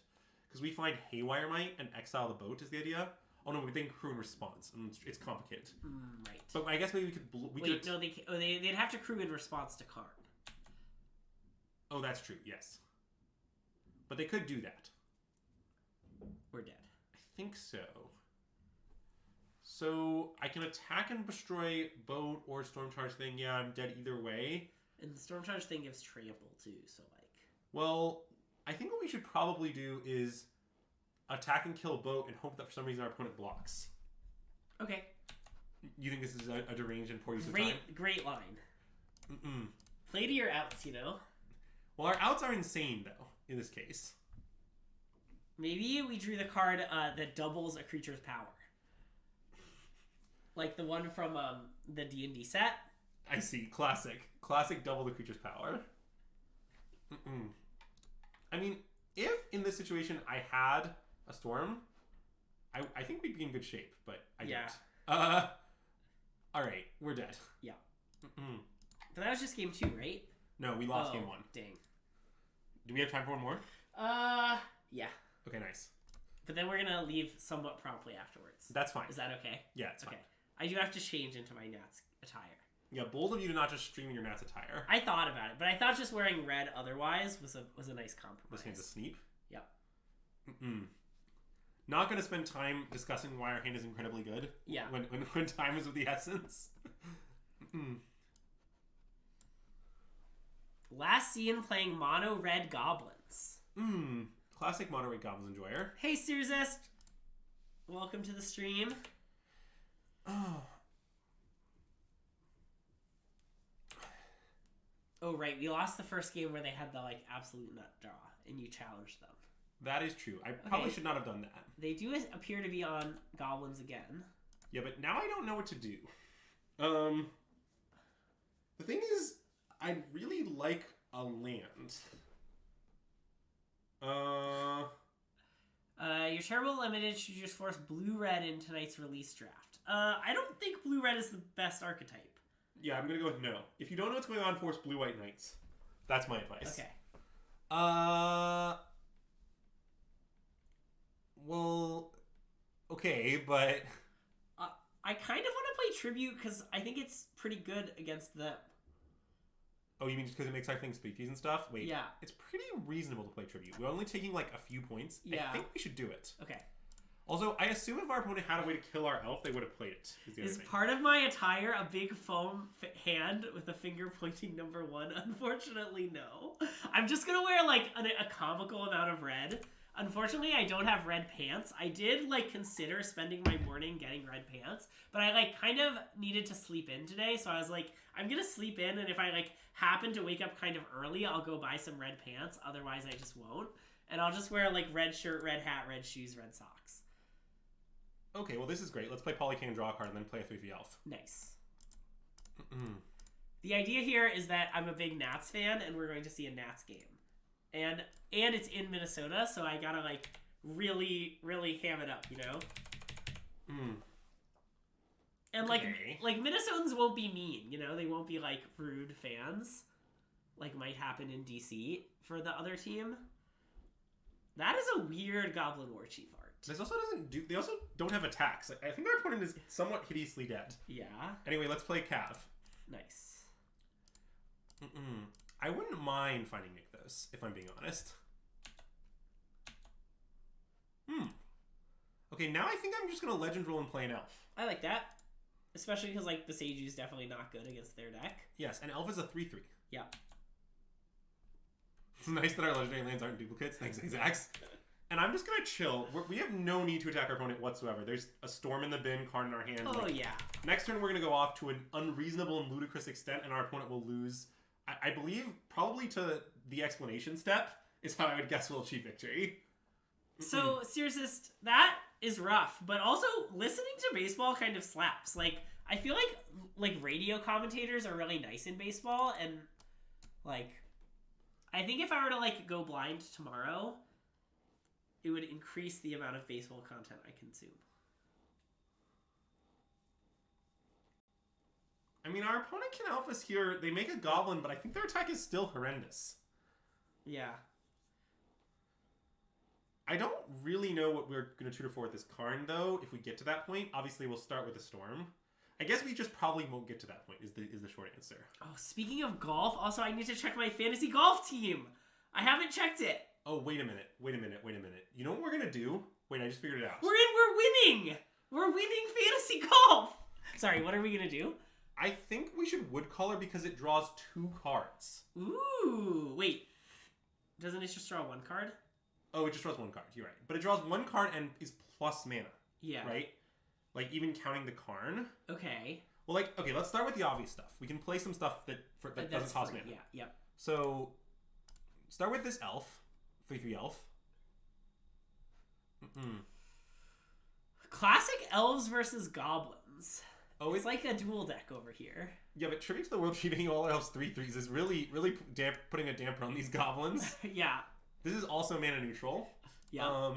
Because we find Haywire Might and exile the boat is the idea. Oh no, we then crew in response. And it's complicated. Right. But I guess maybe we could... Wait, no, they'd have to crew in response to Karn. Oh, that's true, yes. But they could do that. We're dead. I think so. So, I can attack and destroy boat or storm charge thing. Yeah, I'm dead either way. And the storm charge thing gives trample too, so like... Well, I think what we should probably do is attack and kill boat and hope that for some reason our opponent blocks. Okay. You think this is a deranged and poor use of time? Great line. Play to your outs, you know? Well, our outs are insane, though, in this case. Maybe we drew the card that doubles a creature's power. Like the one from the D&D set. I see. Classic. Classic double the creature's power. I mean, if in this situation I had a storm, I think we'd be in good shape, but I don't. Alright, we're dead. Yeah. But that was just game 2, right? No, we lost game 1. Dang. Do we have time for one more? Yeah. Okay, nice. But then we're gonna leave somewhat promptly afterwards. That's fine. Is that okay? Yeah, it's fine. I do have to change into my Nats attire. Yeah, bold of you to not just stream in your Nats attire. I thought about it, but I thought just wearing red otherwise was a nice compromise. This hand's a sneep? Yep. Not gonna spend time discussing why our hand is incredibly good. Yeah. When time is of the essence. Last seen playing mono red goblins. Classic mono red goblins enjoyer. Hey Searzest! Welcome to the stream. Oh right, we lost the first game where they had the like absolute nut draw and you challenged them. That is true. I probably should not have done that. They do appear to be on goblins again. Yeah, but now I don't know what to do. The thing is, I'd really like a land. Your terrible limited should just force blue-red in tonight's release draft. I don't think blue-red is the best archetype. Yeah, I'm gonna go with no. If you don't know what's going on, force blue-white knights. That's my advice. Okay. Well, okay, but... I kind of want to play Tribute because I think it's pretty good against them. Oh, you mean just because it makes our things speakies and stuff? Wait. Yeah. It's pretty reasonable to play Tribute. We're only taking like a few points. Yeah. I think we should do it. Okay. Also, I assume if our opponent had a way to kill our elf, they would have played it. Is part of my attire a big foam hand with a finger pointing number 1? Unfortunately, no. I'm just gonna wear like a comical amount of red. Unfortunately, I don't have red pants. I did like consider spending my morning getting red pants, but I like kind of needed to sleep in today, so I was like, I'm gonna sleep in, and if I like happen to wake up kind of early, I'll go buy some red pants. Otherwise, I just won't, and I'll just wear like red shirt, red hat, red shoes, red socks. Okay, well this is great. Let's play Polycane, draw a card, and then play a 3/3 elf. Nice. The idea here is that I'm a big Nats fan, and we're going to see a Nats game. And it's in Minnesota, so I gotta, like, really, really ham it up, you know? And, like, Minnesotans won't be mean, you know? They won't be, like, rude fans, like might happen in DC for the other team. That is a weird Goblin War Chief art. This also doesn't do... They also don't have attacks. I think our opponent is somewhat hideously dead. Yeah. Anyway, let's play Cav. Nice. I wouldn't mind finding Nykthos, if I'm being honest. Okay, now I think I'm just going to Legend Roll and play an Elf. I like that. Especially because, like, the Seiju's definitely not good against their deck. Yes, and Elf is a 3/3. Yeah. It's nice that our Legendary lands aren't duplicates. Thanks, Zax. And I'm just going to chill. We have no need to attack our opponent whatsoever. There's a Storm in the bin, card in our hand. Oh, yeah. Next turn, we're going to go off to an unreasonable and ludicrous extent, and our opponent will lose... I believe probably to the explanation step is how I would guess we'll achieve victory. So, Seriously, that is rough, but also listening to baseball kind of slaps. Like, I feel like radio commentators are really nice in baseball, and like, I think if I were to like go blind tomorrow, it would increase the amount of baseball content I consume. I mean, our opponent can help us here. They make a goblin, but I think their attack is still horrendous. Yeah. I don't really know what we're going to tutor for with this Karn, though, if we get to that point. Obviously, we'll start with a Storm. I guess we just probably won't get to that point, is the short answer. Oh, speaking of golf, also, I need to check my fantasy golf team. I haven't checked it. Oh, wait a minute. You know what we're going to do? Wait, I just figured it out. We're winning! We're winning fantasy golf! Sorry, what are we going to do? I think we should Woodcaller because it draws 2 cards. Ooh, wait. Doesn't it just draw 1 card? Oh, it just draws 1 card. You're right. But it draws 1 card and is plus mana. Yeah. Right? Like, even counting the Karn. Okay. Well, like, okay, let's start with the obvious stuff. We can play some stuff that doesn't cost mana. Yeah, yep. So, start with this Elf. 3/3 Elf. Classic elves versus goblins. Oh, it's like a dual deck over here. Yeah, but Tribute to the World treating all elves 3/3s is really putting a damper on these goblins. Yeah. This is also mana neutral. Yeah.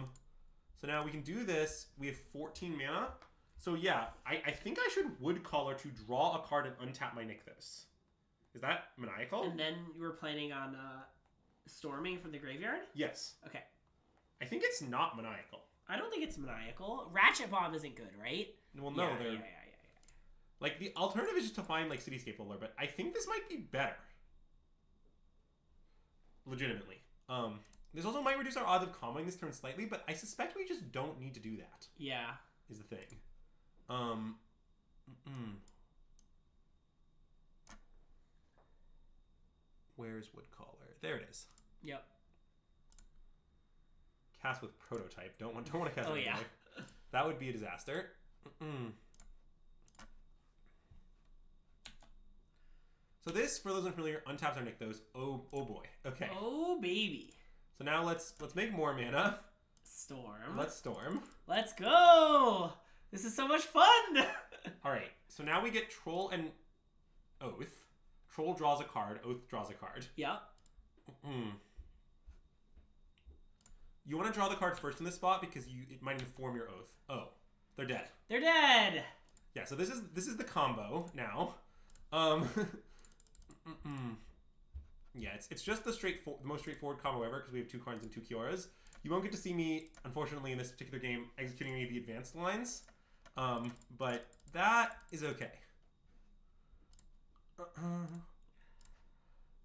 So now we can do this. We have 14 mana. So yeah, I think I should Woodcaller to draw a card and untap my Nykthos. Is that maniacal? And then you were planning on storming from the graveyard? Yes. Okay. I think it's not maniacal. I don't think it's maniacal. Ratchet Bomb isn't good, right? Well, no, yeah. Like, the alternative is just to find, like, Cityscape Lore, but I think this might be better. Legitimately. This also might reduce our odds of comboing this turn slightly, but I suspect we just don't need to do that. Yeah. Is the thing. Where's Woodcaller? There it is. Yep. Cast with Prototype. Don't want to cast Oh, with yeah. That would be a disaster. So this, for those unfamiliar, untaps our Nykthos. Oh boy. Okay. Oh baby. So now let's make more mana. Storm. Let's storm. Let's go! This is so much fun! Alright, so now we get Troll and Oath. Troll draws a card, Oath draws a card. Yep. You want to draw the card first in this spot because it might inform your Oath. Oh, they're dead. They're dead! Yeah, so this is the combo now. Yeah, it's just the most straightforward combo ever because we have 2 cards and 2 Kioras. You won't get to see me, unfortunately, in this particular game executing any of the advanced lines, but that is okay.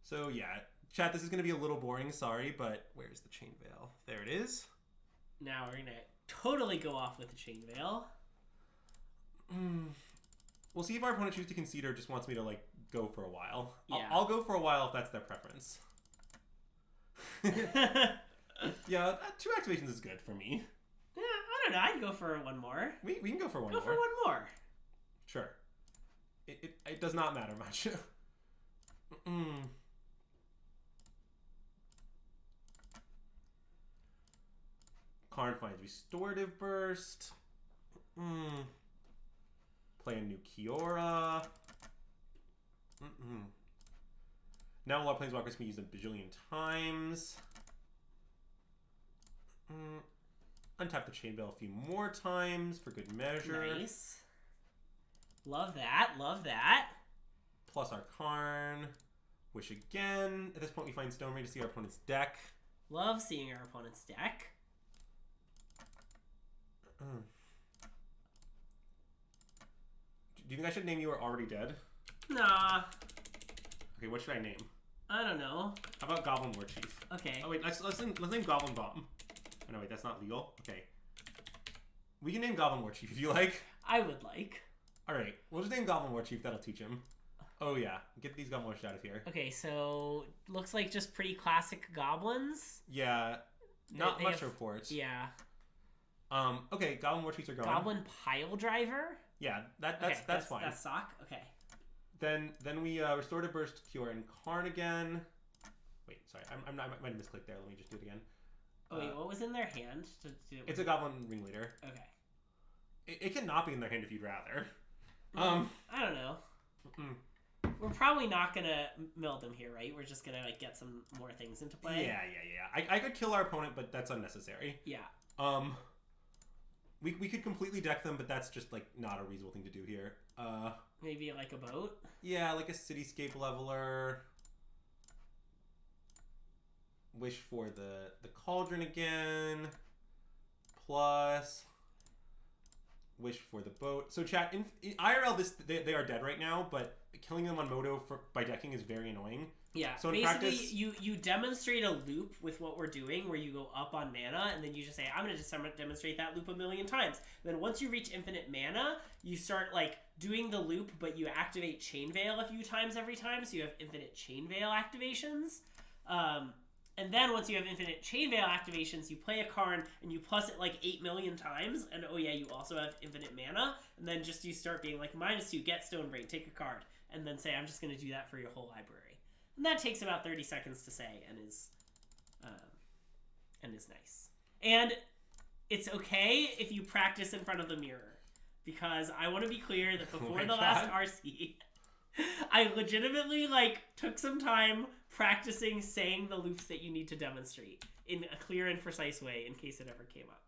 So yeah, chat, this is going to be a little boring, sorry, but where's the Chain Veil? There it is. Now we're going to totally go off with the Chain Veil. We'll see if our opponent chooses to concede or just wants me to, like, go for a while. Yeah. I'll go for a while if that's their preference. Yeah, 2 activations is good for me. Yeah, I don't know. I'd go for one more. We can go for one more. Go for one more. Sure. It does not matter much. Karn finds Restorative Burst. Play a new Kiora. Now a lot of planeswalkers can use them a bajillion times. Untap the Chain Veil a few more times for good measure. Nice. Love that. Love that. Plus our Karn. Wish again. At this point, we find Stone Rain to see our opponent's deck. Love seeing our opponent's deck. Do you think I should name You Are Already Dead? Nah. Okay, what should I name? I don't know. How about Goblin War Chief? Okay. Oh wait, let's name Goblin Bomb. Oh no, wait, that's not legal. Okay. We can name Goblin War Chief if you like. I would like. Alright, we'll just name Goblin War Chief, that'll teach him. Oh yeah, get these Goblin Wars out of here. Okay, so looks like just pretty classic goblins. Yeah, not they much have, reports. Yeah. Okay, Goblin War Chiefs are gone. Goblin Pile Driver? Yeah, that's fine. That's sock? Okay. Then we Restorative Burst, Cure, and Karn again. Wait, sorry, I might have misclicked there. Let me just do it again. Oh wait, what was in their hand? It's a Goblin Ringleader. Okay. It cannot be in their hand if you'd rather. I don't know. We're probably not gonna mill them here, right? We're just gonna like get some more things into play. Yeah. I could kill our opponent, but that's unnecessary. Yeah. We could completely deck them, but that's just like not a reasonable thing to do here. Maybe like a boat? Yeah, like a Cityscape Leveler. Wish for the Cauldron again. Plus wish for the boat. So chat, in IRL, they are dead right now, but killing them on Moto by decking is very annoying. Yeah, so in basically practice, you demonstrate a loop with what we're doing where you go up on mana and then you just say, I'm going to just demonstrate that loop a million times. And then once you reach infinite mana, you start like doing the loop, but you activate Chain Veil a few times every time, so you have infinite Chain Veil activations. And then once you have infinite Chain Veil activations, you play a Karn and you plus it like 8 million times, and oh yeah, you also have infinite mana, and then just you start being like, -2, get Stonebrain, take a card, and then say, I'm just going to do that for your whole library. And that takes about 30 seconds to say and is nice. And it's okay if you practice in front of the mirror, because I want to be clear that before the last RC, I legitimately like took some time practicing saying the loops that you need to demonstrate in a clear and precise way in case it ever came up.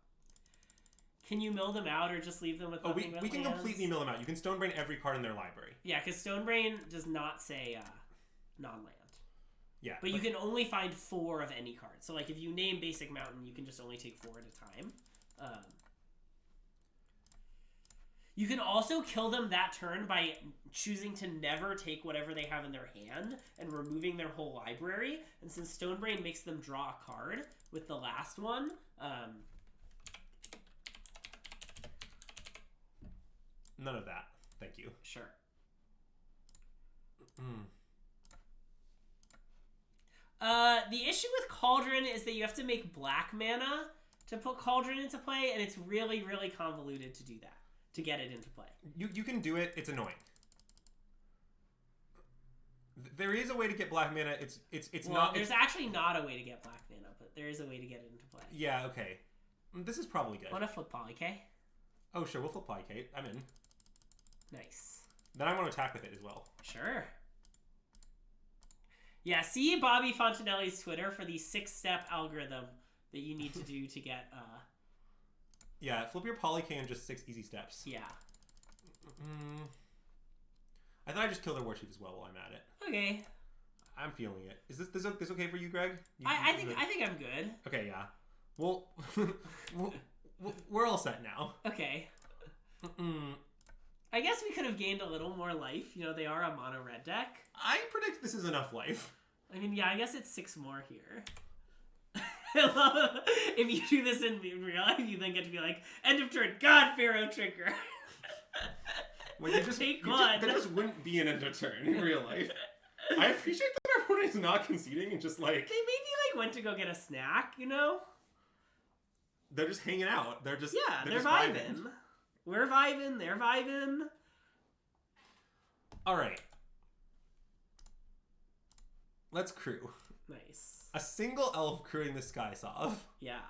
Can you mill them out or just leave them with nothing but we can lands? completely mill them out. You can Stonebrain every card in their library. Yeah, because Stonebrain does not say non-land. Yeah. But you can only find 4 of any card. So like if you name Basic Mountain, you can just only take 4 at a time. You can also kill them that turn by choosing to never take whatever they have in their hand and removing their whole library. And since Stonebrain makes them draw a card with the last one, none of that. Thank you. Sure. The issue with Cauldron is that you have to make black mana to put Cauldron into play, and it's really, really convoluted to do that, to get it into play. You can do it. It's annoying. There is a way to get black mana. It's not. There's actually not a way to get black mana, but there is a way to get it into play. Yeah. Okay. This is probably good. Want to flip Polyk? Oh sure, we'll flip Polyk. I'm in. Nice. Then I want to attack with it as well. Sure. Yeah, see Bobby Fontanelli's Twitter for the 6-step algorithm that you need to do to get... Yeah, flip your Polyk in just 6 easy steps. Yeah. I thought I just killed their warchief as well while I'm at it. Okay. I'm feeling it. Is this okay for you, Greg? I think I'm good. Okay, yeah. Well, we're all set now. Okay. I guess we could have gained a little more life. You know, they are a mono red deck. I predict this is enough life. I mean, yeah, I guess it's 6 more here. I love if you do this in real life, you then get to be like, end of turn, God, Pharaoh Trigger. Well, there just wouldn't be an end of turn in real life. I appreciate that our opponent is not conceding and just like... They maybe like went to go get a snack, you know? They're just hanging out. They're just... Yeah, they're vibing. We're vibing, they're vibing. Alright. Let's crew. Nice. A single elf crewing the Skysov. Yeah.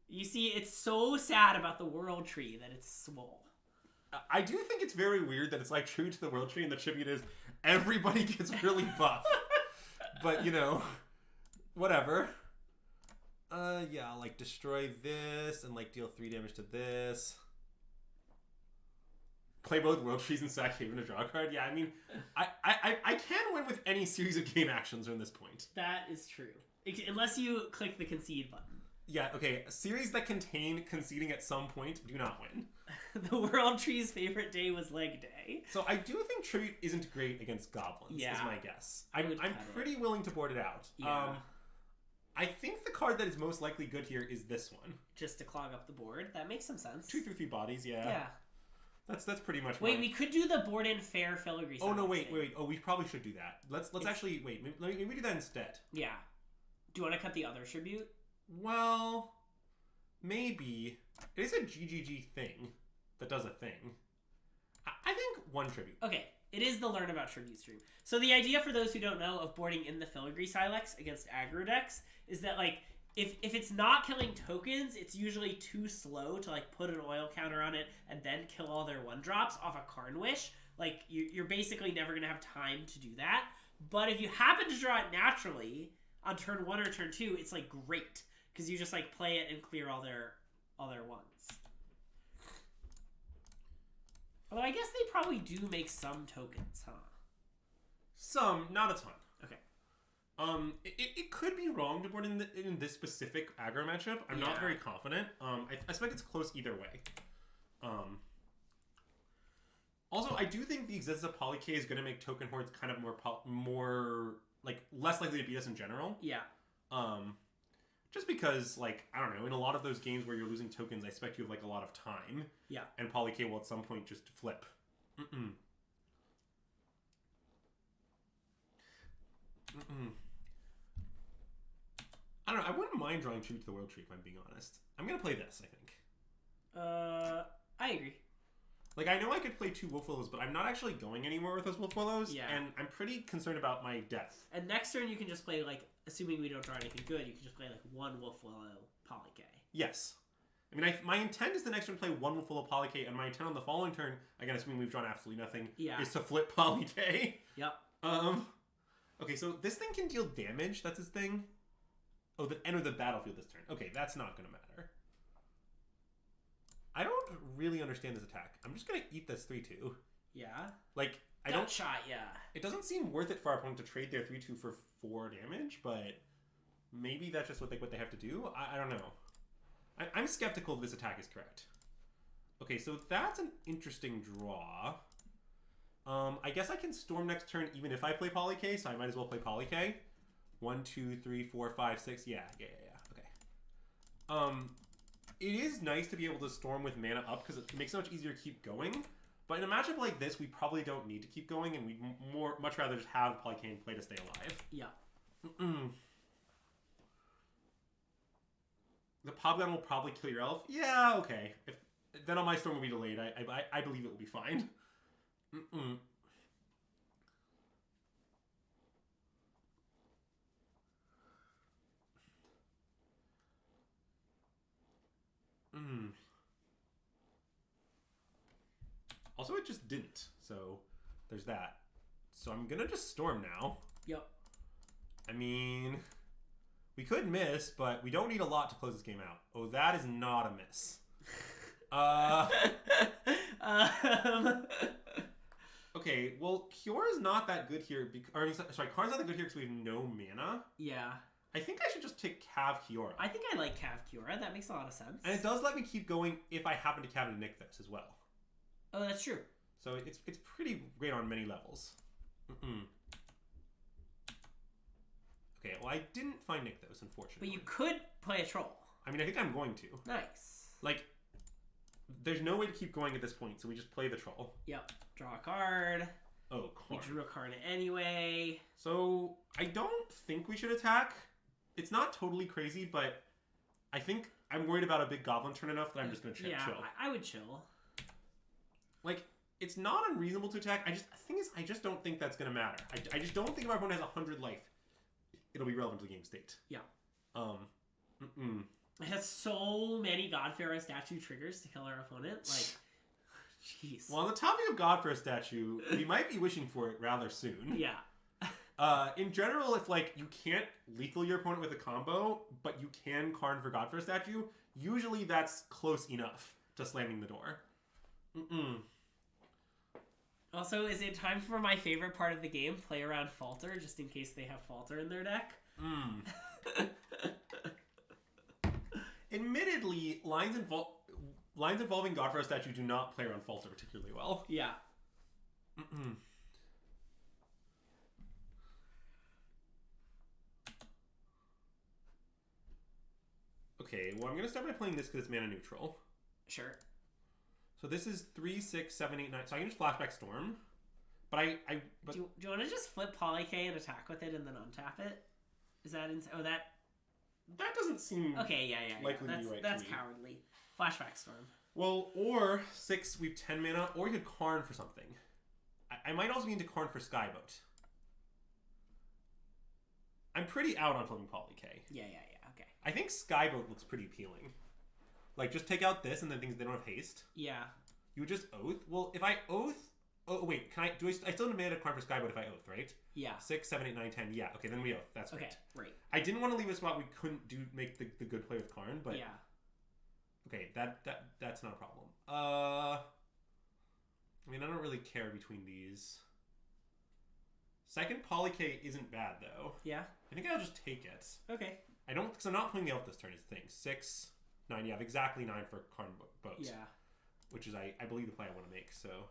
You see, it's so sad about the World Tree that it's swole. I do think it's very weird that it's like true to the World Tree and the tribute is everybody gets really buff. But, you know, whatever. Yeah, like destroy this and like deal 3 damage to this. Play both World Trees and sack Haven to draw a card. Yeah, I mean, I can win with any series of game actions from this point. That is true. Unless you click the concede button. Yeah, okay. Series that contain conceding at some point do not win. The World Tree's favorite day was leg day. So I do think Tribute isn't great against goblins, is my guess. I'm pretty willing to board it out. Yeah. I think the card that is most likely good here is this one. Just to clog up the board. That makes some sense. 2 through 3 bodies, yeah. Yeah. That's pretty much. Wait, we could do the board in fair filigree. Oh no, wait. Oh, we probably should do that. Let's actually wait. Maybe we do that instead. Yeah. Do you want to cut the other tribute? Well, maybe it is a GGG thing that does a thing. I think 1 tribute. Okay, it is the Learn About Tribute stream. So the idea, for those who don't know, of boarding in the filigree Silex against aggro decks is that like if it's not killing tokens, it's usually too slow to like put an oil counter on it and then kill all their 1-drops off a Karn Wish. Like you're basically never gonna have time to do that. But if you happen to draw it naturally on turn 1 or turn 2, it's like great because you just like play it and clear all their ones. Although I guess they probably do make some tokens, huh? Some, not a ton. Okay. It could be wrong to board in this specific aggro matchup. I'm not very confident. I expect it's close either way. Also, I do think the existence of Poly K is going to make token hordes kind of more like less likely to beat us in general. Yeah. Just because, like, I don't know, in a lot of those games where you're losing tokens, I expect you have like a lot of time. Yeah. And Poly K will at some point just flip. I don't know. I wouldn't mind drawing Tribute to the World Tree if I'm being honest. I'm gonna play this, I think. I agree. Like, I know I could play 2 Wolf Willows, but I'm not actually going anywhere with those Wolf Willows. Yeah. And I'm pretty concerned about my death. And next turn you can just play, like, assuming we don't draw anything good, you can just play, like, 1 Wolf Willow Poly K. Yes. I mean, my intent is the next turn to play 1 Wolf Willow Poly K, and my intent on the following turn, again, assuming we've drawn absolutely nothing, is to flip Poly K. Yep. Okay, so this thing can deal damage. That's his thing. Oh, enter the battlefield this turn. Okay, that's not going to matter. I don't really understand this attack. I'm just going to eat this 3-2. Yeah? Like, I Gut don't... shot, yeah. It doesn't seem worth it for our opponent to trade their 3-2 for 4 damage, but maybe that's just what they have to do? I don't know. I'm skeptical this attack is correct. Okay, so that's an interesting draw. I guess I can Storm next turn even if I play Poly K, so I might as well play Poly K. 1, 2, 3, 4, 5, 6. Yeah. Okay. It is nice to be able to Storm with mana up because it makes it much easier to keep going. But in a matchup like this, we probably don't need to keep going, and we'd much rather just have Poly K and play to stay alive. Yeah. The Pobgon will probably kill your elf. Yeah, okay. Then on my Storm will be delayed. I believe it will be fine. Also, it just didn't. So, there's that. So, I'm gonna just Storm now. Yep. I mean, we could miss, but we don't need a lot to close this game out. Oh, that is not a miss. Okay, well, Cure is not that good here. Karn's not that good here because we have no mana. Yeah. I think I should just take Cav Kiora. I think I like Cav Kiora. That makes a lot of sense. And it does let me keep going if I happen to Cav and Nick this as well. Oh, that's true. So it's pretty great on many levels. Okay, well, I didn't find Nykthos, unfortunately. But you could play a troll. I mean, I think I'm going to. Nice. Like, there's no way to keep going at this point, so we just play the troll. Yep. Draw a card. Oh, You card. drew a card anyway. So, I don't think we should attack. It's not totally crazy, but I think I'm worried about a big goblin turn enough that I'm just going to chill. I would chill. Like, it's not unreasonable to attack. The thing is, I just don't think that's going to matter. I just don't think if our opponent has 100 life, it'll be relevant to the game state. Yeah. It It has so many Godpharaoh statue triggers to kill our opponent. Like, jeez. Well, on the topic of Godpharaoh statue, we might be wishing for it rather soon. Yeah. In general, if like you can't lethal your opponent with a combo, but you can Karn for Godpharaoh statue, usually that's close enough to slamming the door. Also, is it time for my favorite part of the game? Play around Falter, just in case they have Falter in their deck. Admittedly, lines involving Godpharaoh statue do not play around Falter particularly well. Yeah. Okay, well, I'm going to start by playing this because it's mana neutral. Sure. So this is 3, 6, 7, 8, 9. So I can just flashback Storm. But do you want to just flip Polyk and attack with it and then untap it? Is that that doesn't seem okay? likely to be right. That's to me. cowardly. Flashback Storm. Well, or 6, we have 10 mana, or you could Karn for something. I might also need to Karn for Skyboat. I'm pretty out on flipping Polyk. Yeah. Okay. I think Skyboat looks pretty appealing. Like, just take out this and then things they don't have haste. Yeah. You would just Oath? Well, if I Oath... Oh, wait, I still demand a Karn for Skyboat if I Oath, right? Yeah. 6, 7, 8, 9, 10. Yeah, okay, then we Oath. That's great. Okay, right. I didn't want to leave a spot we couldn't make the good play with Karn, but... Yeah. Okay, that's not a problem. I mean, I don't really care between these. Second Polyk isn't bad, though. Yeah? I think I'll just take it. Okay. I don't... Because I'm not playing the Elf this turn, is the thing. 6, 9, yeah, I have exactly 9 for Karn Boat. Yeah. Which is, I believe, the play I want to make, so...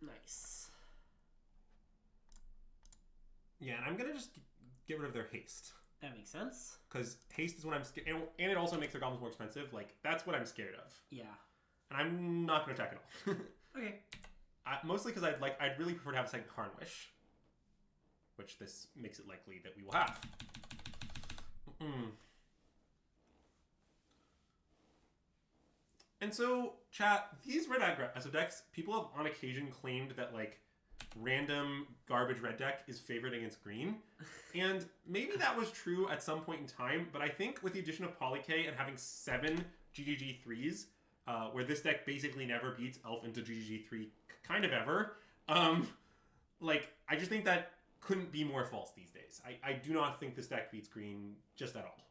Nice. Yeah, and I'm going to just get rid of their haste. That makes sense. Because haste is what I'm scared... And it also makes their goblins more expensive. Like, that's what I'm scared of. Yeah. And I'm not going to attack at all. Okay. Mostly because I'd really prefer to have a second Karn Wish. Which this makes it likely that we will have. And so, chat, these red aggressive decks, people have on occasion claimed that, like, random garbage red deck is favored against green. And maybe that was true at some point in time, but I think with the addition of Polyk and having 7 GGG 3s, where this deck basically never beats Elf into GGG 3 kind of ever, like, I just think that couldn't be more false these days. I do not think this deck beats green just at all.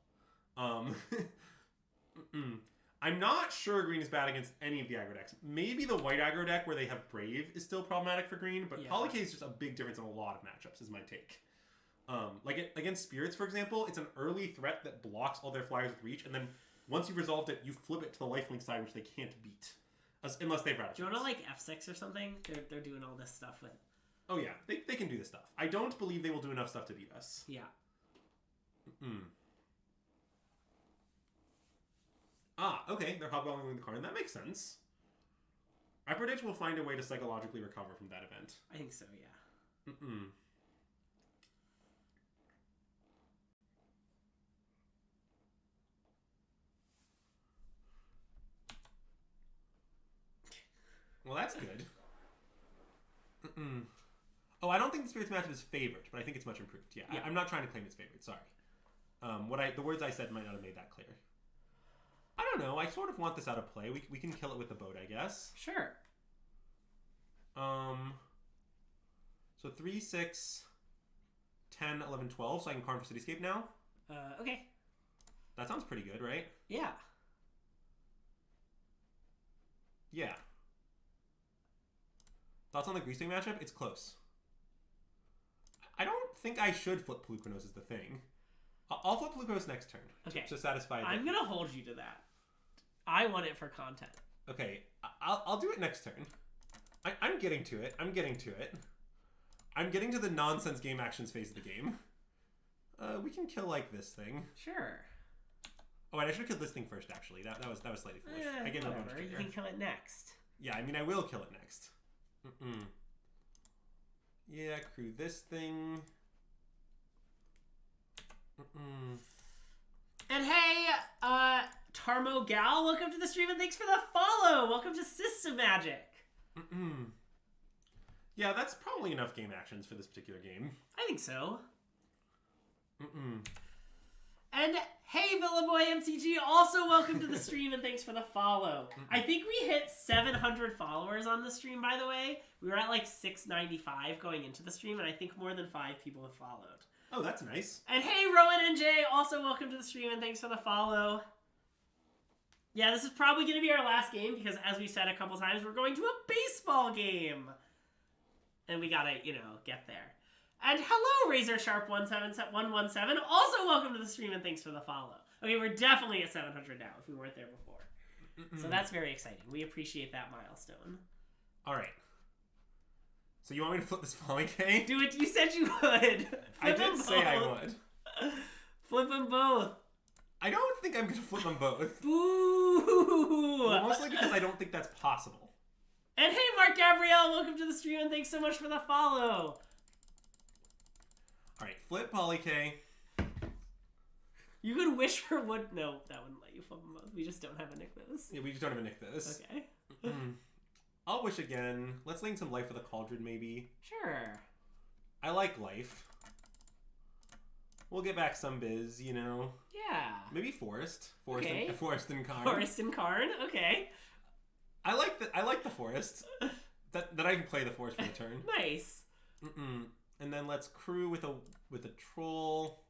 I'm not sure green is bad against any of the aggro decks. Maybe the white aggro deck where they have Brave is still problematic for green, but yeah. Polyk is just a big difference in a lot of matchups, is my take. Like against Spirits, for example, it's an early threat that blocks all their flyers with reach, and then once you've resolved it, you flip it to the lifelink side, which they can't beat. Unless they've routed. Do you want to, like, F6 or something? They're doing all this stuff with... Oh yeah, they can do this stuff. I don't believe they will do enough stuff to beat us. Yeah. Ah, okay, they're hobgobbling the Karn. That makes sense. I predict we'll find a way to psychologically recover from that event. I think so, yeah. Well, that's good. Oh, I don't think the Spirits matchup is favored, but I think it's much improved. Yeah. I'm not trying to claim it's favored. Sorry. The words I said might not have made that clear. I don't know. I sort of want this out of play. We can kill it with the boat, I guess. Sure. So 3, 6, 10, 11, 12. So I can Karn for Cityscape now. Okay. That sounds pretty good, right? Yeah. Yeah. Thoughts on the Greasewing matchup? It's close. think I should flip Pelucranos is the thing. I'll flip Pelucranos next turn. Okay. To satisfy I'm going to hold you to that. I want it for content. Okay, I'll do it next turn. I'm getting to it. I'm getting to the nonsense game actions phase of the game. We can kill like this thing. Sure. Oh, and I should have killed this thing first. Actually, that was slightly foolish. I gave whatever. You can kill it next. Yeah, I mean I will kill it next. Yeah, crew this thing. And hey, Tarmo Gal, welcome to the stream and thanks for the follow. Welcome to System Magic. Yeah, that's probably enough game actions for this particular game. I think so. And hey, Villaboy MTG, also welcome to the stream and thanks for the follow. I think we hit 700 followers on the stream, by the way. We were at like 695 going into the stream, and I think more than 5 people have followed. Oh, that's nice. And hey, Rowan NJ, also welcome to the stream and thanks for the follow. Yeah, this is probably going to be our last game because, as we said a couple times, we're going to a baseball game. And we gotta, get there. And hello, RazorSharp117, also welcome to the stream and thanks for the follow. Okay, we're definitely at 700 now if we weren't there before. So that's very exciting. We appreciate that milestone. All right. So you want me to flip this Polycay? Do it. You said you would. I did say I would. Flip them both. I don't think I'm going to flip them both. Boo! Well, mostly because I don't think that's possible. And hey, Mark Gabrielle, welcome to the stream and thanks so much for the follow. All right, flip Polycay. You could wish for wood. No, that wouldn't let you flip them both. We just don't have a Nykthos. Yeah, we just don't have a Nykthos. Okay. I'll wish again. Let's link some Life of the Cauldron, maybe. Sure. I like Life. We'll get back some biz, Yeah. Maybe Forest. Okay. Forest and Karn. Forest and Karn. Okay. I like the Forest. that I can play the Forest for the turn. Nice. And then let's crew with a troll.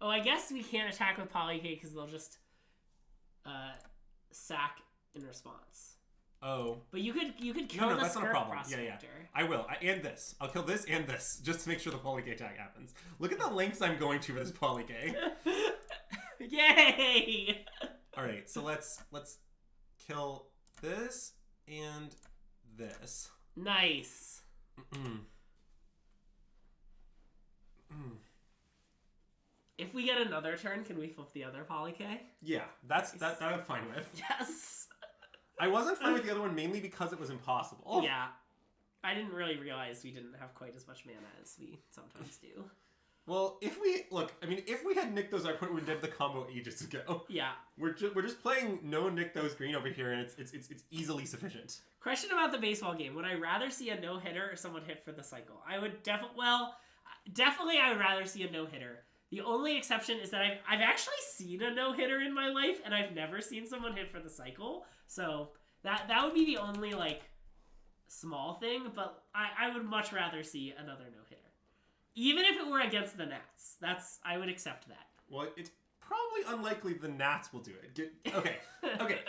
Oh, I guess we can't attack with Polycay because they'll just sack in response. Oh. But you could kill no, the that's not a Skirt problem. Prospector. Yeah. I will. And this. I'll kill this and this just to make sure the Polycay attack happens. Look at the lengths I'm going to for this Polycay. Yay! All right, so let's kill this and this. Nice. If we get another turn, can we flip the other Polycay? Yeah, that I'm fine with. Yes. I wasn't fine with the other one mainly because it was impossible. Yeah. I didn't really realize we didn't have quite as much mana as we sometimes do. Well, if we had Nykthos, our opponent would have did the combo ages ago. Yeah. We're just playing no Nykthos green over here, and it's easily sufficient. Question about the baseball game: would I rather see a no hitter or someone hit for the cycle? I would definitely I would rather see a no hitter. The only exception is that I've actually seen a no hitter in my life, and I've never seen someone hit for the cycle. So that would be the only small thing, but I would much rather see another no hitter. Even if it were against the Nats, I would accept that. Well, it's probably unlikely the Nats will do it. Okay.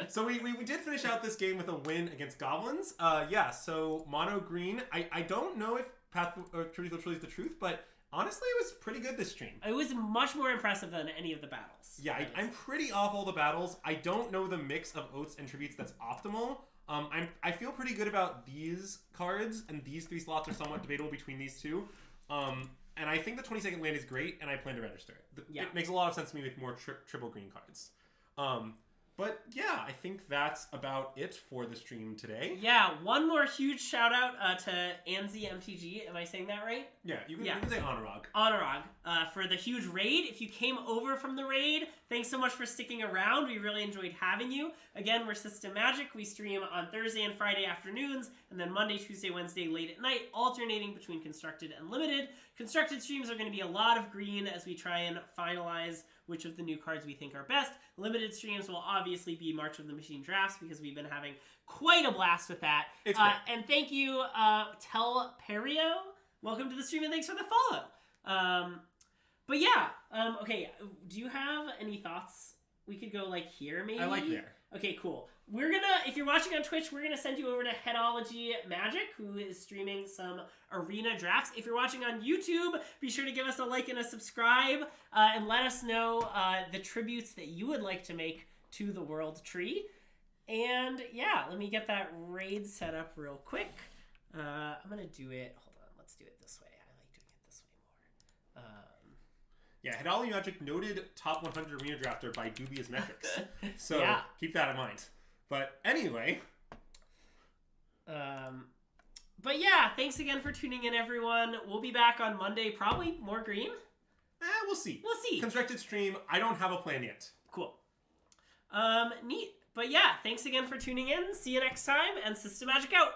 So we did finish out this game with a win against Goblins. So mono green. I don't know if Path or Truth is the truth, but honestly, it was pretty good this stream. It was much more impressive than any of the battles. Yeah, I'm pretty off all the battles. I don't know the mix of oaths and tributes that's optimal. I feel pretty good about these cards, and these 3 slots are somewhat debatable between these two. And I think the 20-second land is great, and I plan to register it. Yeah. It makes a lot of sense to me with more triple green cards. But yeah, I think that's about it for the stream today. Yeah, one more huge shout out to Anzi MTG. Am I saying that right? Yeah, you can say Honorog. Honorog, for the huge raid. If you came over from the raid, thanks so much for sticking around. We really enjoyed having you. Again, we're System Magic. We stream on Thursday and Friday afternoons, and then Monday, Tuesday, Wednesday late at night, alternating between Constructed and Limited. Constructed streams are going to be a lot of green as we try and finalize which of the new cards we think are best. Limited streams will obviously be March of the Machine drafts because we've been having quite a blast with that. It's great. And thank you, Tel Perio. Welcome to the stream and thanks for the follow. Okay, do you have any thoughts? We could go here maybe? I like there. Okay, cool. We're gonna, if you're watching on Twitch, we're gonna send you over to Headology Magic, who is streaming some arena drafts. If you're watching on YouTube, be sure to give us a like and a subscribe, and let us know the tributes that you would like to make to the World Tree. And yeah, let me get that raid set up real quick. I'm gonna do it. Hold on, let's do it this way. I like doing it this way more. Yeah, Headology Magic noted top 100 arena drafter by dubious metrics. So Yeah. keep that in mind. But anyway. But yeah, thanks again for tuning in, everyone. We'll be back on Monday, probably more green. We'll see. We'll see. Constructed stream. I don't have a plan yet. Cool. Neat. But yeah, thanks again for tuning in. See you next time, and System Magic out.